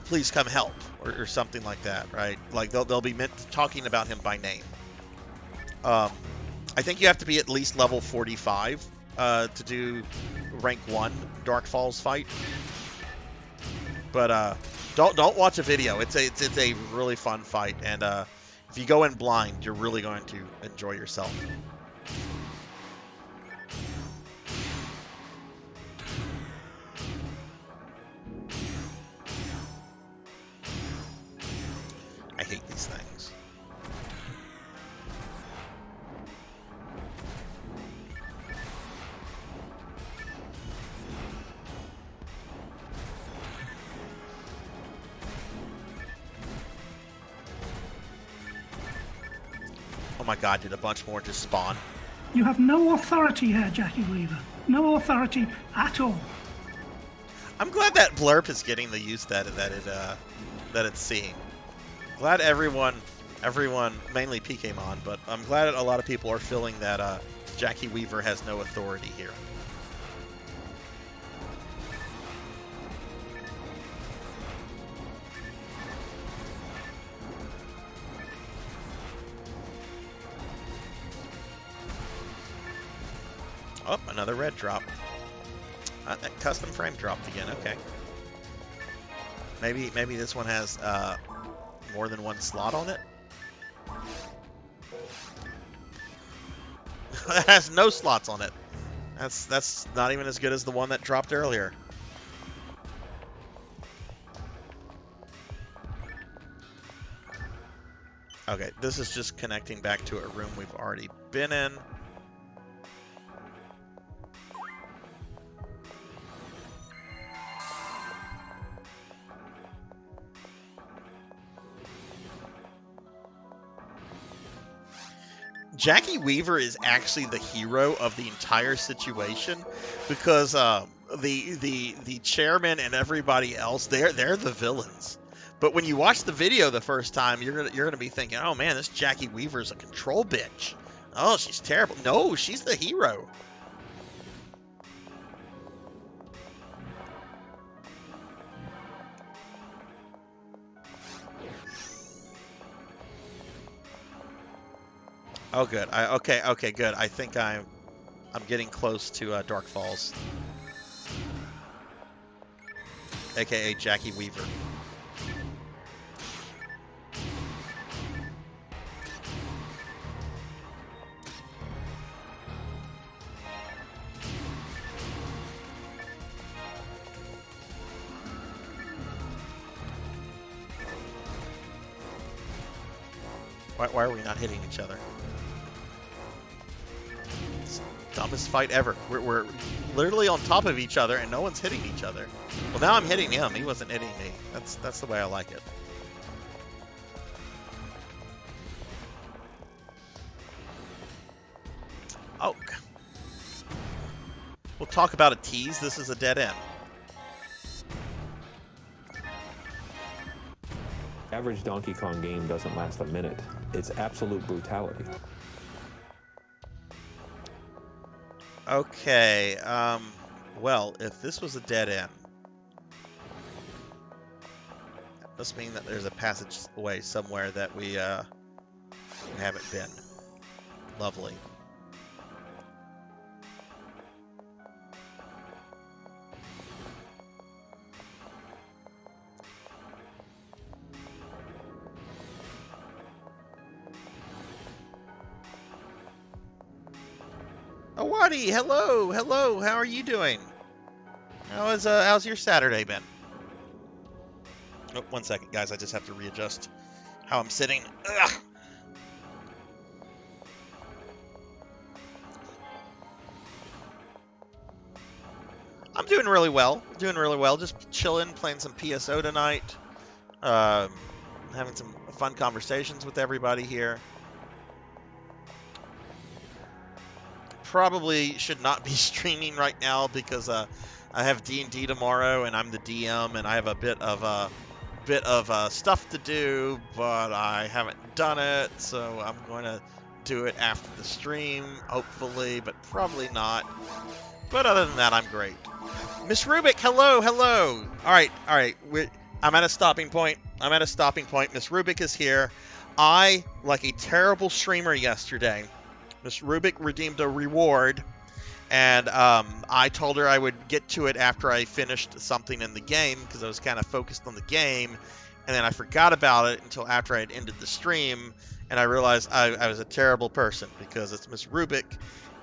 Please come help, or something like that, right? Like they'll be talking about him by name. I think you have to be at least level 45 to do rank 1 Dark Falls fight. But don't watch a video. It's a really fun fight, and if you go in blind, you're really going to enjoy yourself. I hate these things. Oh my god, did a bunch more just spawn?
You have no authority here, Jackie Weaver. No authority at all.
I'm glad that blurb is getting the use that it's seeing. Glad everyone, mainly Pokemon, but I'm glad a lot of people are feeling that Jackie Weaver has no authority here. Oh, another red drop. That custom frame dropped again. Okay. Maybe this one has more than one slot on it. It has no slots on it. That's not even as good as the one that dropped earlier. Okay, this is just connecting back to a room we've already been in. Jackie Weaver is actually the hero of the entire situation because the chairman and everybody else, they're the villains. But when you watch the video the first time, you're gonna be thinking, oh man, this Jackie Weaver's a control bitch. Oh, she's terrible. No, she's the hero. Oh, good. Okay, good. I think I'm getting close to Dark Falls, aka Jackie Weaver. Why are we not hitting each other? Dumbest fight ever. We're literally on top of each other and no one's hitting each other. Well, now I'm hitting him. He wasn't hitting me. That's the way I like it. Oh. We'll talk about a tease. This is a dead end.
Average Donkey Kong game doesn't last a minute. It's absolute brutality.
Okay, well, if this was a dead end, that must mean that there's a passageway somewhere that we haven't been. Lovely. Awadi, hello, how are you doing? How's your Saturday been? Oh, 1 second, guys, I just have to readjust how I'm sitting. Ugh. I'm doing really well, just chilling, playing some PSO tonight, having some fun conversations with everybody here. Probably should not be streaming right now because I have D&D tomorrow and I'm the DM and I have a bit of stuff to do, but I haven't done it, so I'm going to do it after the stream, hopefully, but probably not. But other than that, I'm great. Miss Rubik, hello. All right. I'm at a stopping point. Miss Rubik is here. I, like a terrible streamer yesterday, Miss Rubik redeemed a reward, and I told her I would get to it after I finished something in the game, because I was kind of focused on the game, and then I forgot about it until after I had ended the stream, and I realized I was a terrible person, because it's Miss Rubik,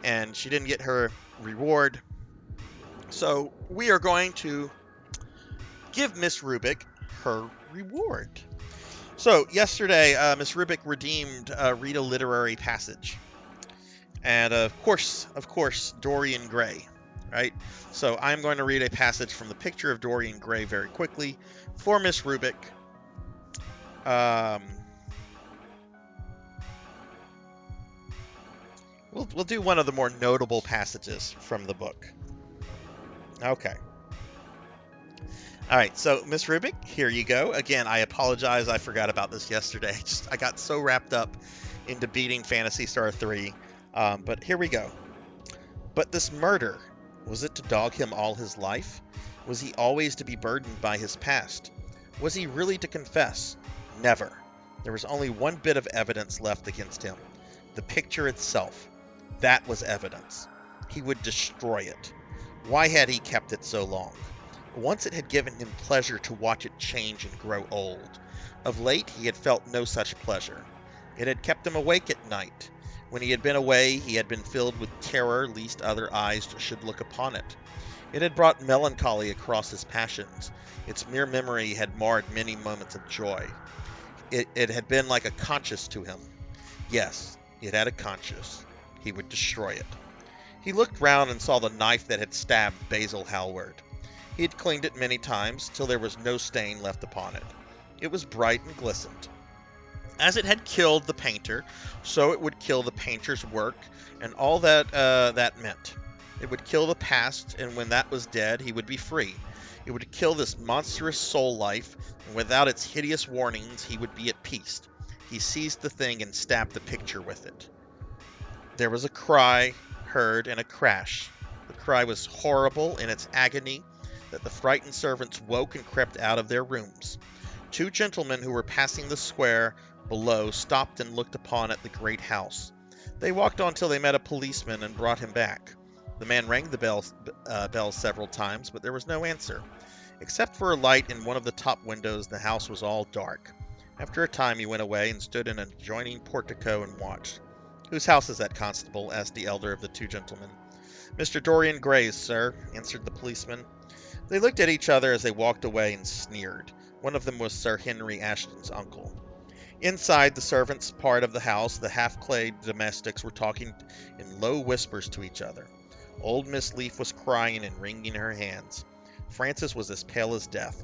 and she didn't get her reward. So we are going to give Miss Rubik her reward. So yesterday, Miss Rubik redeemed Read a Literary Passage. And of course, Dorian Gray, right? So I'm going to read a passage from the Picture of Dorian Gray very quickly for Miss Rubik. We'll do one of the more notable passages from the book. Okay. All right, so Miss Rubik, here you go. Again, I apologize. I forgot about this yesterday. I got so wrapped up into beating Phantasy Star 3. But here we go. But this murder, was it to dog him all his life? Was he always to be burdened by his past? Was he really to confess? Never. There was only one bit of evidence left against him. The picture itself. That was evidence. He would destroy it. Why had he kept it so long? Once it had given him pleasure to watch it change and grow old. Of late he had felt no such pleasure. It had kept him awake at night. When he had been away, he had been filled with terror lest other eyes should look upon it. It had brought melancholy across his passions. Its mere memory had marred many moments of joy. It had been like a conscience to him. Yes, it had a conscience. He would destroy it. He looked round and saw the knife that had stabbed Basil Hallward. He had cleaned it many times, till there was no stain left upon it. It was bright and glistened. As it had killed the painter, so it would kill the painter's work, and all that that meant. It would kill the past, and when that was dead, he would be free. It would kill this monstrous soul life, and without its hideous warnings, he would be at peace. He seized the thing and stabbed the picture with it. There was a cry heard and a crash. The cry was horrible in its agony, that the frightened servants woke and crept out of their rooms. Two gentlemen who were passing the square below stopped and looked upon at the great house. They walked on till they met a policeman and brought him back. The man rang the bell several times, but there was no answer. Except for a light in one of the top windows, the house was all dark. After a time he went away and stood in an adjoining portico and watched. "Whose house is that, constable?" asked the elder of the two gentlemen. "Mr. Dorian Gray's, sir," answered the policeman. They looked at each other as they walked away and sneered. One of them was Sir Henry Ashton's uncle. Inside the servants' part of the house, the half-clad domestics were talking in low whispers to each other. Old Miss Leaf was crying and wringing her hands. Francis was as pale as death.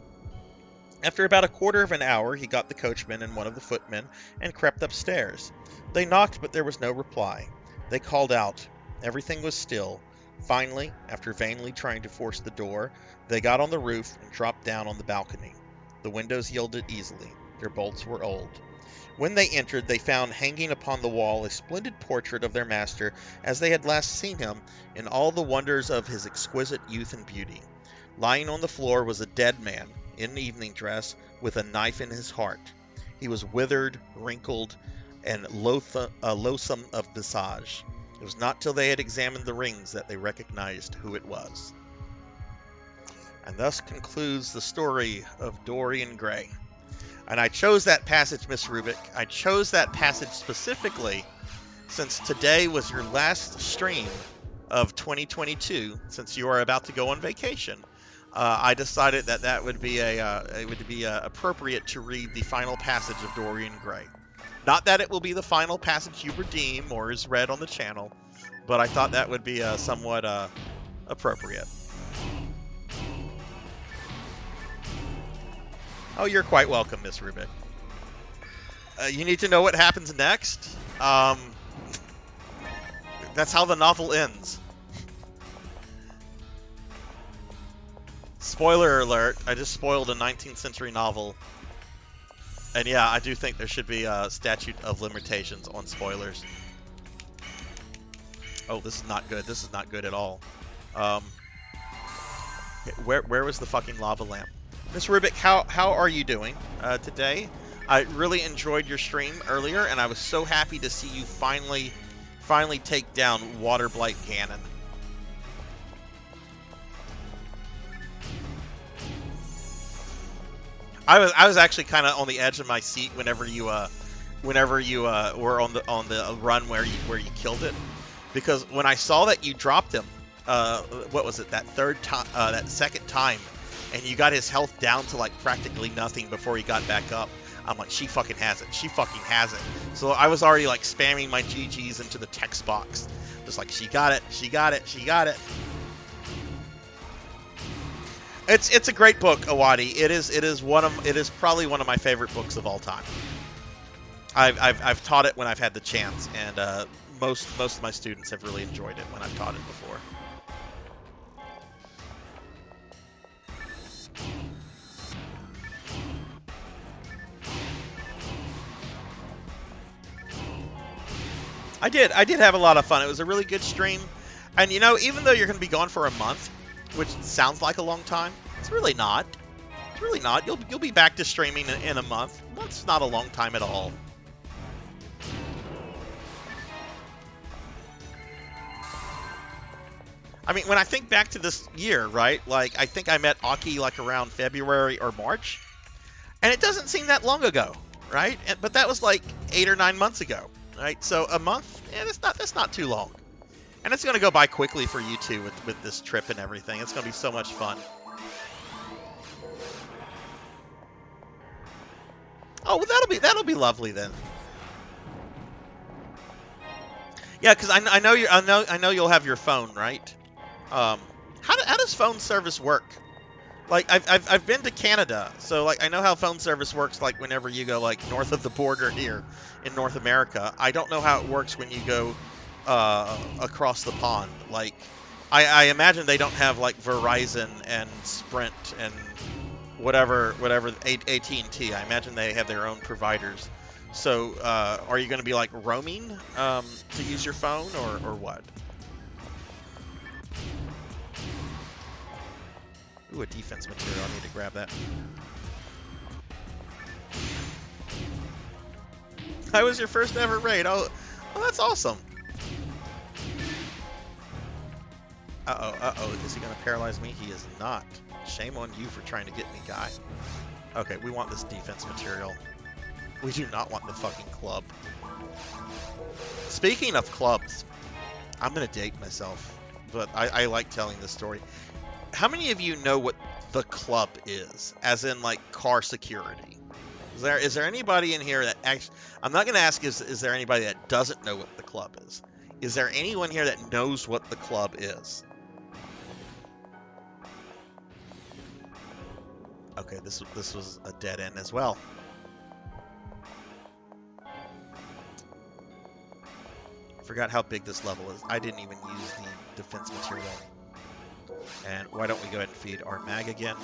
After about a quarter of an hour, he got the coachman and one of the footmen and crept upstairs. They knocked, but there was no reply. They called out. Everything was still. Finally, after vainly trying to force the door, they got on the roof and dropped down on the balcony. The windows yielded easily. Their bolts were old. When they entered, they found hanging upon the wall a splendid portrait of their master as they had last seen him, in all the wonders of his exquisite youth and beauty. Lying on the floor was a dead man, in evening dress, with a knife in his heart. He was withered, wrinkled, and loathsome of visage. It was not till they had examined the rings that they recognized who it was. And thus concludes the story of Dorian Gray. And I chose that passage, Miss Rubik. I chose that passage specifically since today was your last stream of 2022, since you are about to go on vacation. I decided that it would be appropriate to read the final passage of Dorian Gray. Not that it will be the final passage you redeem or is read on the channel, but I thought that would be somewhat appropriate. Oh, you're quite welcome, Miss Rubik. You need to know what happens next? That's how the novel ends. Spoiler alert, I just spoiled a 19th century novel. And yeah, I do think there should be a statute of limitations on spoilers. Oh, this is not good. This is not good at all. Where was the fucking lava lamp? Miss Rubik, how are you doing today? I really enjoyed your stream earlier, and I was so happy to see you finally take down Waterblight Ganon. I was actually kind of on the edge of my seat whenever you were on the run where you killed it, because when I saw that you dropped him, what was it, that second time, and you got his health down to like practically nothing before he got back up. I'm like, she fucking has it. She fucking has it. So I was already like spamming my GGs into the text box, just like, she got it. She got it. She got it. It's a great book, Awadi. It is probably one of my favorite books of all time. I've taught it when I've had the chance, and most of my students have really enjoyed it when I've taught it before. I did have a lot of fun. It was a really good stream. And you know, even though you're going to be gone for a month, which sounds like a long time, it's really not. It's really not. You'll be back to streaming in a month. A month's not a long time at all. I mean, when I think back to this year, right? Like, I think I met Aki like around February or March, and it doesn't seem that long ago, right? But that was like 8 or 9 months ago, right? So a month, that's not too long, and it's going to go by quickly for you two with this trip and everything. It's going to be so much fun. Oh, well, that'll be lovely then. Yeah, because I know you'll have your phone, right? How does phone service work? Like I've been to Canada, so like I know how phone service works. Like whenever you go like north of the border here in North America, I don't know how it works when you go across the pond. Like I imagine they don't have like Verizon and Sprint and whatever AT&T. I imagine they have their own providers. So are you going to be like roaming to use your phone or what? Ooh, a defense material. I need to grab that. That was your first ever raid. Oh, that's awesome. Uh-oh. Is he going to paralyze me? He is not. Shame on you for trying to get me, guy. Okay, we want this defense material. We do not want the fucking club. Speaking of clubs, I'm going to date myself, but I like telling this story. How many of you know what the club is, as in like car security? Is there anybody in here that actually? I'm not going to ask is there anybody that doesn't know what the club is? Is there anyone here that knows what the club is? Okay, this was a dead end as well. Forgot how big this level is. I didn't even use the defense material. And why don't we go ahead and feed our mag again?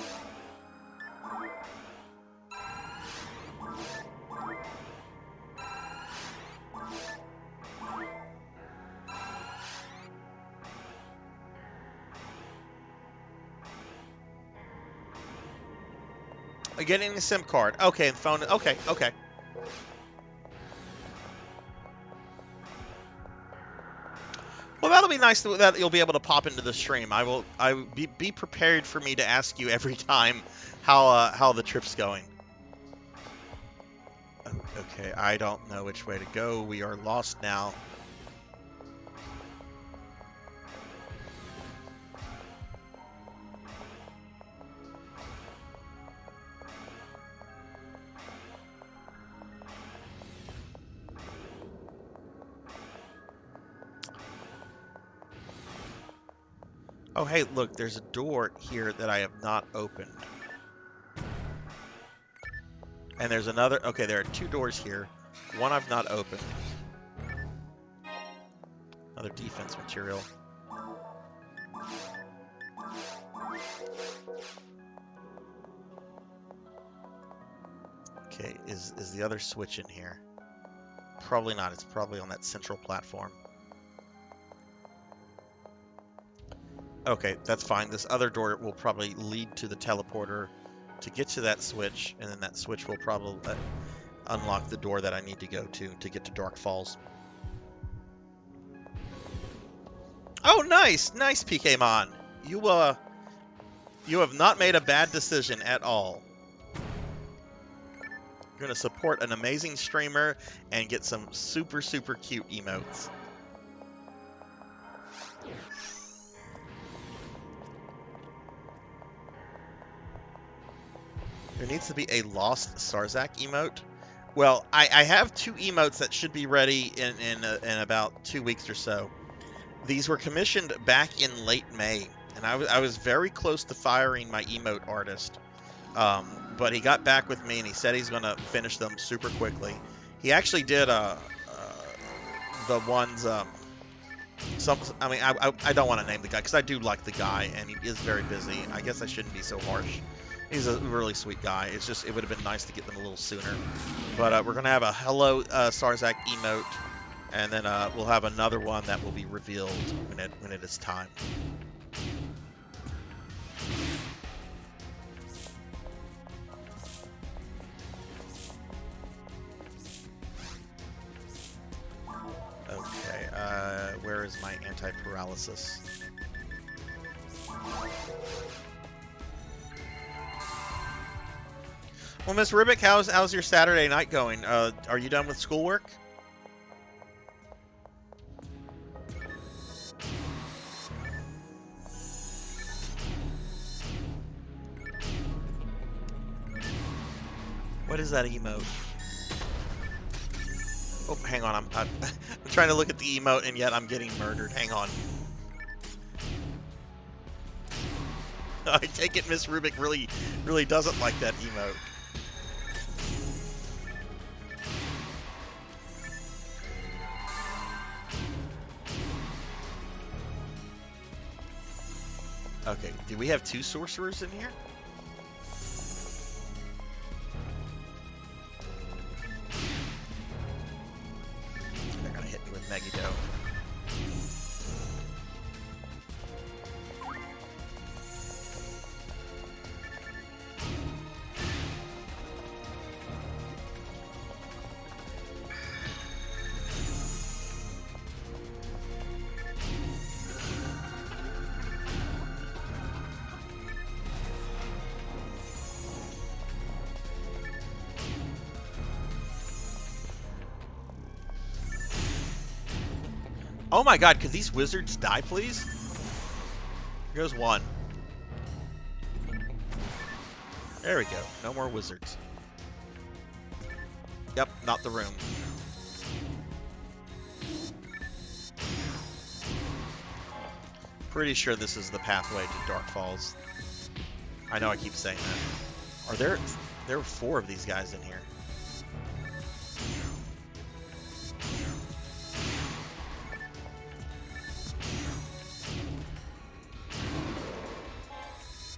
Getting a SIM card. Okay, phone. Okay. Well, that'll be nice that you'll be able to pop into the stream. I will be prepared for me to ask you every time how the trip's going. Okay, I don't know which way to go. We are lost now. Oh, hey, look, there's a door here that I have not opened. And there's another... Okay, there are 2 doors here. One I've not opened. Another defense material. Okay, is the other switch in here? Probably not. It's probably on that central platform. Okay, that's fine. This other door will probably lead to the teleporter to get to that switch, and then that switch will probably unlock the door that I need to go to get to Dark Falls. Oh, nice! Nice, PKmon! You have not made a bad decision at all. You're going to support an amazing streamer and get some super, super cute emotes. There needs to be a Lost Sarzac emote. Well, I have 2 emotes that should be ready in about 2 weeks or so. These were commissioned back in late May, and I was very close to firing my emote artist. But he got back with me, and he said he's going to finish them super quickly. He actually did the ones... I mean, I don't want to name the guy, because I do like the guy, and he is very busy. I guess I shouldn't be so harsh. He's a really sweet guy. It's just, it would have been nice to get them a little sooner. But we're going to have a Hello Sarzac emote, and then we'll have another one that will be revealed when it is time. Okay, where is my anti-paralysis? Well, Miss Ribic, how's your Saturday night going? Are you done with schoolwork? What is that emote? Oh, hang on. I'm trying to look at the emote, and yet I'm getting murdered. Hang on. I take it Miss Rubik really doesn't like that emote. Okay, do we have 2 sorcerers in here? They're gonna hit me with Megiddo. Oh my god, could these wizards die, please? Here goes one. There we go. No more wizards. Yep, not the room. Pretty sure this is the pathway to Dark Falls. I know I keep saying that. There are 4 of these guys in here.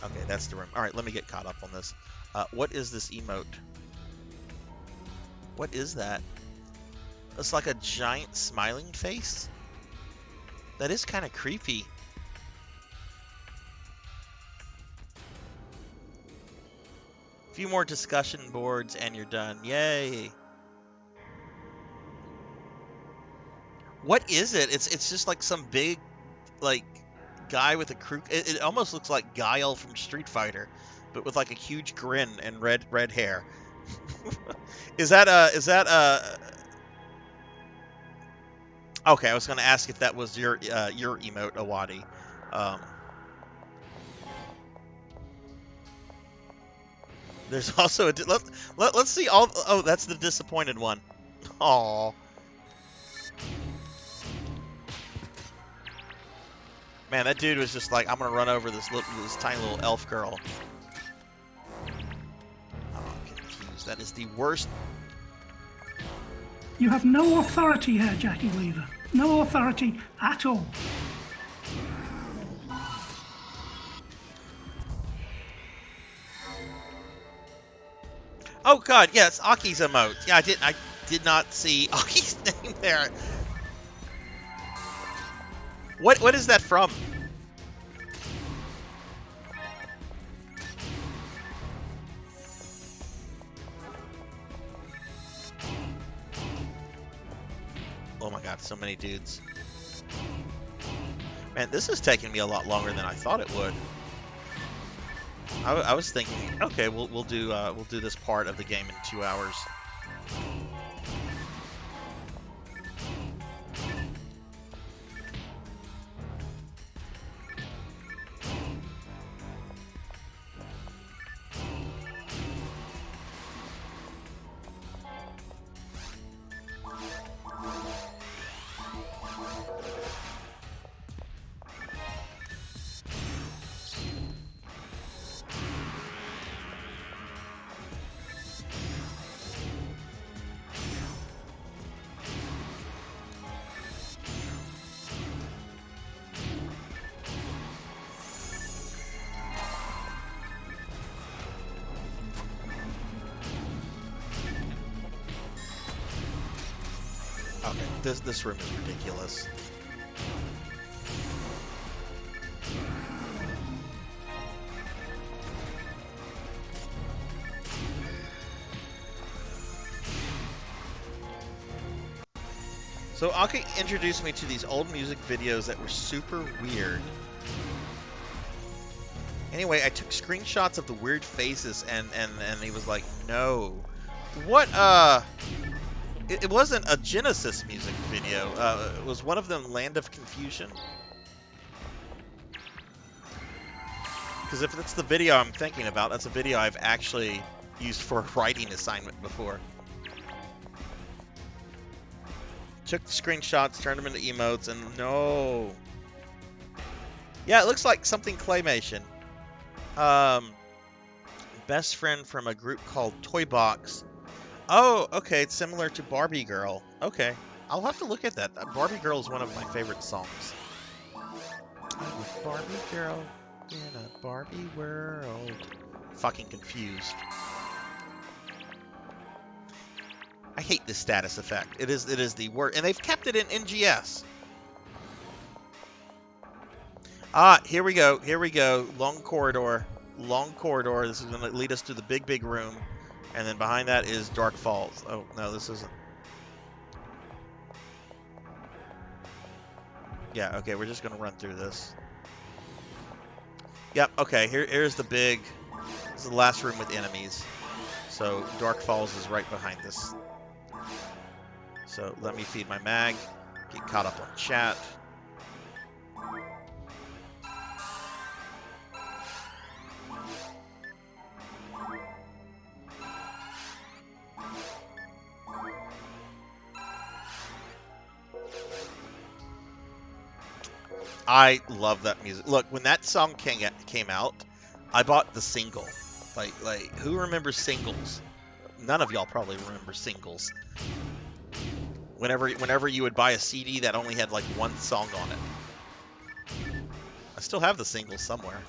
Okay, that's the room. Alright, let me get caught up on this. What is this emote? What is that? It's like a giant smiling face? That is kind of creepy. A few more discussion boards and you're done. Yay! What is it? It's just like some big, like, guy with a crew. It almost looks like Guile from Street Fighter, but with like a huge grin and red hair. Is that okay, I was going to ask if that was your emote, Awadi. There's also a let's see all. Oh, that's the disappointed one. Aww. Man, that dude was just like, I'm gonna run over this tiny little elf girl. Oh, I'm confused. That is the worst.
You have no authority here, Jackie Weaver. No authority at all.
Oh god, yes, Aki's emote. Yeah, I did not see Aki's name there. What is that from? Oh my god, so many dudes. Man, this is taking me a lot longer than I thought it would. I was thinking, okay, we'll do this part of the game in 2 hours. Okay, this room is ridiculous. So Aki introduced me to these old music videos that were super weird. Anyway, I took screenshots of the weird faces, and he was like, no. What, it wasn't a Genesis music video. It was one of them, Land of Confusion. Because if it's the video I'm thinking about, that's a video I've actually used for a writing assignment before. Took the screenshots, turned them into emotes, and no. Yeah, it looks like something claymation. Best friend from a group called Toy Box. Oh, okay, it's similar to Barbie Girl. Okay, I'll have to look at that. Barbie Girl is one of my favorite songs. I'm a Barbie girl in a Barbie world. Fucking confused. I hate this status effect. It is the worst, and they've kept it in NGS. Ah, here we go. Here we go. Long corridor. Long corridor. This is going to lead us to the big room. And then behind that is Dark Falls. Oh, no, this isn't. Yeah, okay, we're just going to run through this. Yep, okay, here's the big... This is the last room with enemies. So, Dark Falls is right behind this. So, let me feed my mag. Get caught up on chat. I love that music. Look, when that song came out, I bought the single. Like who remembers singles? None of y'all probably remember singles. Whenever you would buy a CD that only had like one song on it. I still have the single somewhere.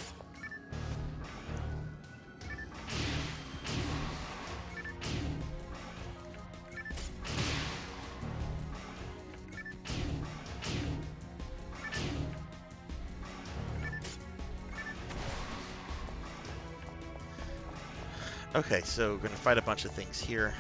Okay, so we're going to fight a bunch of things here.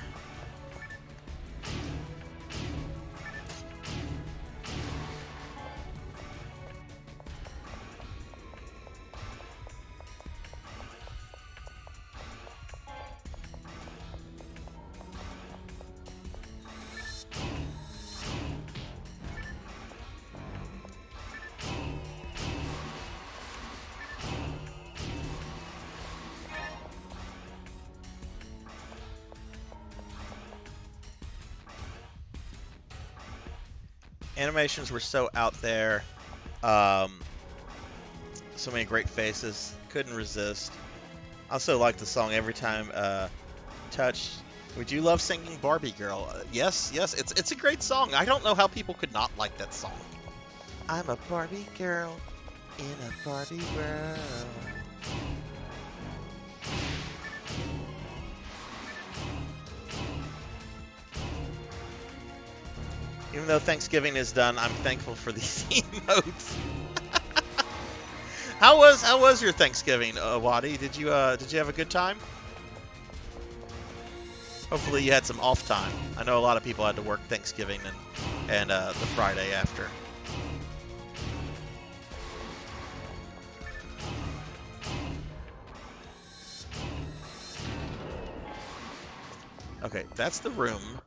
Animations were so out there. So many great faces. Couldn't resist. Also like the song Every Time Touched. Would you love singing Barbie Girl? Yes, it's a great song. I don't know how people could not like that song. I'm a Barbie girl in a Barbie world. Even though Thanksgiving is done, I'm thankful for these emotes. How was your Thanksgiving, Wadi? Did you have a good time? Hopefully you had some off time. I know a lot of people had to work Thanksgiving and the Friday after. Okay, that's the room.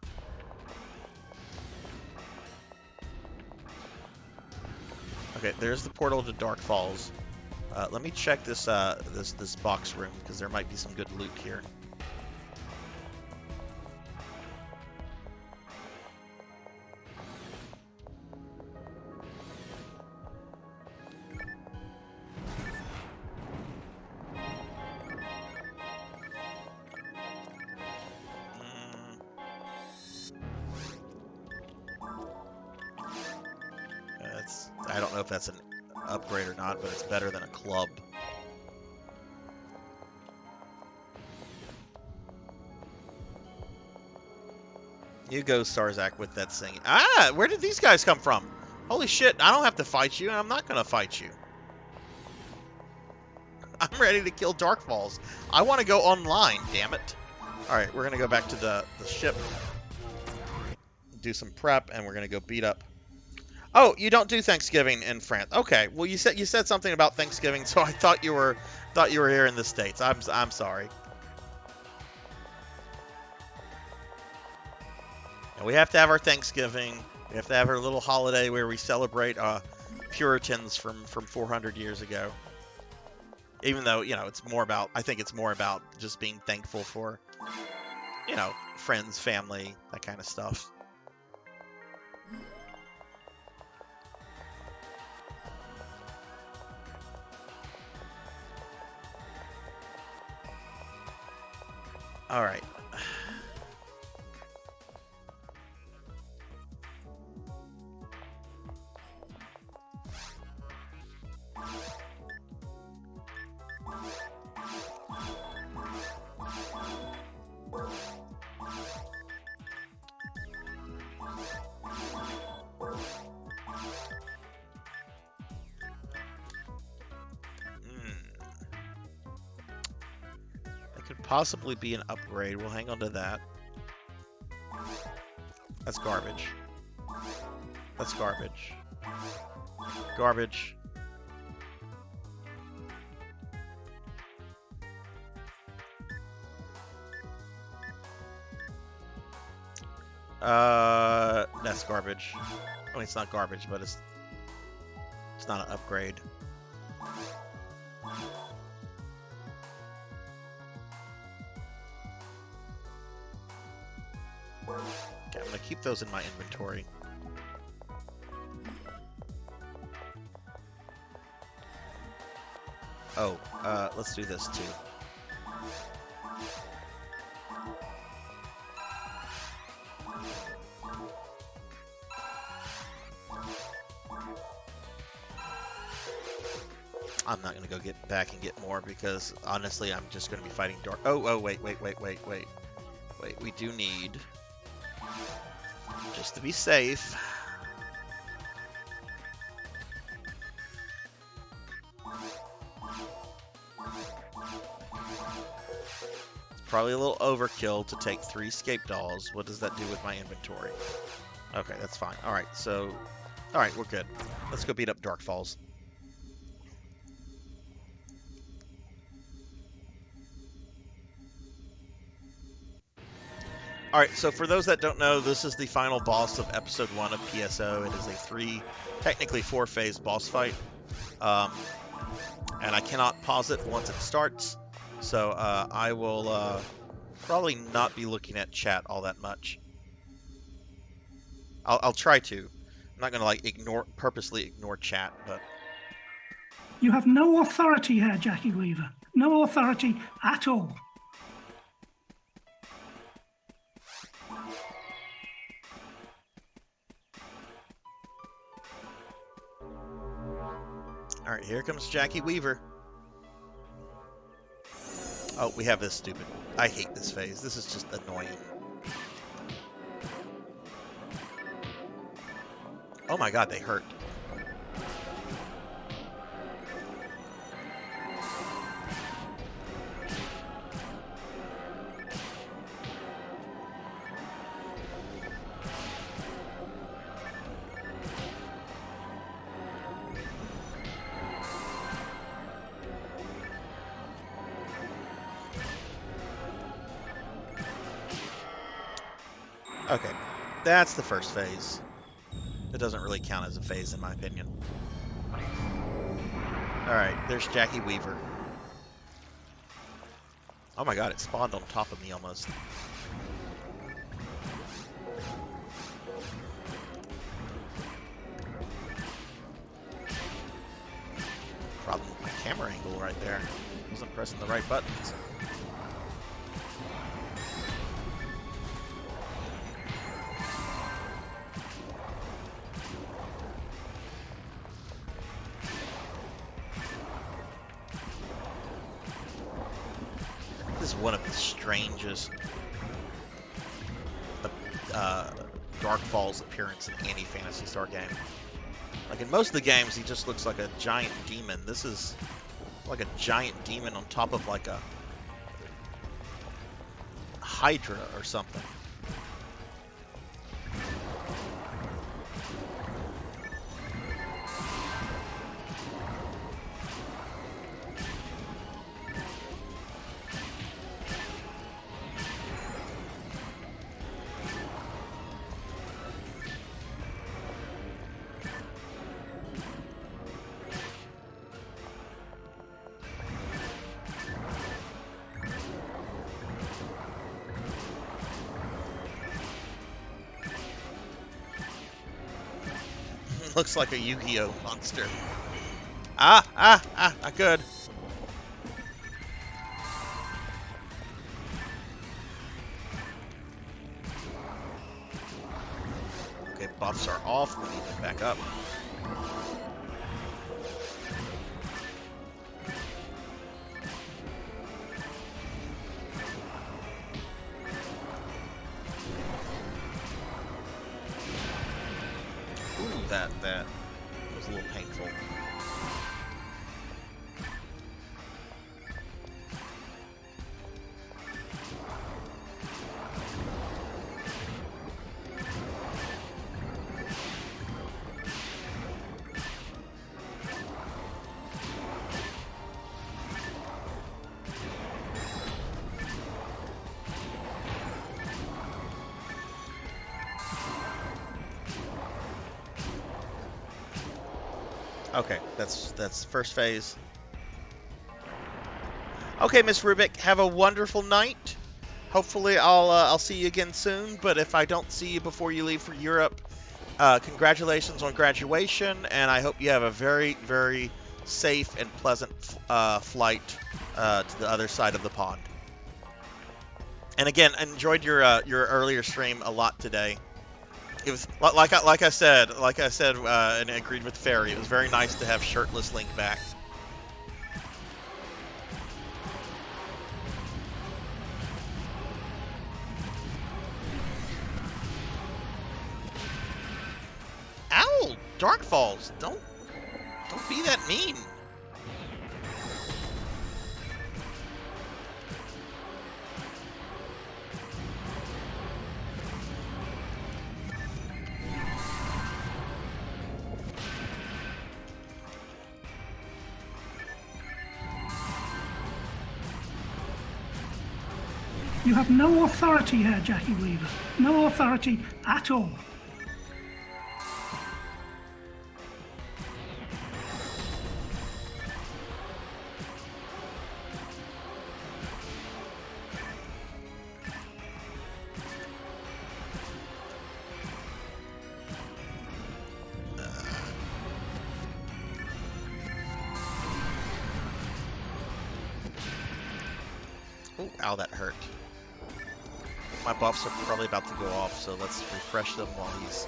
Okay, there's the portal to Dark Falls. Let me check this this box room because there might be some good loot here. I don't know if that's an upgrade or not, but it's better than a club. You go, Sarzac, with that singing. Ah, where did these guys come from? Holy shit, I don't have to fight you, and I'm not going to fight you. I'm ready to kill Dark Falls. I want to go online, damn it. Alright, we're going to go back to the ship. Do some prep, and we're going to go beat up. Oh, you don't do Thanksgiving in France. Okay. Well, you said something about Thanksgiving, so I thought you were here in the States. I'm sorry. And we have to have our Thanksgiving. We have to have our little holiday where we celebrate Puritans from 400 years ago. Even though, it's more about, I think it's more about just being thankful for, friends, family, that kind of stuff. All right. Could possibly be an upgrade. We'll hang on to that. That's garbage. That's garbage. Garbage. That's garbage. I mean, it's not garbage, but it's not an upgrade. Okay, I'm gonna keep those in my inventory. Oh, let's do this too. I'm not gonna go get back and get more because honestly, I'm just gonna be fighting dark. Oh, wait. Wait, we do need, just to be safe. It's probably a little overkill to take 3 escape dolls. What does that do with my inventory? Okay, that's fine. Alright, alright, we're good. Let's go beat up Dark Falls. Alright, so for those that don't know, this is the final boss of Episode 1 of PSO. It is a technically 4-phase boss fight. And I cannot pause it once it starts. So I will probably not be looking at chat all that much. I'll try to. I'm not going to purposely ignore chat, but...
You have no authority here, Jackie Weaver. No authority at all.
Alright, here comes Jackie Weaver. Oh, we have this stupid... I hate this phase. This is just annoying. Oh my god, they hurt. Okay, that's the first phase. It doesn't really count as a phase in my opinion. Alright, there's Jackie Weaver. Oh my god, it spawned on top of me almost. Problem with my camera angle right there. I wasn't pressing the right buttons. This is one of the strangest Dark Falls appearance in any Phantasy Star game. Like in most of the games, he just looks like a giant demon. This is like a giant demon on top of like a Hydra or something. looks like a Yu-Gi-Oh monster. Not good. Okay, buffs are off. We need to back up. Ooh, that was a little painful. Okay, that's first phase. Okay, Miss Rubik, have a wonderful night. Hopefully, I'll see you again soon. But if I don't see you before you leave for Europe, congratulations on graduation, and I hope you have a very, very safe and pleasant flight to the other side of the pond. And again, enjoyed your earlier stream a lot today. It was like I said, and agreed with Fairy. It was very nice to have shirtless Link back. Ow! Dark Falls, don't be that mean.
You have no authority here, Jackie Weaver. No authority at all.
Oh, ow, that hurt. My buffs are probably about to go off, so let's refresh them while he's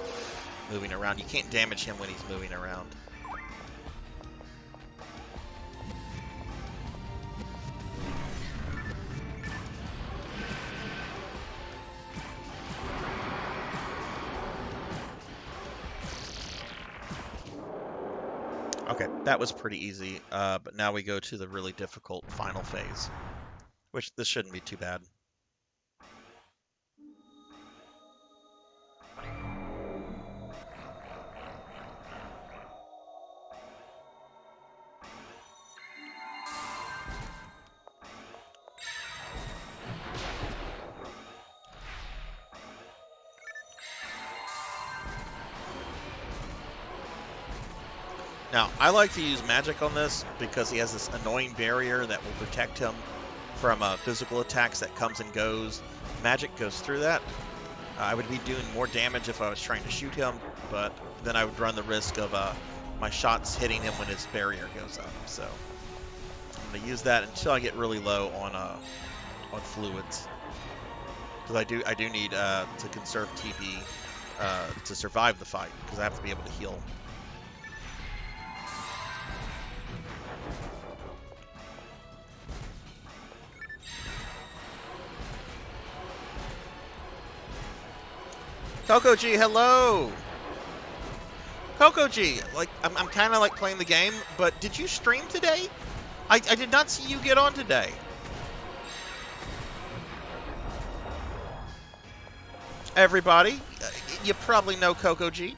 moving around. You can't damage him when he's moving around. Okay, that was pretty easy, but now we go to the really difficult final phase, which this shouldn't be too bad. Now, I like to use magic on this because he has this annoying barrier that will protect him from physical attacks that comes and goes. Magic goes through that. I would be doing more damage if I was trying to shoot him, but then I would run the risk of my shots hitting him when his barrier goes up. So I'm going to use that until I get really low on fluids, because I do need to conserve TP to survive the fight, because I have to be able to heal. Coco G, hello! Coco G, like, I'm kind of like playing the game, but did you stream today? I did not see you get on today. Everybody, you probably know Coco G.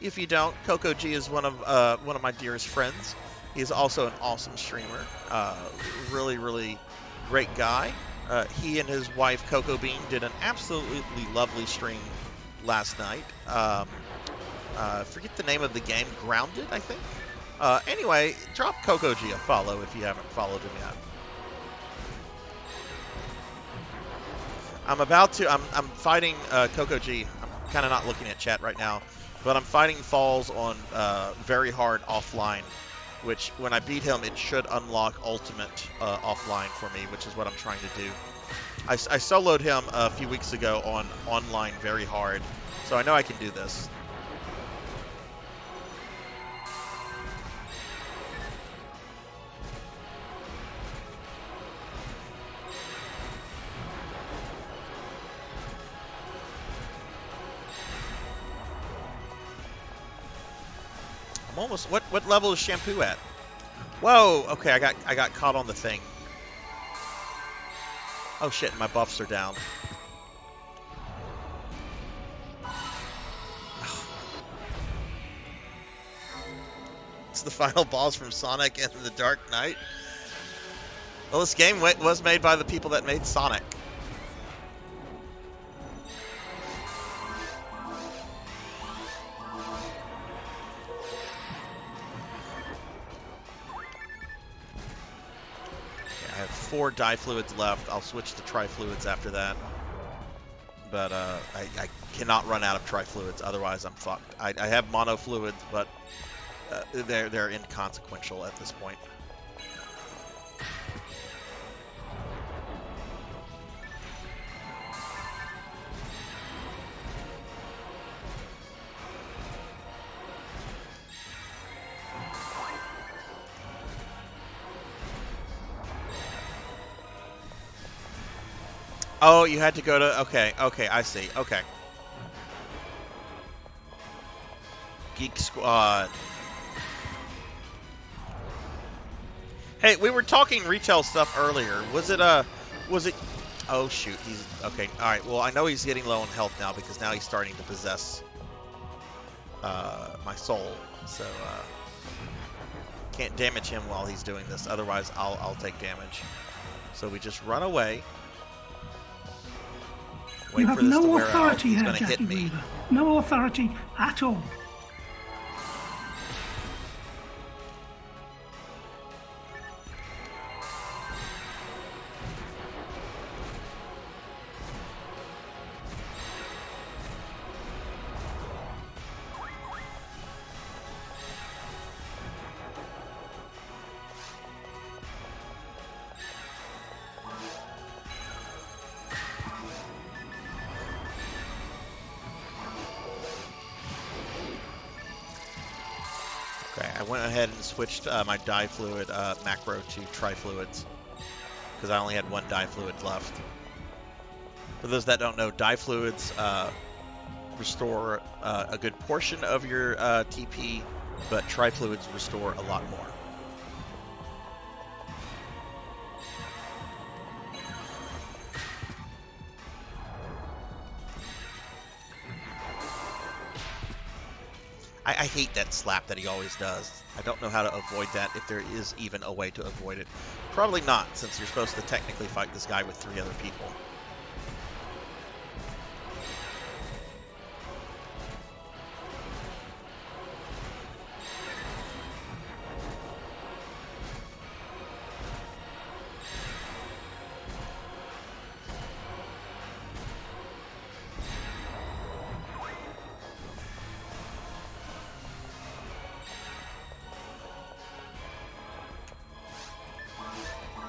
If you don't, Coco G is one of my dearest friends. He is also an awesome streamer. Really, really great guy. He and his wife Coco Bean did an absolutely lovely stream last night. Forget the name of the game, Grounded, I think. Anyway, drop Coco G a follow if you haven't followed him yet. I'm fighting Coco G. I'm kind of not looking at chat right now, But I'm fighting Falls on very hard offline, which when I beat him, it should unlock ultimate offline for me, which is what I'm trying to do. I soloed him a few weeks ago on online very hard, so I know I can do this. I'm almost. What level is Shampoo at? Whoa. Okay, I got caught on the thing. Oh shit, my buffs are down. It's the final boss from Sonic and the Dark Knight. Well, this game was made by the people that made Sonic. I have 4 dye fluids left. I'll switch to tri-fluids after that. But I cannot run out of tri-fluids, otherwise I'm fucked. I have mono fluids, but they're inconsequential at this point. Oh, you had to go to... Okay, I see. Okay. Geek Squad. Hey, we were talking retail stuff earlier. Was it... Oh, shoot. He's... Okay, alright. Well, I know he's getting low on health now because now he's starting to possess my soul. So, can't damage him while he's doing this. Otherwise, I'll take damage. So we just run away. Wait
you have
for this to
no
wear out.
authority
He's
here,
gonna
Jackie
hit me.
Weaver. No authority at all.
Okay, I went ahead and switched my dye fluid macro to tri-fluids because I only had 1 dye fluid left. For those that don't know, dye fluids restore a good portion of your TP, but tri-fluids restore a lot more. I hate that slap that he always does. I don't know how to avoid that, if there is even a way to avoid it. Probably not, since you're supposed to technically fight this guy with 3 other people.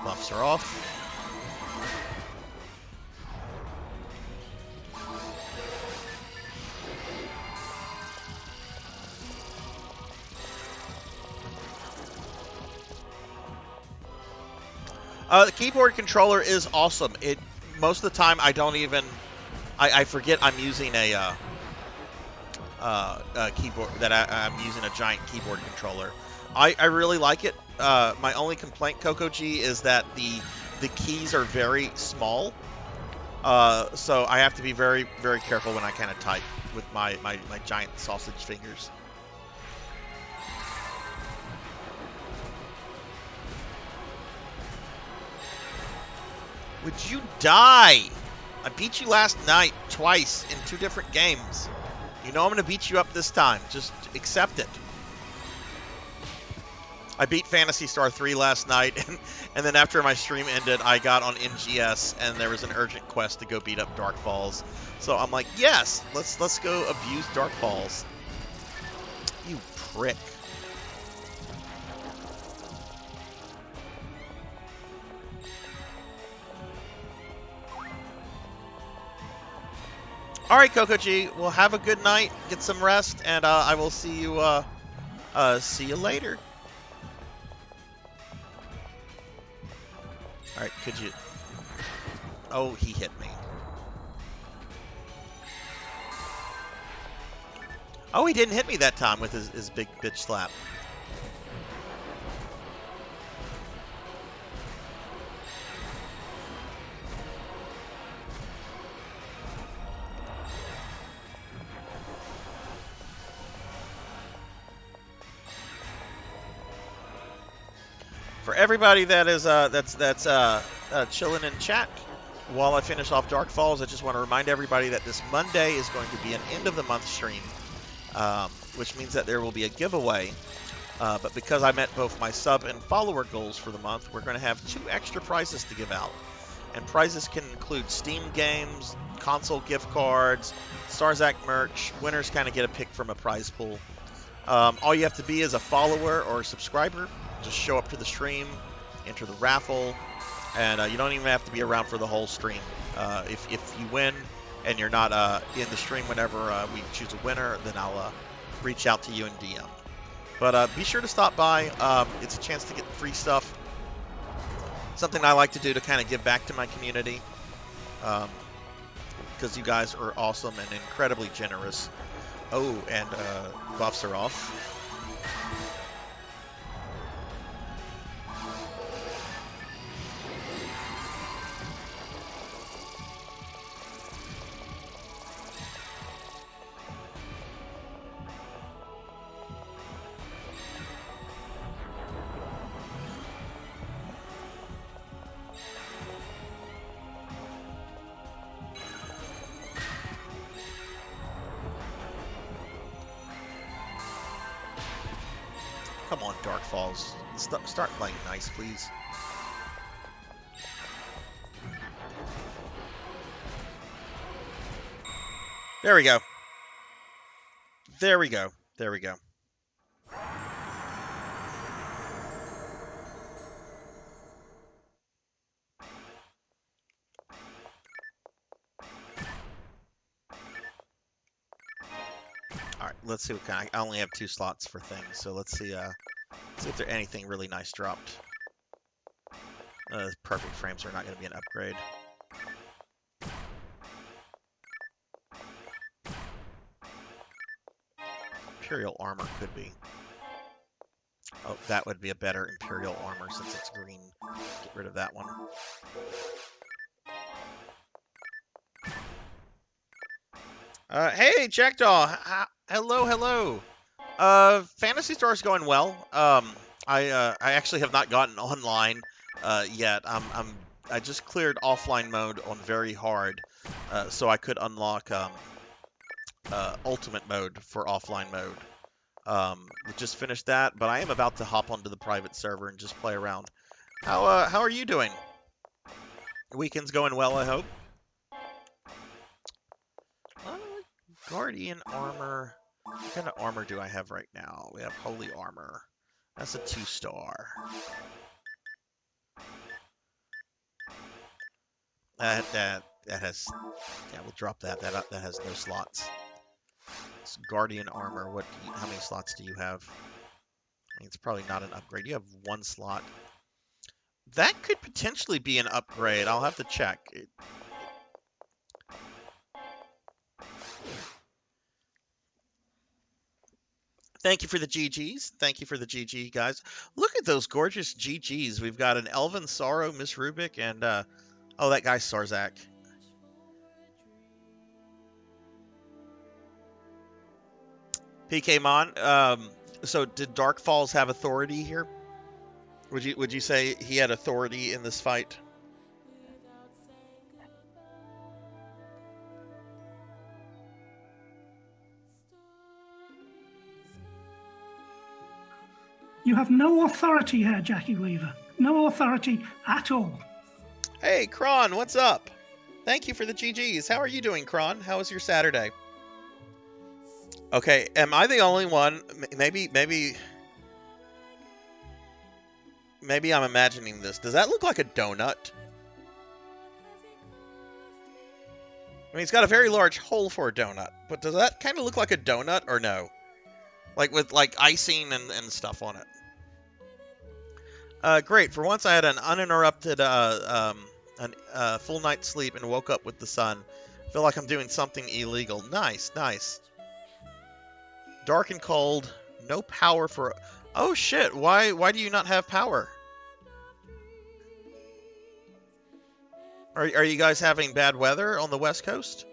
Buffs are off. The keyboard controller is awesome. Most of the time I don't even I forget I'm using a keyboard, that I'm using a giant keyboard controller. I really like it. My only complaint, Coco G, is that the keys are very small. So I have to be very, very careful when I kind of type with my giant sausage fingers. Would you die? I beat you last night twice in 2 different games. You know I'm going to beat you up this time. Just accept it. I beat Phantasy Star 3 last night, and then after my stream ended, I got on NGS, and there was an urgent quest to go beat up Dark Falls. So I'm like, yes, let's go abuse Dark Falls. You prick. All right, Coco G. Well, have a good night. Get some rest, and I will see you later. All right, could you? Oh, he hit me. Oh, he didn't hit me that time with his big bitch slap. For everybody that is that's chilling in chat while I finish off Dark Falls, I just want to remind everybody that this Monday is going to be an end of the month stream, which means that there will be a giveaway. But because I met both my sub and follower goals for the month, we're going to have 2 extra prizes to give out. And prizes can include Steam games, console gift cards, Sarzac merch. Winners kind of get a pick from a prize pool. All you have to be is a follower or a subscriber. Just show up to the stream, enter the raffle, and you don't even have to be around for the whole stream. If you win and you're not in the stream whenever we choose a winner, then I'll reach out to you in DM. But be sure to stop by. It's a chance to get free stuff. Something I like to do to kind of give back to my community, because you guys are awesome and incredibly generous. Oh, and buffs are off. Come on, Dark Falls. Start playing nice, please. There we go. There we go. There we go. All right, let's see what kind. I only have 2 slots for things, so let's see if there's anything really nice dropped. Perfect frames are not going to be an upgrade. Imperial armor could be. Oh, that would be a better Imperial armor since it's green. Get rid of that one. Hey, Jackdaw. Hello, hello. Phantasy Star's going well. I actually have not gotten online yet. I just cleared offline mode on very hard, so I could unlock ultimate mode for offline mode. We just finished that, but I am about to hop onto the private server and just play around. How are you doing? Weekend's going well, I hope. Guardian armor. What kind of armor do I have right now? We have holy armor. That's a 2-star. That has, yeah, we'll drop that. That has no slots. It's Guardian armor. How many slots do you have? I mean, it's probably not an upgrade. You have 1 slot. That could potentially be an upgrade. I'll have to check. Thank you for the GGs. Thank you for the GG, guys. Look at those gorgeous GGs. We've got an Elven Sorrow, Miss Rubik, and, oh, that guy's Sarzac. PK Mon, so did Dark Falls have authority here? Would you say he had authority in this fight?
You have no authority here, Jackie Weaver. No authority at all.
Hey, Kron, what's up? Thank you for the GGs. How are you doing, Kron? How was your Saturday? Okay, am I the only one? Maybe I'm imagining this. Does that look like a donut? I mean, it's got a very large hole for a donut, but does that kind of look like a donut or no? Like with like icing and stuff on it. Great. For once, I had an uninterrupted full night's sleep and woke up with the sun. Feel like I'm doing something illegal. Nice, nice. Dark and cold. No power for. Oh shit! Why do you not have power? Are you guys having bad weather on the West Coast?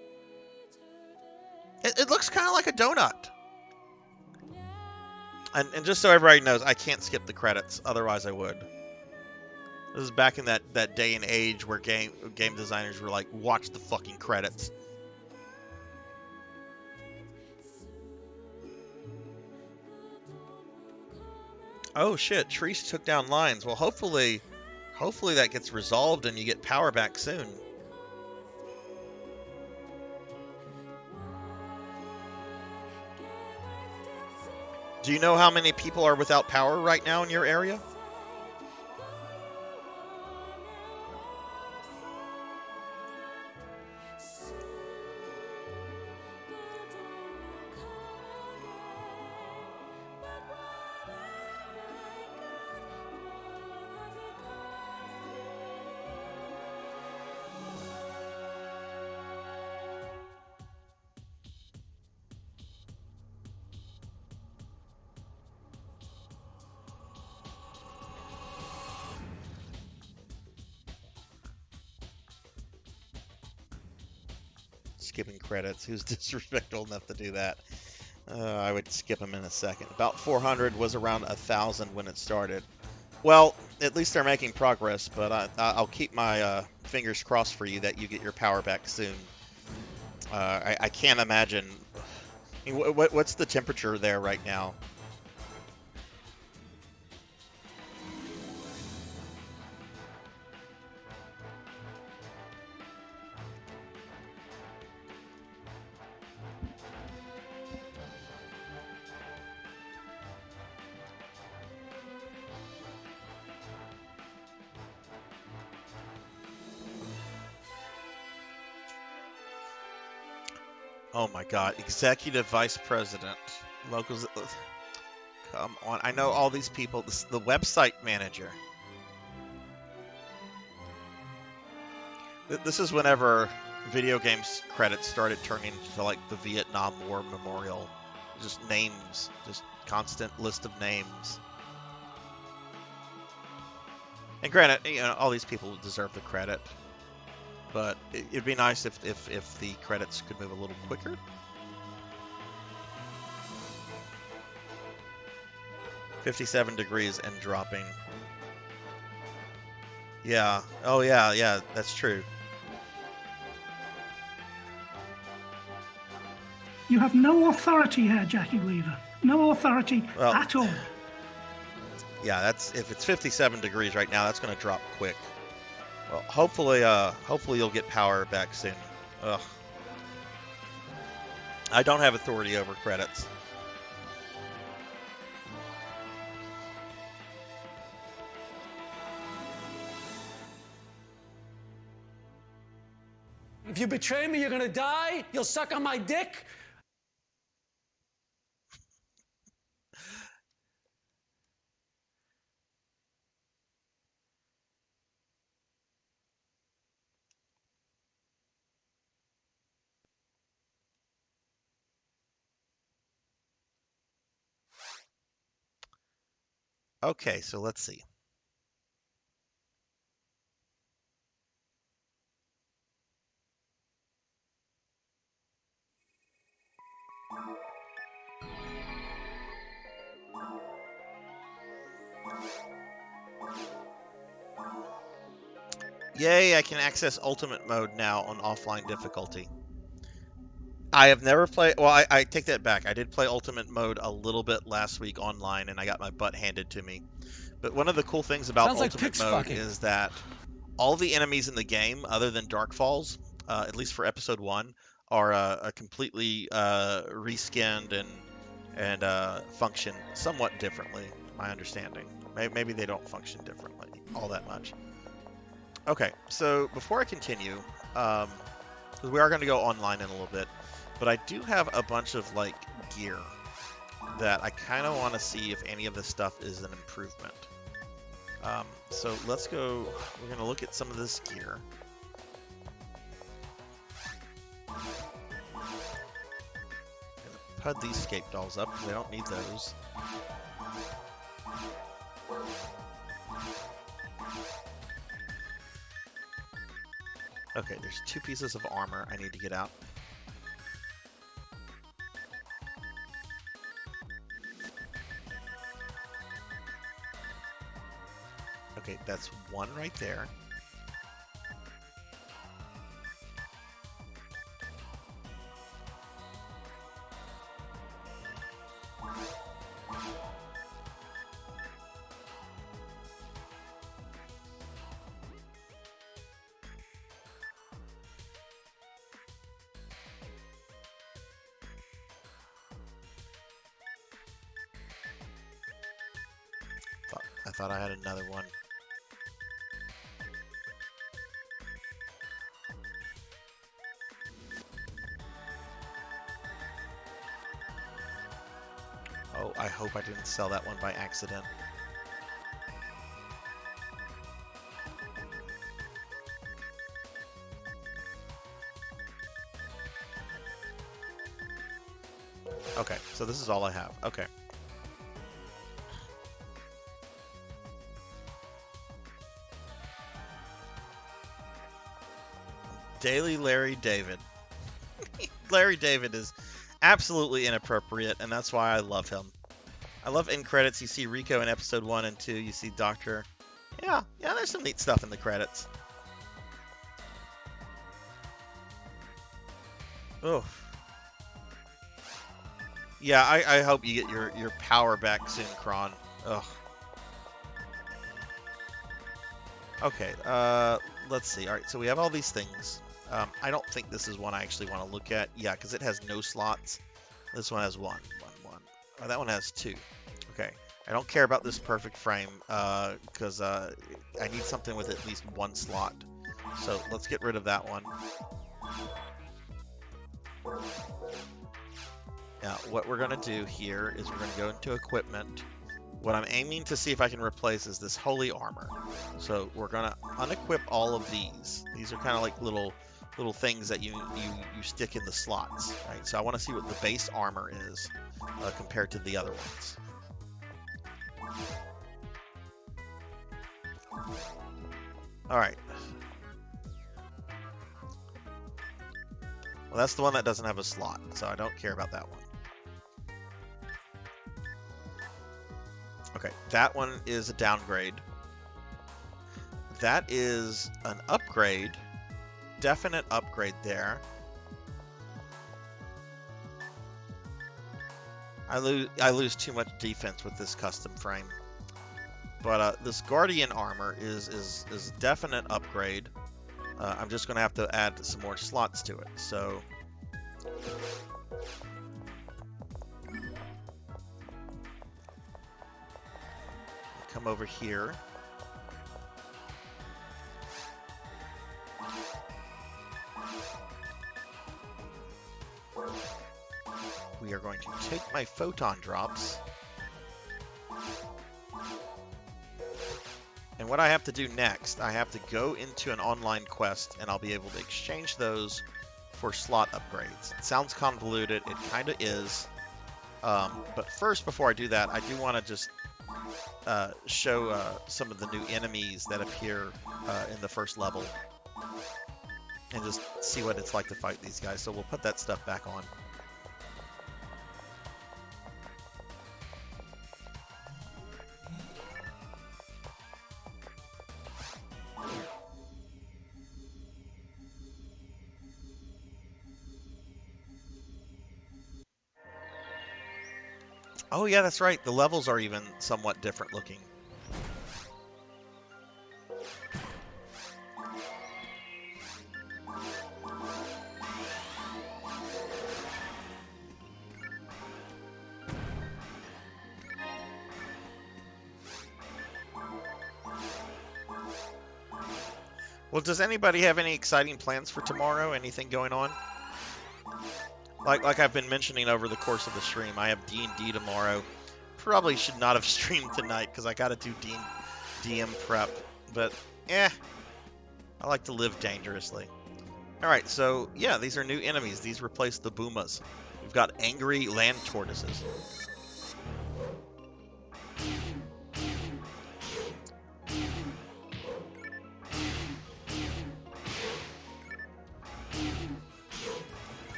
It looks kind of like a donut. And just so everybody knows, I can't skip the credits. Otherwise, I would. This is back in that day and age where game designers were like, watch the fucking credits. Oh shit, trees took down lines. Well, hopefully that gets resolved and you get power back soon. Do you know how many people are without power right now in your area? Skipping credits. Who's disrespectful enough to do that? I would skip them in a second. About 400 was around 1,000 when it started. Well, at least they're making progress, but I'll keep my fingers crossed for you that you get your power back soon. I can't imagine. I mean, what's the temperature there right now? Oh my god, Executive Vice President. Locals. Come on, I know all these people. This is the website manager. This is whenever video games credits started turning into like the Vietnam War Memorial. Just names, just constant list of names. And granted, you know, all these people deserve the credit. But it'd be nice if the credits could move a little quicker. $57 degrees and dropping. Yeah. Oh yeah, that's true.
You have no authority here, Jackie Weaver. No authority at all.
Yeah, that's if it's 57 degrees right now, that's going to drop quick. Well, hopefully you'll get power back soon. Ugh. I don't have authority over credits.
If you betray me, you're gonna die. You'll suck on my dick.
Okay, so let's see. Yay, I can access Ultimate Mode now on offline difficulty. I have never played... Well, I take that back. I did play Ultimate Mode a little bit last week online, and I got my butt handed to me. But one of the cool things about Ultimate Mode is that all the enemies in the game, other than Dark Falls, at least for Episode 1, are completely reskinned and function somewhat differently. My understanding. Maybe they don't function differently all that much. Okay, so before I continue, 'cause we are going to go online in a little bit, but I do have a bunch of like gear that I kind of want to see if any of this stuff is an improvement. So let's go. We're going to look at some of this gear. Pud these scape dolls up because I don't need those. Okay, there's 2 pieces of armor I need to get out. Okay, that's 1 right there. I thought I had another one. Oh, I hope I didn't sell that one by accident. Okay, so this is all I have. Okay. Daily Larry David. Larry David is absolutely inappropriate, and that's why I love him. I love in credits. You see Rico in episode 1 and 2. You see Doctor. Yeah, there's some neat stuff in the credits. Oh. Yeah, I hope you get your power back soon, Kron. Ugh. Okay, let's see. Alright, so we have all these things. I don't think this is one I actually want to look at. Yeah, because it has no slots. This one has one. Oh, that one has 2. Okay. I don't care about this perfect frame because I need something with at least 1 slot. So let's get rid of that one. Now, what we're going to do here is we're going to go into equipment. What I'm aiming to see if I can replace is this holy armor. So we're going to unequip all of these. These are kind of like little things that you stick in the slots, right? So I want to see what the base armor is compared to the other ones. All right. Well, that's the one that doesn't have a slot, so I don't care about that one. Okay, that one is a downgrade. That is an upgrade. Definite upgrade there. I lose too much defense with this custom frame. But this Guardian armor is a definite upgrade. I'm just going to have to add some more slots to it. So come over here. We are going to take my photon drops. And what I have to do next, I have to go into an online quest and I'll be able to exchange those for slot upgrades. It sounds convoluted, it kind of is. But first, before I do that, I do want to just show some of the new enemies that appear in the first level. And just see what it's like to fight these guys. So we'll put that stuff back on. Oh yeah, that's right. The levels are even somewhat different looking. Well, does anybody have any exciting plans for tomorrow? Anything going on? Like I've been mentioning over the course of the stream, I have D&D tomorrow. Probably should not have streamed tonight because I got to do DM prep. But, I like to live dangerously. Alright, so, yeah, these are new enemies. These replace the Boomas. We've got angry land tortoises.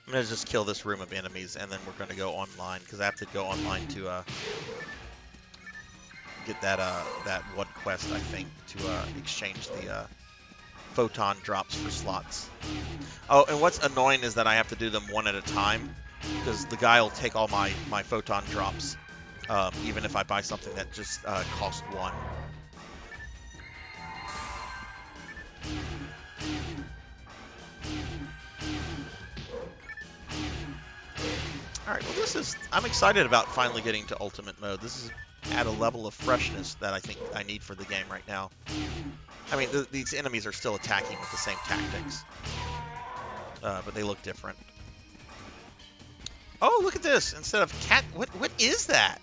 I'm going to just kill this room of enemies, and then we're going to go online, because I have to go online to get that one quest, I think, to exchange the photon drops for slots. Oh, and what's annoying is that I have to do them one at a time, because the guy will take all my photon drops, even if I buy something that just costs one. Alright, well I'm excited about finally getting to Ultimate Mode. This is at a level of freshness that I think I need for the game right now. I mean, these enemies are still attacking with the same tactics, but they look different. Oh, look at this! Instead of cat, what is that?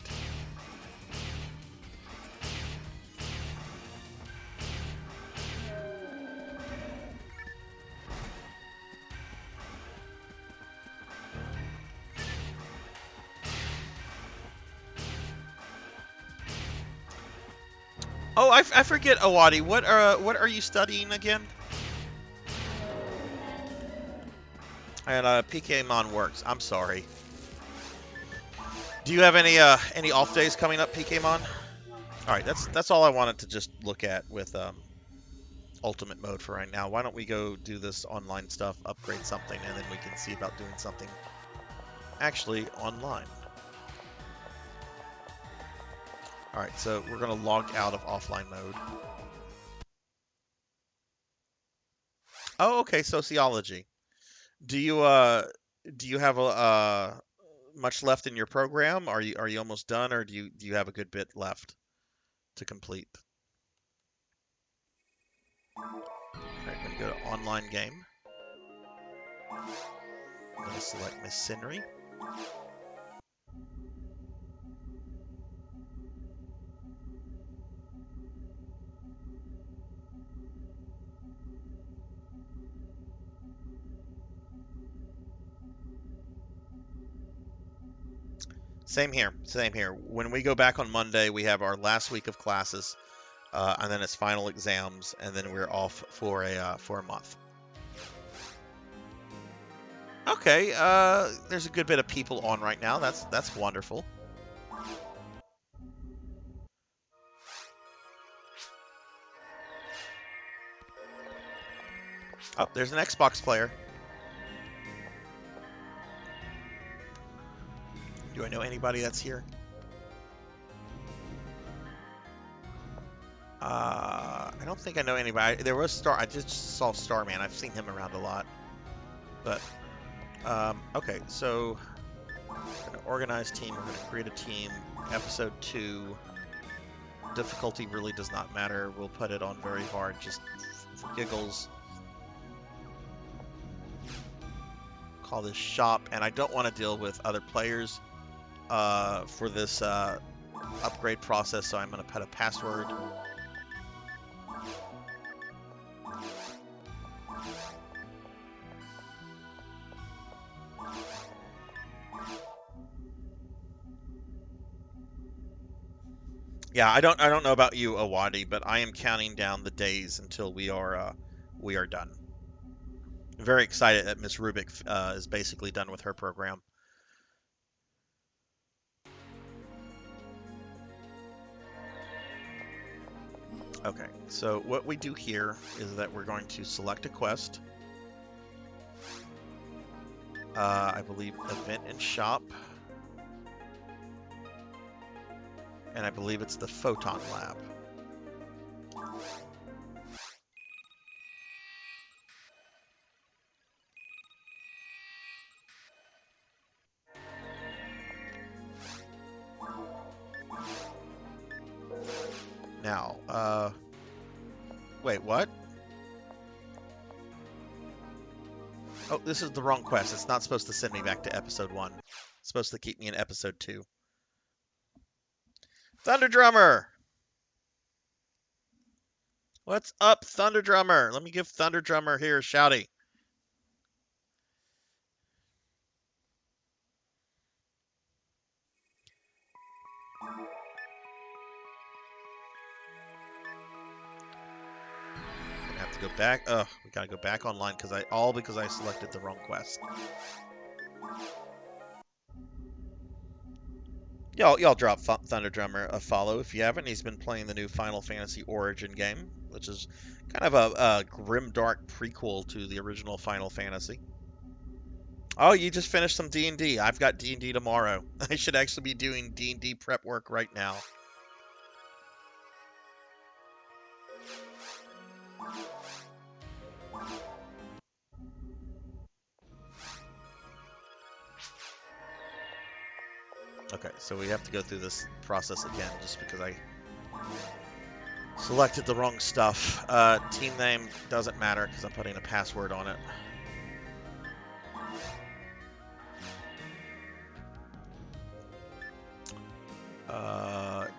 Oh, I forget, Awadi. What are you studying again? And PKmon works. I'm sorry. Do you have any off days coming up, PKmon? All right, that's all I wanted to just look at with Ultimate Mode for right now. Why don't we go do this online stuff, upgrade something, and then we can see about doing something actually online. Alright, so we're going to log out of offline mode. Oh, okay, sociology. Do you have much left in your program? Are you almost done, or do you have a good bit left to complete? Alright, I'm going to go to online game. I'm going to select Miss Scenery. Same here. Same here. When we go back on Monday, we have our last week of classes, and then it's final exams, and then we're off for a month. Okay. There's a good bit of people on right now. That's wonderful. Oh, there's an Xbox player. Do I know anybody that's here? I don't think I know anybody. There was Star. I just saw Starman. I've seen him around a lot. But, okay, so we're going to organize team. We're going to create a team. Episode 2. Difficulty really does not matter. We'll put it on very hard, just for giggles. Call this shop, and I don't want to deal with other players for this upgrade process, so I'm going to put a password. Yeah, I don't know about you, Awadi, but I am counting down the days until we are done. I'm very excited that Miss Rubik is basically done with her program. Okay, so what we do here is that we're going to select a quest. I believe event and shop. And I believe it's the Photon Lab. now. Wait, what? Oh, this is the wrong quest. It's not supposed to send me back to episode 1. It's supposed to keep me in episode 2. Thunder Drummer! What's up, Thunder Drummer? Let me give Thunder Drummer here a shouty. Gonna have to go back. Ugh, we gotta go back online because I selected the wrong quest. Y'all drop Thunder Drummer a follow if you haven't. He's been playing the new Final Fantasy Origin game, which is kind of a grimdark prequel to the original Final Fantasy. Oh, you just finished some D&D. I've got D&D tomorrow. I should actually be doing D&D prep work right now. Okay, so we have to go through this process again just because I selected the wrong stuff. Team name doesn't matter because I'm putting a password on it.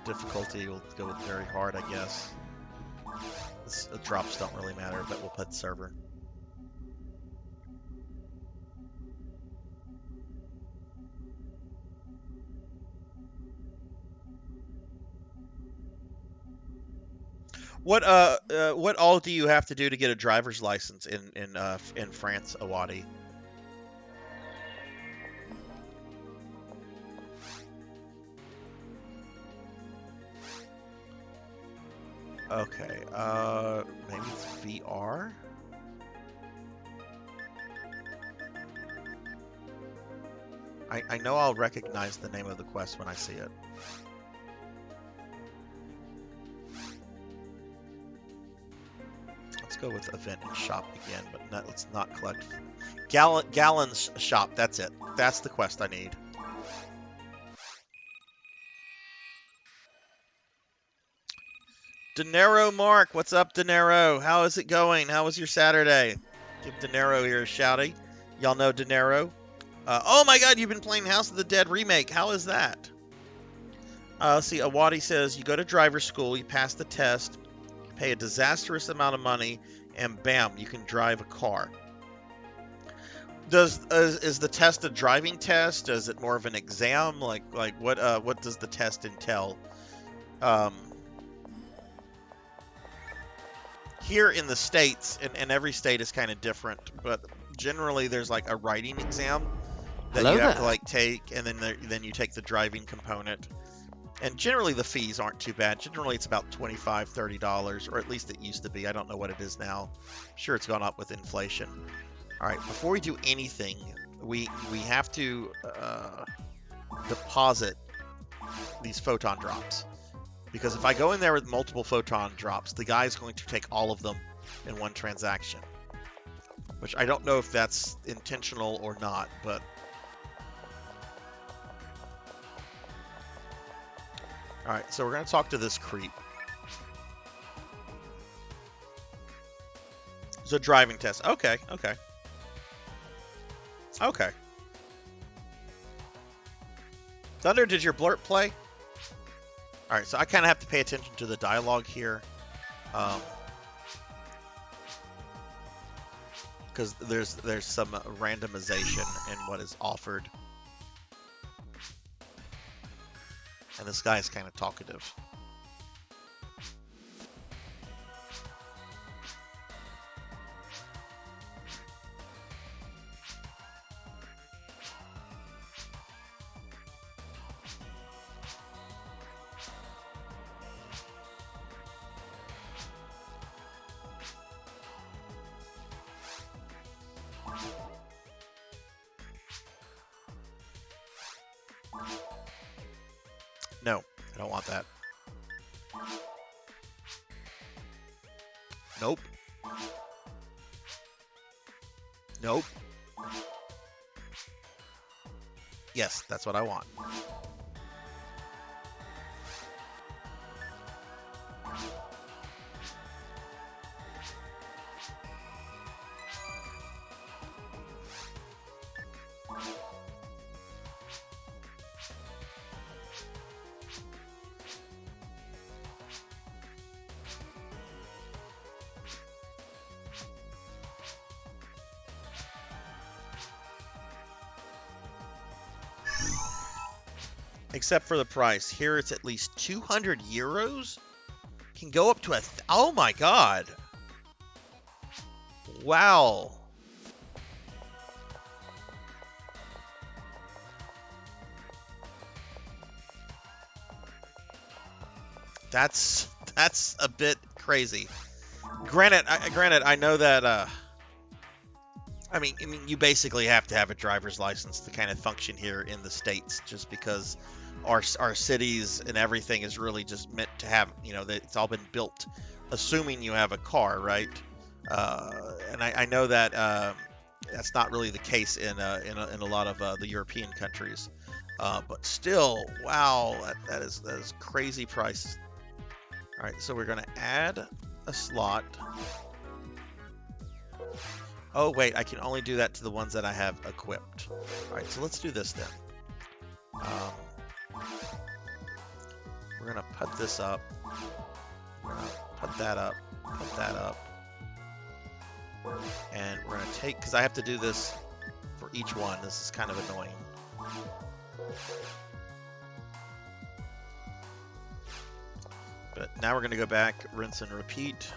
Difficulty, we'll go with very hard, I guess. Drops don't really matter, but we'll put server. What all do you have to do to get a driver's license in France, Awadi? Okay, maybe it's VR? I know I'll recognize the name of the quest when I see it. Let's go with event and shop again, but let's not collect. Gallon's shop, that's it. That's the quest I need. Dinero Mark, what's up, Dinero? How is it going? How was your Saturday? Give Dinero here a shouty. Y'all know Dinero. Oh my god, you've been playing House of the Dead Remake. How is that? Let's see, Awadi says, you go to driver's school, you pass the test, you pay a disastrous amount of money, and bam, you can drive a car. Is the test a driving test? Is it more of an exam? Like what does the test entail? Here in the States, and every state is kind of different, but generally there's like a writing exam that you have to like take, and then you take the driving component. And generally the fees aren't too bad. Generally it's about $25, $30, or at least it used to be. I don't know what it is now. I'm sure it's gone up with inflation. All right, before we do anything, we have to deposit these photon drops. Because if I go in there with multiple photon drops, the guy's going to take all of them in one transaction. Which I don't know if that's intentional or not, but... Alright, so we're going to talk to this creep. It's a driving test. Okay, okay. Okay. Thunder, did your blurb play? Alright, so I kind of have to pay attention to the dialogue here. Because there's some randomization in what is offered. And this guy is kind of talkative. No, I don't want that. Nope. Nope. Yes, that's what I want. except for the price. Here it's at least 200 euros. Can go up to oh my god. Wow. That's a bit crazy. Granted, I know that. I mean, you basically have to have a driver's license to kind of function here in the States, just because our cities and everything is really just meant to have, it's all been built assuming you have a car, right? And I know that that's not really the case in a lot of the European countries, but still, wow, that is crazy price. All right, so we're gonna add a slot. Oh wait, I can only do that to the ones that I have equipped. All right, so let's do this then. We're gonna put this up. We're gonna put that up. Put that up. And we're gonna take, because I have to do this for each one. This is kind of annoying. But now we're gonna go back, rinse and repeat.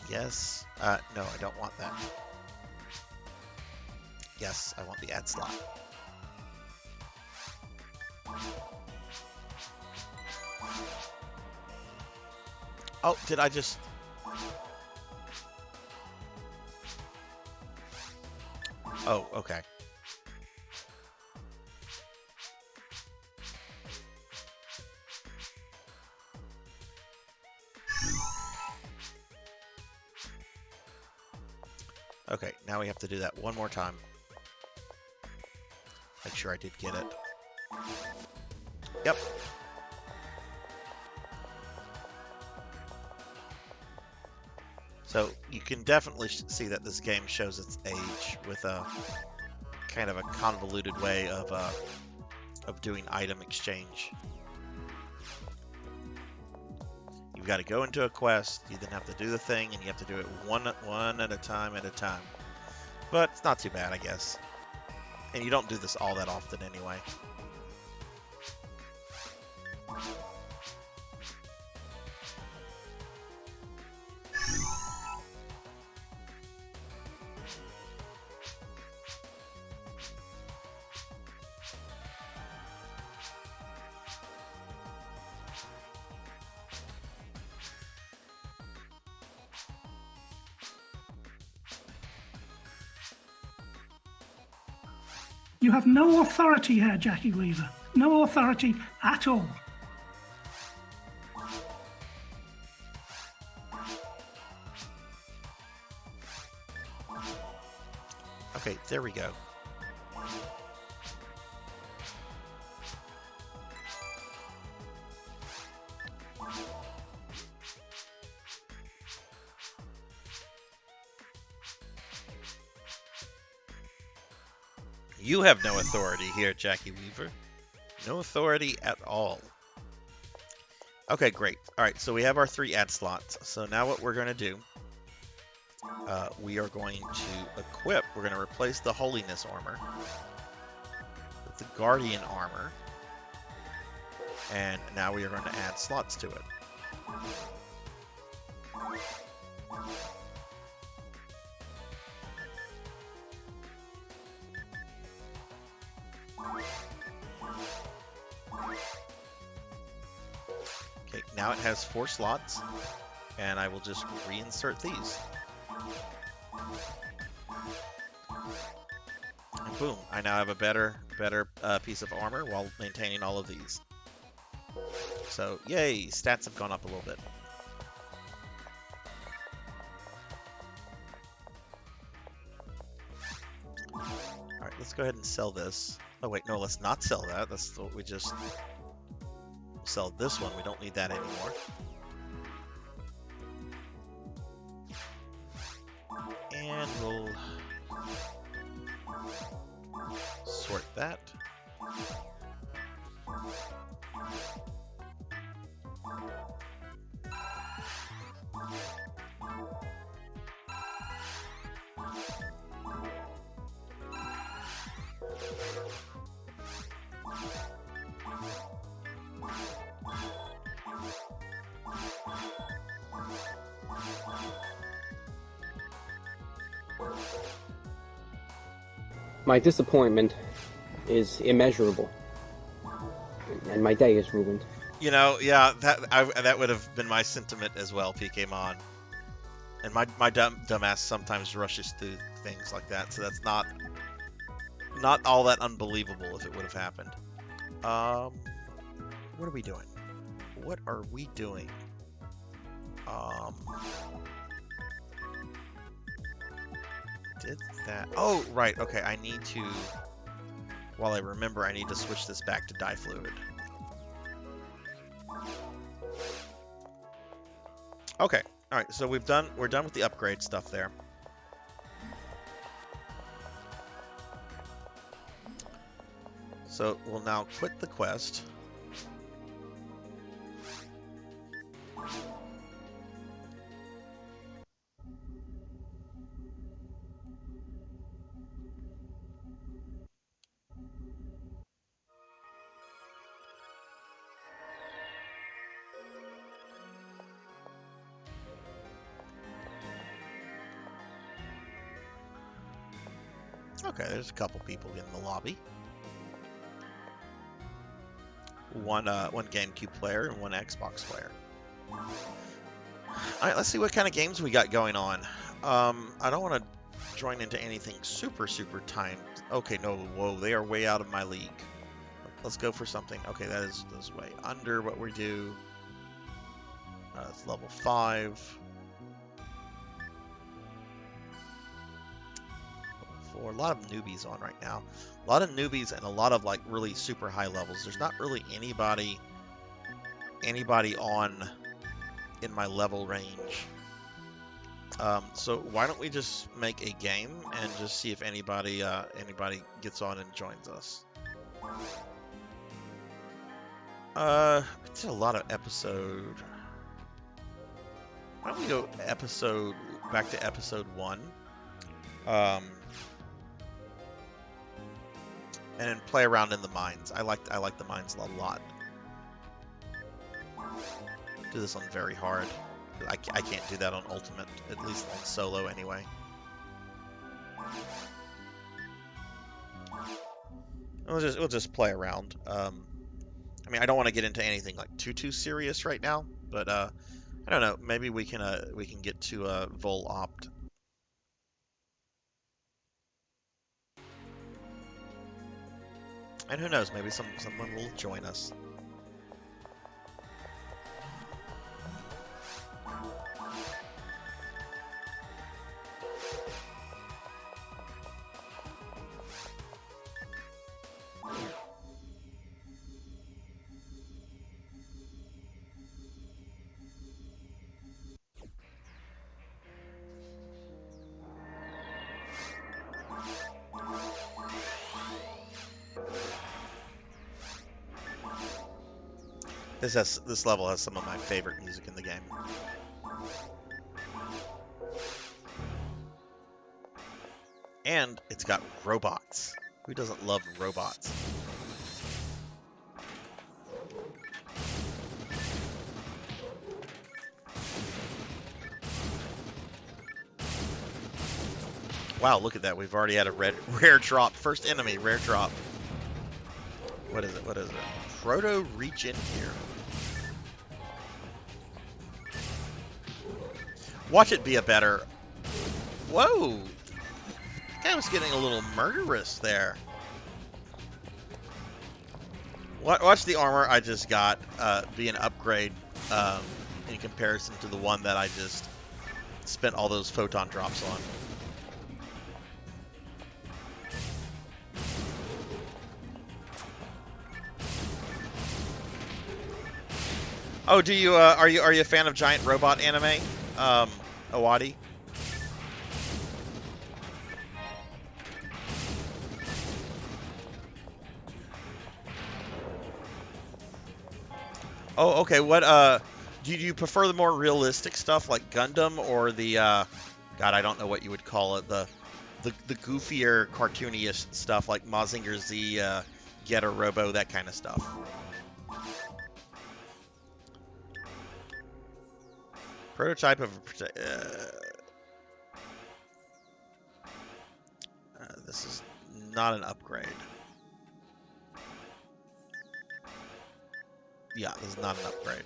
Yes. No, I don't want that. Yes, I want the add slot. Oh, did I just... Oh, okay. Okay, now we have to do that one more time. Make sure I did get it. Yep. So you can definitely see that this game shows its age with a kind of a convoluted way of doing item exchange. You've got to go into a quest, you then have to do the thing, and you have to do it one at a time But it's not too bad, I guess. And you don't do this all that often anyway.
You have no authority here, Jackie Weaver. No authority at all.
Okay, there we go. You have no authority here, Jackie Weaver. No authority at all. Okay, great. All right, so we have our 3 ad slots. So now what we're going to do, we are going to equip. We're going to replace the Holiness armor with the Guardian armor. And now we are going to add slots to it. Okay, now it has 4 slots, and I will just reinsert these. And boom, I now have a better piece of armor while maintaining all of these. So, yay, stats have gone up a little bit. let's go ahead and sell this. Oh wait, no, let's not sell that. That's what we just sell this one. We don't need that anymore. And we'll sort that.
My disappointment is immeasurable, and my day is ruined.
You know, yeah, that would have been my sentiment as well, PKmon. And my dumbass sometimes rushes through things like that, so that's not all that unbelievable if it would have happened. What are we doing? What are we doing? Did that? Oh, right. Okay, I need to. While I remember, I need to switch this back to dye fluid. Okay. All right. So we're done with the upgrade stuff there. So we'll now quit the quest. Okay, there's a couple people in the lobby. One GameCube player and one Xbox player. All right, let's see what kind of games we got going on. I don't want to join into anything super timed. Okay, no, whoa, they are way out of my league. Let's go for something. Okay, that is way under what we do. It's level 5. A lot of newbies on right now. A lot of newbies and a lot of like really super high levels. There's not really anybody on in my level range. So why don't we just make a game and just see if anybody gets on and joins us. It's a lot of episode. Why don't we go back to episode 1? And then play around in the mines. I like the mines a lot. Do this on very hard. I can't do that on ultimate, at least on solo anyway. We'll just play around. I mean, I don't want to get into anything like too serious right now, but I don't know. Maybe we can get to Vol Opt. And who knows, maybe someone will join us. This level has some of my favorite music in the game. And it's got robots. Who doesn't love robots? Wow, look at that. We've already had a rare drop. First enemy, rare drop. What is it? What is it? Proto, reach in here. Watch it be a better... Whoa! That guy was getting a little murderous there. Watch the armor I just got be an upgrade in comparison to the one that I just spent all those photon drops on. Oh, do you are you a fan of giant robot anime, Awadi? Oh, okay. What do you prefer the more realistic stuff like Gundam or the God, I don't know what you would call it, the goofier cartooniest stuff like Mazinger Z, Getter Robo, that kind of stuff. Prototype of this is not an upgrade. Yeah, this is not an upgrade.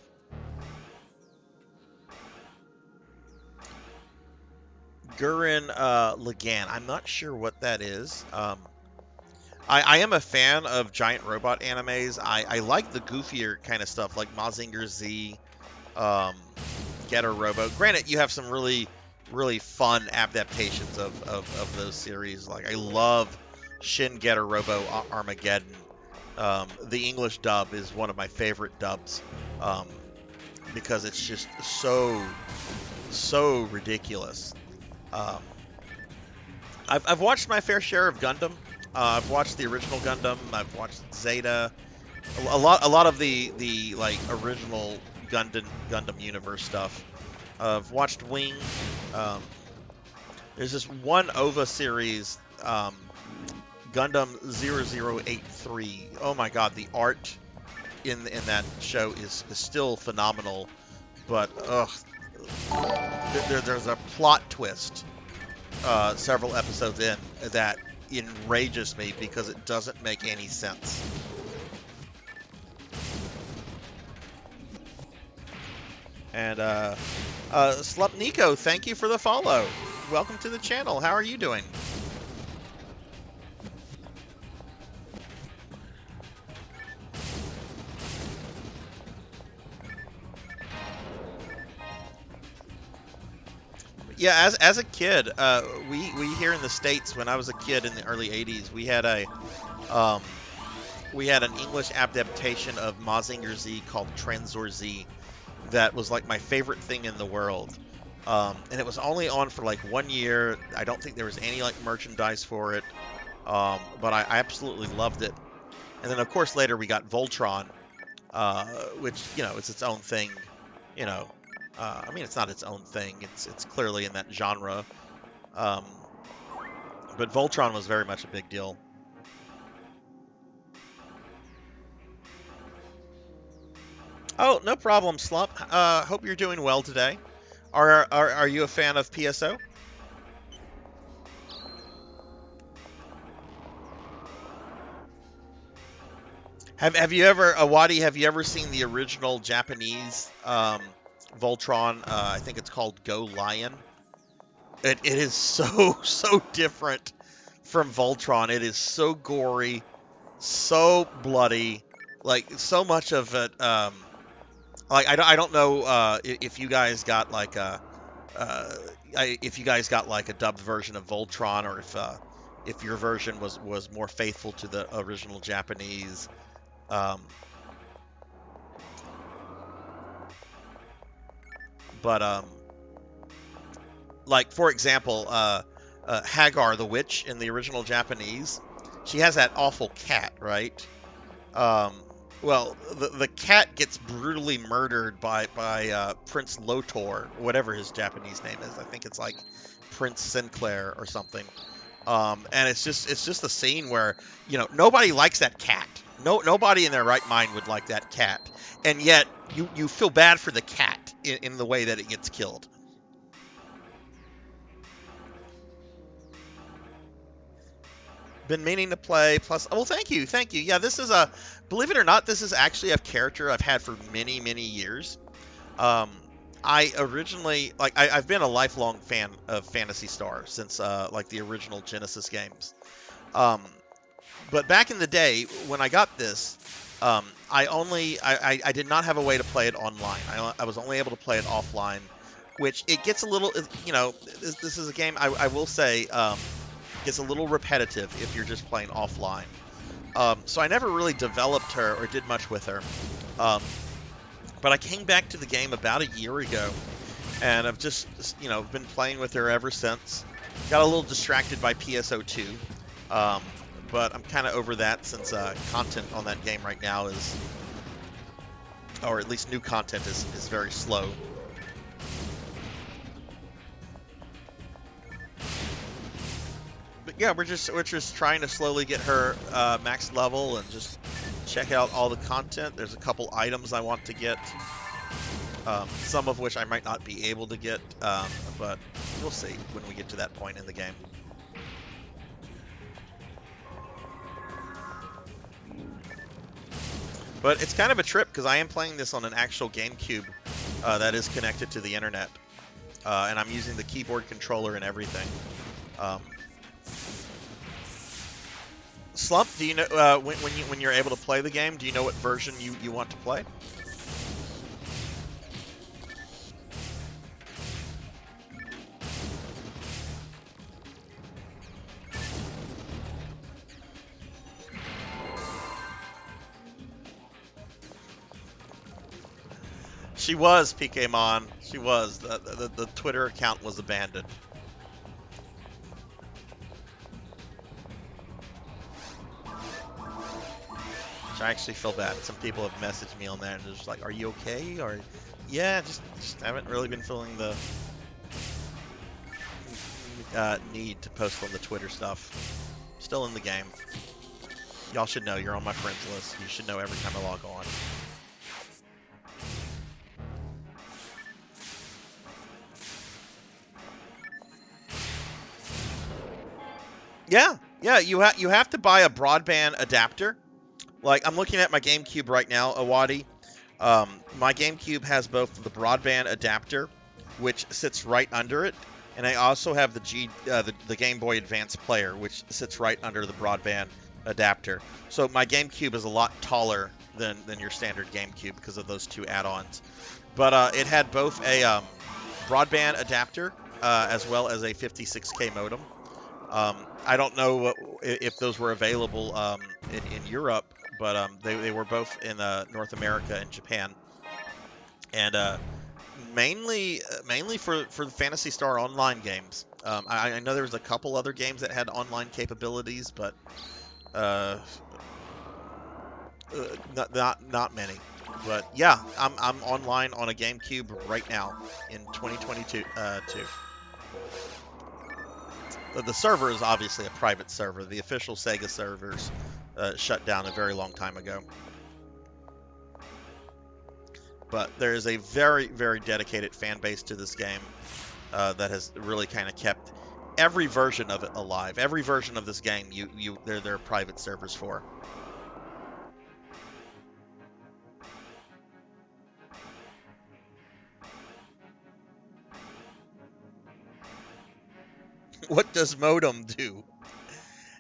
Gurren Lagann. I'm not sure what that is. I am a fan of giant robot animes. I like the goofier kind of stuff like Mazinger Z, Getter Robo. Granted, you have some really fun adaptations of those series. Like I love Shin Getter Robo Armageddon. The English dub is one of my favorite dubs because it's just so ridiculous. I've watched my fair share of Gundam. I've watched the original Gundam. I've watched Zeta. A lot of the like original Gundam universe stuff. I've watched Wing. There's this one OVA series, Gundam 0083. Oh my God, the art in that show is still phenomenal, but there's a plot twist several episodes in that enrages me because it doesn't make any sense. And Slupniko, thank you for the follow. Welcome to the channel. How are you doing? Yeah, as a kid, we here in the States, when I was a kid in the early '80s, we had an English adaptation of Mazinger Z called Transor Z that was like my favorite thing in the world. And it was only on for like 1 year. I don't think there was any like merchandise for it, but I absolutely loved it. And then of course later we got Voltron, which it's its own thing, I mean, it's not its own thing. It's clearly in that genre. But Voltron was very much a big deal. Oh, no problem, Slump. Hope you're doing well today. Are you a fan of PSO? Have you ever, Awadi? Have you ever seen the original Japanese Voltron? I think it's called Go Lion. It is so different from Voltron. It is so gory, so bloody, like so much of it. Like I don't know if you guys got like a dubbed version of Voltron, or if your version was more faithful to the original Japanese. But like for example, Hagar the witch in the original Japanese, she has that awful cat, right? Well, the cat gets brutally murdered by Prince Lotor, whatever his Japanese name is. I think it's like Prince Sinclair or something. And it's just a scene where nobody likes that cat. Nobody in their right mind would like that cat, and yet you feel bad for the cat in the way that it gets killed. Been meaning to play plus. Well, thank you. Yeah, this is believe it or not, this is actually a character I've had for many years. I originally I've been a lifelong fan of Phantasy Star since like the original Genesis games. But back in the day when I got this, I did not have a way to play it online. I was only able to play it offline, which it gets a little, this is a game I will say gets a little repetitive if you're just playing offline. So I never really developed her or did much with her. But But I came back to the game about a year ago, and I've just, you know, been playing with her ever since. Got a little distracted by PSO2, but I'm kind of over that since content on that game right now is, or at least new content is very slow. But yeah, we're just trying to slowly get her max level and just check out all the content. There's a couple items I want to get, some of which I might not be able to get, but we'll see when we get to that point in the game. But it's kind of a trip because I am playing this on an actual GameCube that is connected to the internet, and I'm using the keyboard controller and everything. Slump, do you know when you're able to play the game? Do you know what version you want to play? She was, PKmon. She was. The Twitter account was abandoned. Which I actually feel bad. Some people have messaged me on there and they're just like, "Are you okay?" Or, yeah, just haven't really been feeling the need to post on the Twitter stuff. Still in the game. Y'all should know. You're on my friends list. You should know every time I log on. Yeah, you have to buy a broadband adapter. Like, I'm looking at my GameCube right now, Awadi. My GameCube has both the broadband adapter, which sits right under it, and I also have the Game Boy Advance player, which sits right under the broadband adapter. So my GameCube is a lot taller than your standard GameCube because of those two add-ons. But it had both a broadband adapter as well as a 56K modem. I don't know if those were available in Europe, but they were both in North America and Japan, and mainly for the Phantasy Star Online games. I know there was a couple other games that had online capabilities, but not many. But yeah, I'm online on a GameCube right now in 2022. The server is obviously a private server. The official Sega servers shut down a very long time ago. But there is a very, very dedicated fan base to this game that has really kind of kept every version of it alive. Every version of this game, there are private servers for. What does modem do?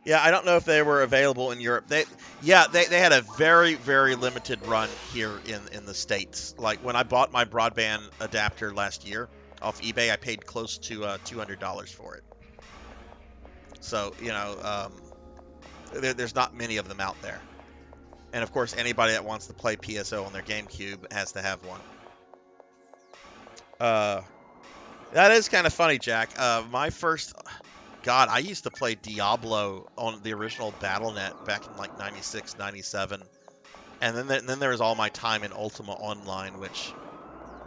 Yeah, I don't know if they were available in Europe. They had a very, very limited run here in the States. Like, when I bought my broadband adapter last year off eBay, I paid close to $200 for it. So, you know, there's not many of them out there. And, of course, anybody that wants to play PSO on their GameCube has to have one. That is kind of funny, Jack. My first... God, I used to play Diablo on the original Battle.net back in like 96, 97. And then there was all my time in Ultima Online, which...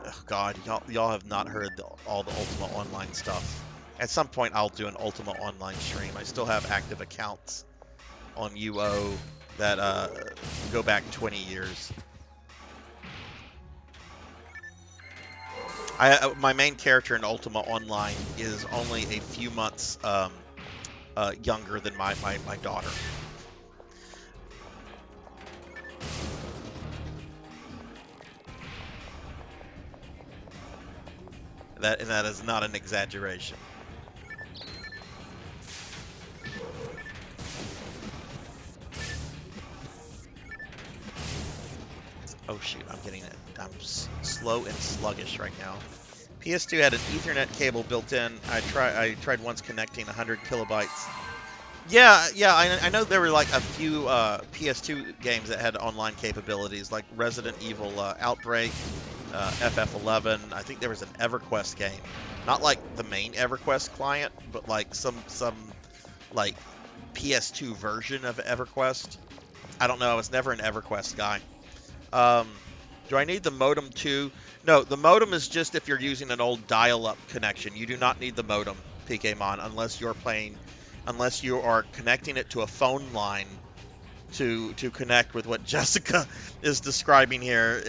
Oh God, y'all have not heard all the Ultima Online stuff. At some point, I'll do an Ultima Online stream. I still have active accounts on UO that go back 20 years. My main character in Ultima Online is only a few months younger than my daughter. That is not an exaggeration. Oh shoot, I'm slow and sluggish right now. PS2 had an Ethernet cable built in. I tried once connecting 100 kilobytes. Yeah. I know there were like a few PS2 games that had online capabilities, like Resident Evil Outbreak, FF11. I think there was an EverQuest game, not like the main EverQuest client, but like some like PS2 version of EverQuest. I don't know. I was never an EverQuest guy. Do I need the modem too? No, the modem is just if you're using an old dial-up connection. You do not need the modem, PKmon, unless you are connecting it to a phone line to connect with what Jessica is describing here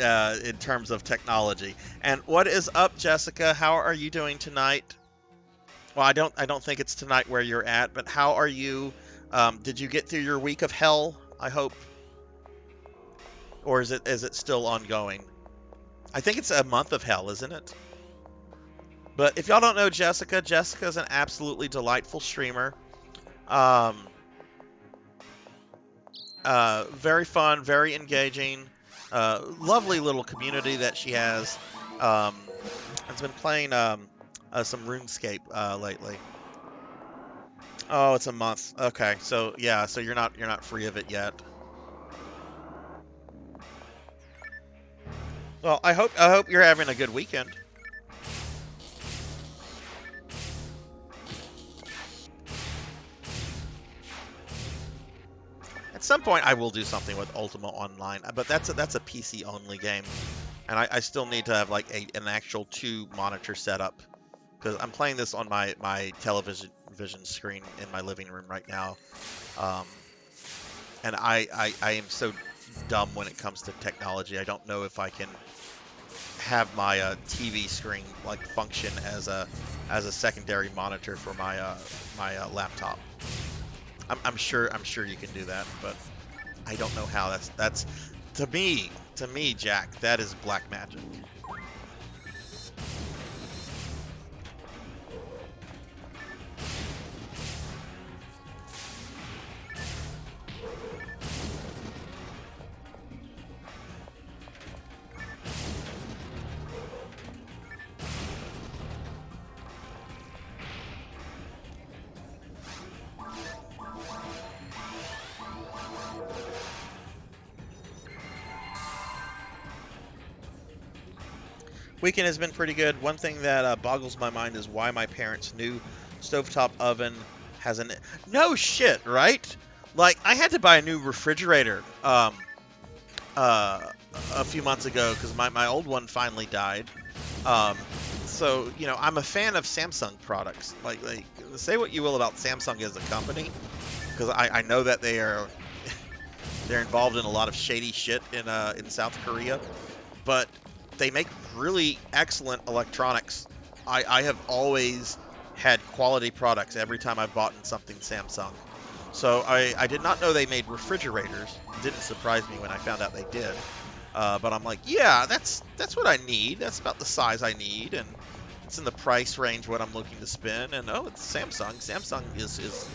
in terms of technology. And what is up, Jessica? How are you doing tonight? Well, I don't think it's tonight where you're at, but how are you? Did you get through your week of hell? I hope, or is it still ongoing? I think it's a month of hell, isn't it? But if y'all don't know Jessica, Jessica's an absolutely delightful streamer. Very fun, very engaging, lovely little community that she has. Has been playing some RuneScape lately. Oh, it's a month. Okay, so yeah, so you're not free of it yet. Well, I hope you're having a good weekend. At some point, I will do something with Ultima Online, but that's a PC only game, and I still need to have like an actual 2 monitor setup because I'm playing this on my television screen in my living room right now, and I am so dumb when it comes to technology. I don't know if I can have my TV screen like function as a secondary monitor for my laptop. I'm sure you can do that, but I don't know how. That's to me, Jack, that is black magic. Weekend has been pretty good. One thing that boggles my mind is why my parents' new stovetop oven has an... No shit, right? Like, I had to buy a new refrigerator a few months ago because my old one finally died. So, you know, I'm a fan of Samsung products. Like say what you will about Samsung as a company, because I know that they're involved in a lot of shady shit in South Korea, but they make really excellent electronics. I have always had quality products every time I've bought something Samsung. So I did not know they made refrigerators. It didn't surprise me when I found out they did. But I'm like, yeah, that's what I need. That's about the size I need, and it's in the price range what I'm looking to spend. And oh, it's Samsung. Samsung is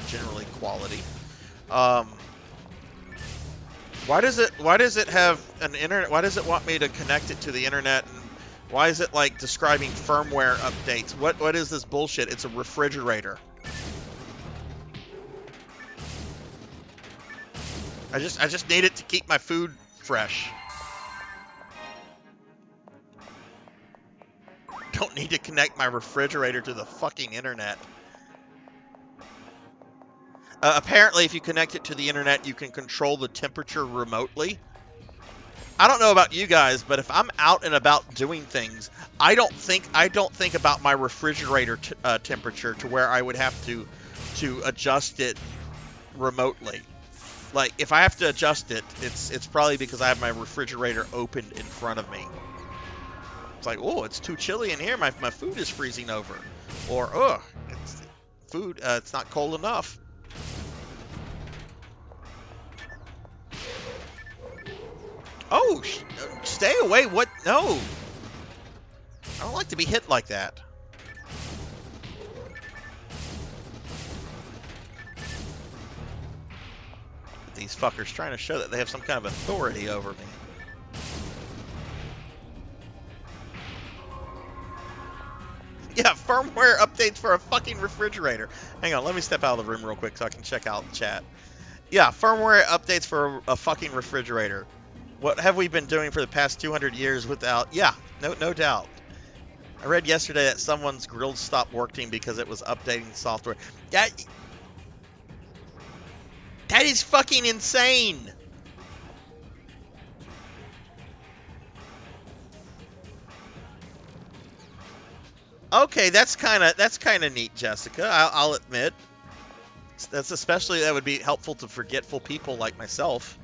generally quality. Why does it have an internet? Why does it want me to connect it to the internet? And why is it like describing firmware updates? What is this bullshit? It's a refrigerator. I just need it to keep my food fresh. Don't need to connect my refrigerator to the fucking internet. Apparently, if you connect it to the internet, you can control the temperature remotely. I don't know about you guys, but if I'm out and about doing things, I don't think about my refrigerator temperature to where I would have to adjust it remotely. Like, if I have to adjust it, it's probably because I have my refrigerator opened in front of me. It's like, oh, it's too chilly in here. My food is freezing over. Or, oh, it's not cold enough. Oh, stay away. What? No. I don't like to be hit like that. These fuckers trying to show that they have some kind of authority over me. Yeah, firmware updates for a fucking refrigerator. Hang on, let me step out of the room real quick so I can check out the chat. Yeah, firmware updates for a fucking refrigerator. What have we been doing for the past 200 years without... Yeah, no doubt. I read yesterday that someone's grill stopped working because it was updating software. That is fucking insane. Okay, that's kind of neat, Jessica. I'll admit. That would be helpful to forgetful people like myself.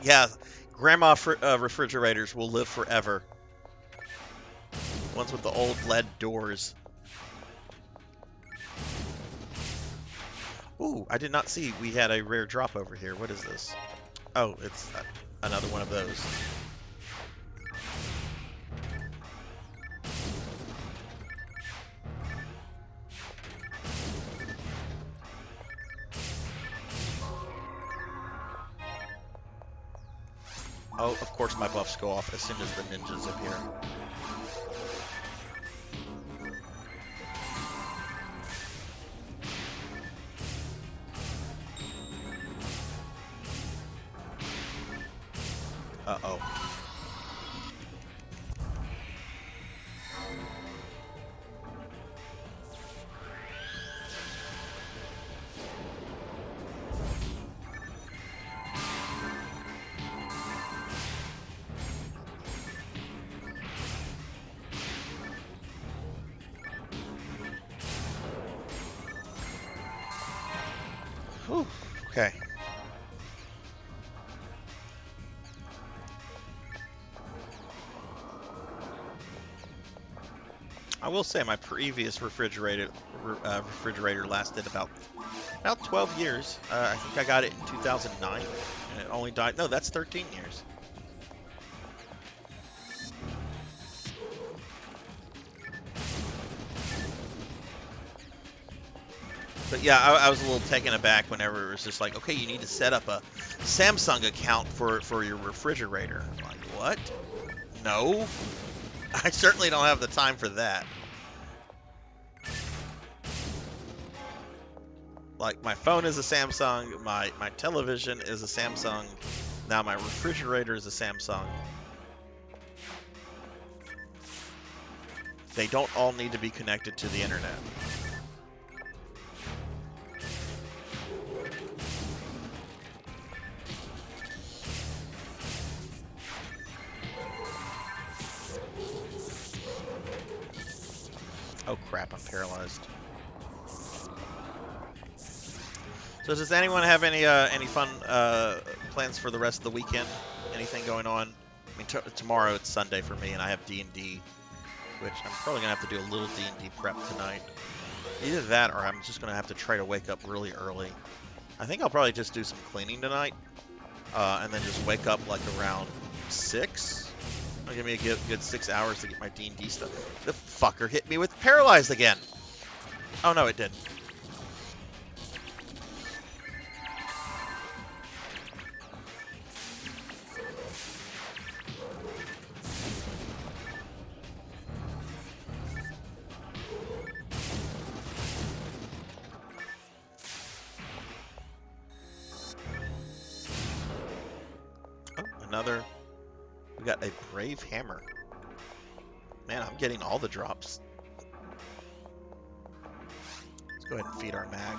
Yeah, grandma refrigerators will live forever. Ones with the old lead doors. Ooh, I did not see we had a rare drop over here. What is this? Oh, it's another one of those. Oh, of course my buffs go off as soon as the ninjas appear. Uh-oh. Whew. Okay. I will say my previous refrigerator lasted about 12 years. I think I got it in 2009, and it only died. No, that's 13 years. But yeah, I was a little taken aback whenever it was just like, okay, you need to set up a Samsung account for your refrigerator. I'm like, what? No, I certainly don't have the time for that. Like, my phone is a Samsung, my television is a Samsung, now my refrigerator is a Samsung. They don't all need to be connected to the internet. Oh crap, I'm paralyzed. So does anyone have any fun plans for the rest of the weekend? Anything going on? I mean, tomorrow it's Sunday for me, and I have D&D, which I'm probably going to have to do a little D&D prep tonight. Either that, or I'm just going to have to try to wake up really early. I think I'll probably just do some cleaning tonight, and then just wake up like around 6. It'll give me a good 6 hours to get my D&D stuff. The fucker hit me with paralyzed again. Oh no, it did. Oh, another. We got a brave hammer. Man, I'm getting all the drops. Let's go ahead and feed our mag.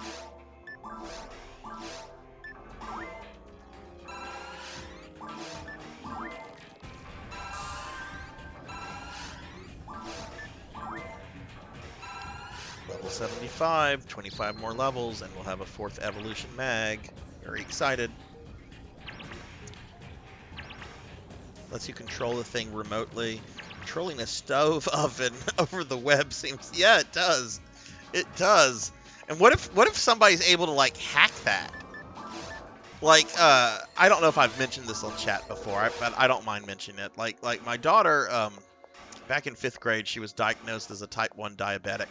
Level 75, 25 more levels, and we'll have a 4th evolution mag. Very excited. Lets you control the thing remotely. Controlling a stove oven over the web seems... Yeah, it does. It does. And what if somebody's able to, like, hack that? Like, I don't know if I've mentioned this on chat before, but I don't mind mentioning it. Like my daughter, back in 5th grade, she was diagnosed as a type 1 diabetic.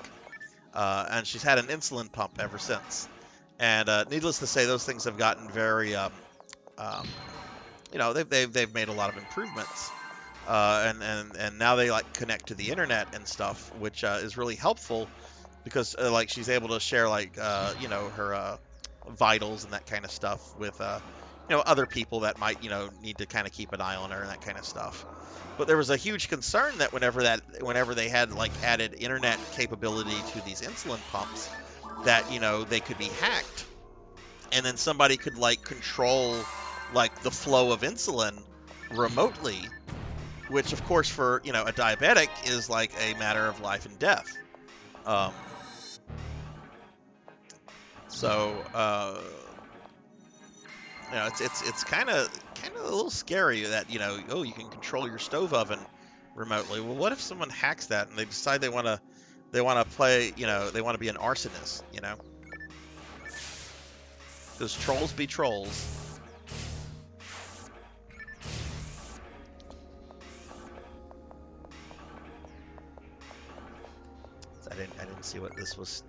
And she's had an insulin pump ever since. And needless to say, those things have gotten very they've made a lot of improvements, and now they like connect to the internet and stuff, which is really helpful because like she's able to share like her vitals and that kind of stuff with other people that might need to kind of keep an eye on her and that kind of stuff. But there was a huge concern that whenever they had like added internet capability to these insulin pumps, that they could be hacked, and then somebody could like control like the flow of insulin remotely, which of course for a diabetic is like a matter of life and death. It's kind of a little scary that you can control your stove oven remotely. Well, what if someone hacks that and they decide they want to play, they want to be an arsonist, because trolls be trolls. I didn't see what this was.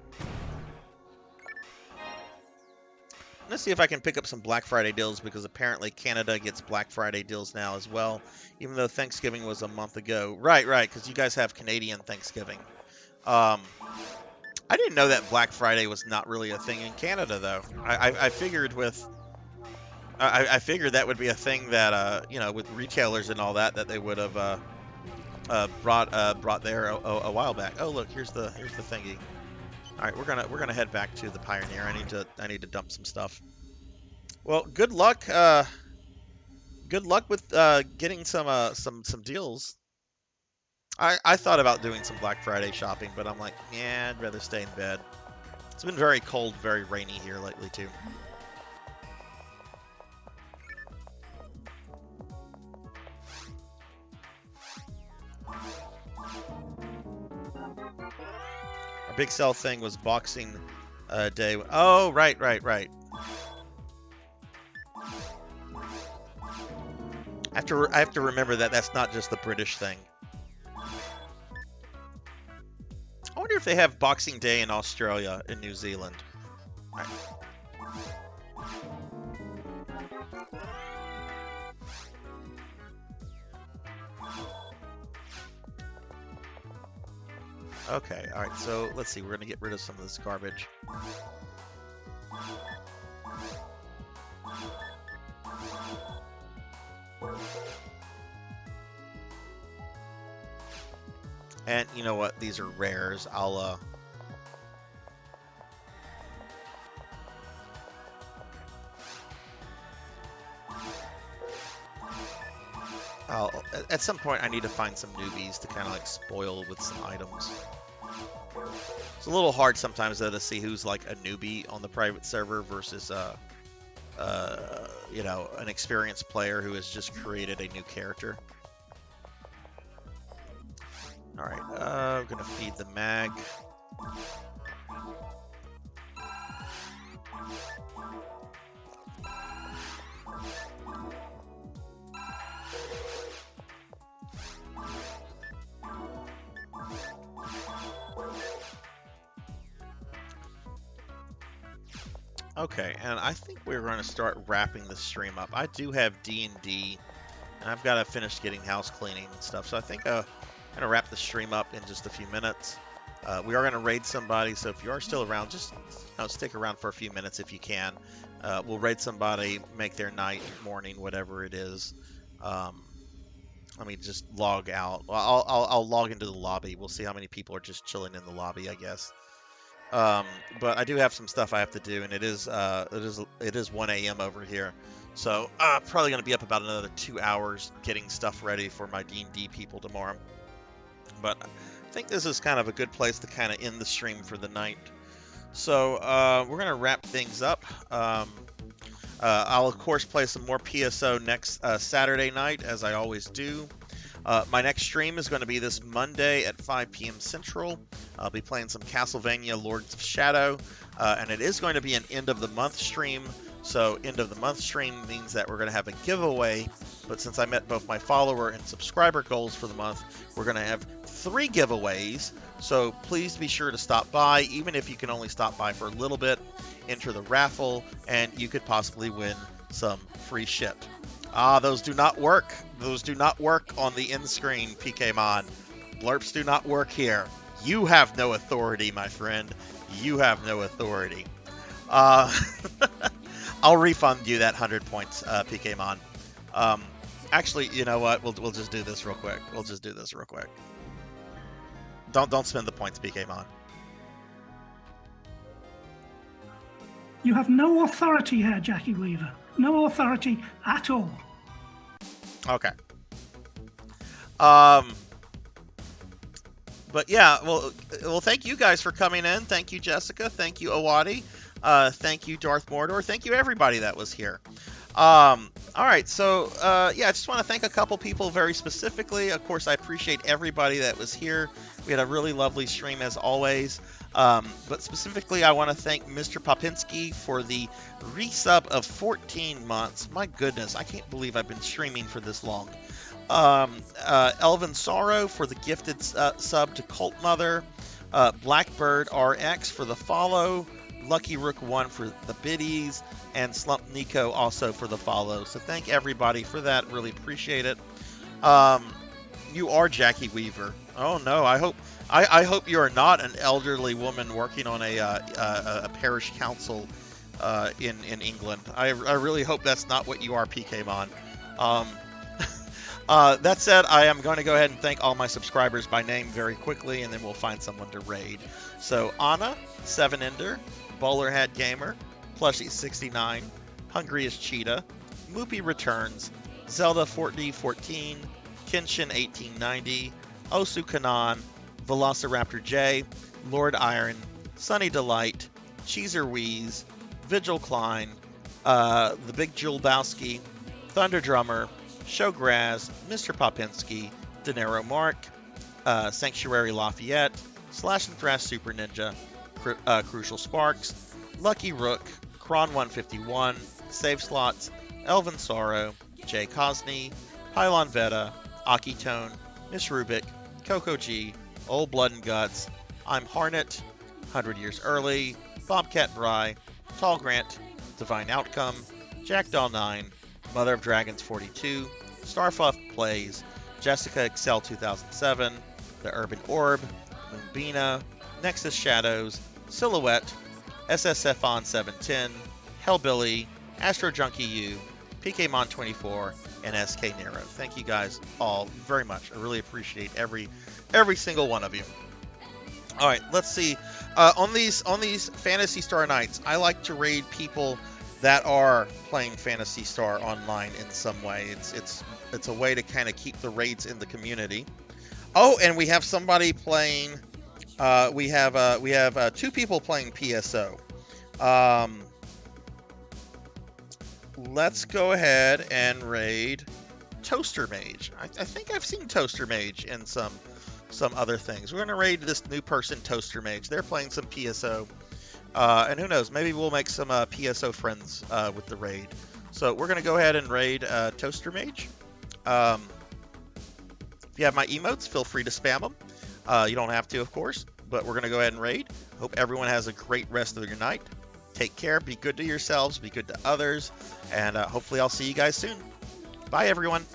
Let's see if I can pick up some Black Friday deals, because apparently Canada gets Black Friday deals now as well, even though Thanksgiving was a month ago. Right, because you guys have Canadian Thanksgiving. I didn't know that Black Friday was not really a thing in Canada, though. I figured I figured that would be a thing that with retailers and all that they would have brought there a while back. Oh, look, here's the thingy. All right, we're gonna head back to the Pioneer. I need to dump some stuff. Well, good luck. Good luck with getting some deals. I thought about doing some Black Friday shopping, but I'm like, yeah, I'd rather stay in bed. It's been very cold, very rainy here lately too. Our big sell thing was Boxing Day. Oh, right. I have to remember that that's not just the British thing. I wonder if they have Boxing Day in Australia and New Zealand. All right. Okay, alright, so let's see, we're gonna get rid of some of this garbage. And you know what, these are rares. I'll at some point I need to find some newbies to kind of like spoil with some items. It's a little hard sometimes though to see who's like a newbie on the private server versus an experienced player who has just created a new character. All right, I'm gonna feed the mag. Okay, and I think we're going to start wrapping the stream up. I do have D&D, and I've got to finish getting house cleaning and stuff, so I think I'm going to wrap the stream up in just a few minutes. We are going to raid somebody, so if you are still around, just stick around for a few minutes if you can. We'll raid somebody, make their night, morning, whatever it is. Let me just log out. Well, I'll log into the lobby. We'll see how many people are just chilling in the lobby, I guess. But I do have some stuff I have to do, and it is 1 a.m. over here, so probably going to be up about another 2 hours getting stuff ready for my D&D people tomorrow. But I think this is kind of a good place to kind of end the stream for the night. So we're going to wrap things up. I'll of course play some more PSO next Saturday night, as I always do. My next stream is going to be this Monday at 5 p.m. Central. I'll be playing some Castlevania Lords of Shadow, and it is going to be an end of the month stream. So end of the month stream means that we're going to have a giveaway, but since I met both my follower and subscriber goals for the month, we're going to have 3 giveaways. So please be sure to stop by, even if you can only stop by for a little bit, enter the raffle, and you could possibly win some free shit. Ah, those do not work. Those do not work on the end screen, PKmon. Blurps do not work here. You have no authority, my friend. You have no authority. I'll refund you that 100 points, PKmon. Actually, you know what? We'll just do this real quick. We'll just do this real quick. Don't spend the points, PKmon.
You have no authority here, Jackie Weaver. No authority at all.
Okay. But yeah, well, thank you guys for coming in. Thank you, Jessica. Thank you, Awadi. Thank you, Darth Mordor. Thank you, everybody that was here. All right, so yeah, I just want to thank a couple people very specifically. Of course, I appreciate everybody that was here. We had a really lovely stream as always. But specifically, I want to thank Mr. Popinski for the resub of 14 months. My goodness, I can't believe I've been streaming for this long. Elvin Sorrow for the gifted sub to Cult Mother. Blackbird RX for the follow. Lucky Rook 1 for the biddies. And Slump Nico also for the follow. So thank everybody for that. Really appreciate it. You are Jackie Weaver. Oh no, I hope you are not an elderly woman working on a parish council in England. I really hope that's not what you are, PKmon. That said, I am going to go ahead and thank all my subscribers by name very quickly, and then we'll find someone to raid. So Anna, 7ender, Bowler Hat Gamer, Plushie69, Hungry as Cheetah, Moopy Returns, Zelda 4D14, Kenshin 1890, Osu Kanan, Velociraptor J, Lord Iron, Sunny Delight, Cheezer Wheeze, Vigil Klein, The Big Julbowski, Thunder Drummer, Showgraz, Mr. Popinski, Dinero Mark, Sanctuary Lafayette, Slash and Thrash Super Ninja, Crucial Sparks, Lucky Rook, Kron 151, Save Slots, Elvin Sorrow, Jay Cosney, Pylon Veta, Akitone, Miss Rubik, Coco G, Old Blood and Guts, I'm Harnett, 100 Years Early, Bobcat Bry, Tall Grant, Divine Outcome, Jackdaw 9, Mother of Dragons 42, Starfluff Plays, Jessica Excel 2007, The Urban Orb, Moonbina, Nexus Shadows, Silhouette, SSF on 710, Hellbilly, Astro Junkie U, PKmon24, and SK Nero. Thank you guys all very much. I really appreciate every single one of you. All right, let's see. On these Phantasy Star nights, I like to raid people that are playing Phantasy Star online in some way. It's a way to kind of keep the raids in the community. Oh, and we have somebody playing. We have 2 people playing PSO. Let's go ahead and raid Toaster Mage. I think I've seen Toaster Mage in some other things. We're going to raid this new person, Toaster Mage. They're playing some PSO. And who knows, maybe we'll make some PSO friends with the raid. So we're going to go ahead and raid Toaster Mage. If you have my emotes, feel free to spam them. You don't have to, of course, but we're going to go ahead and raid. Hope everyone has a great rest of your night. Take care, be good to yourselves, be good to others, and hopefully I'll see you guys soon. Bye, everyone.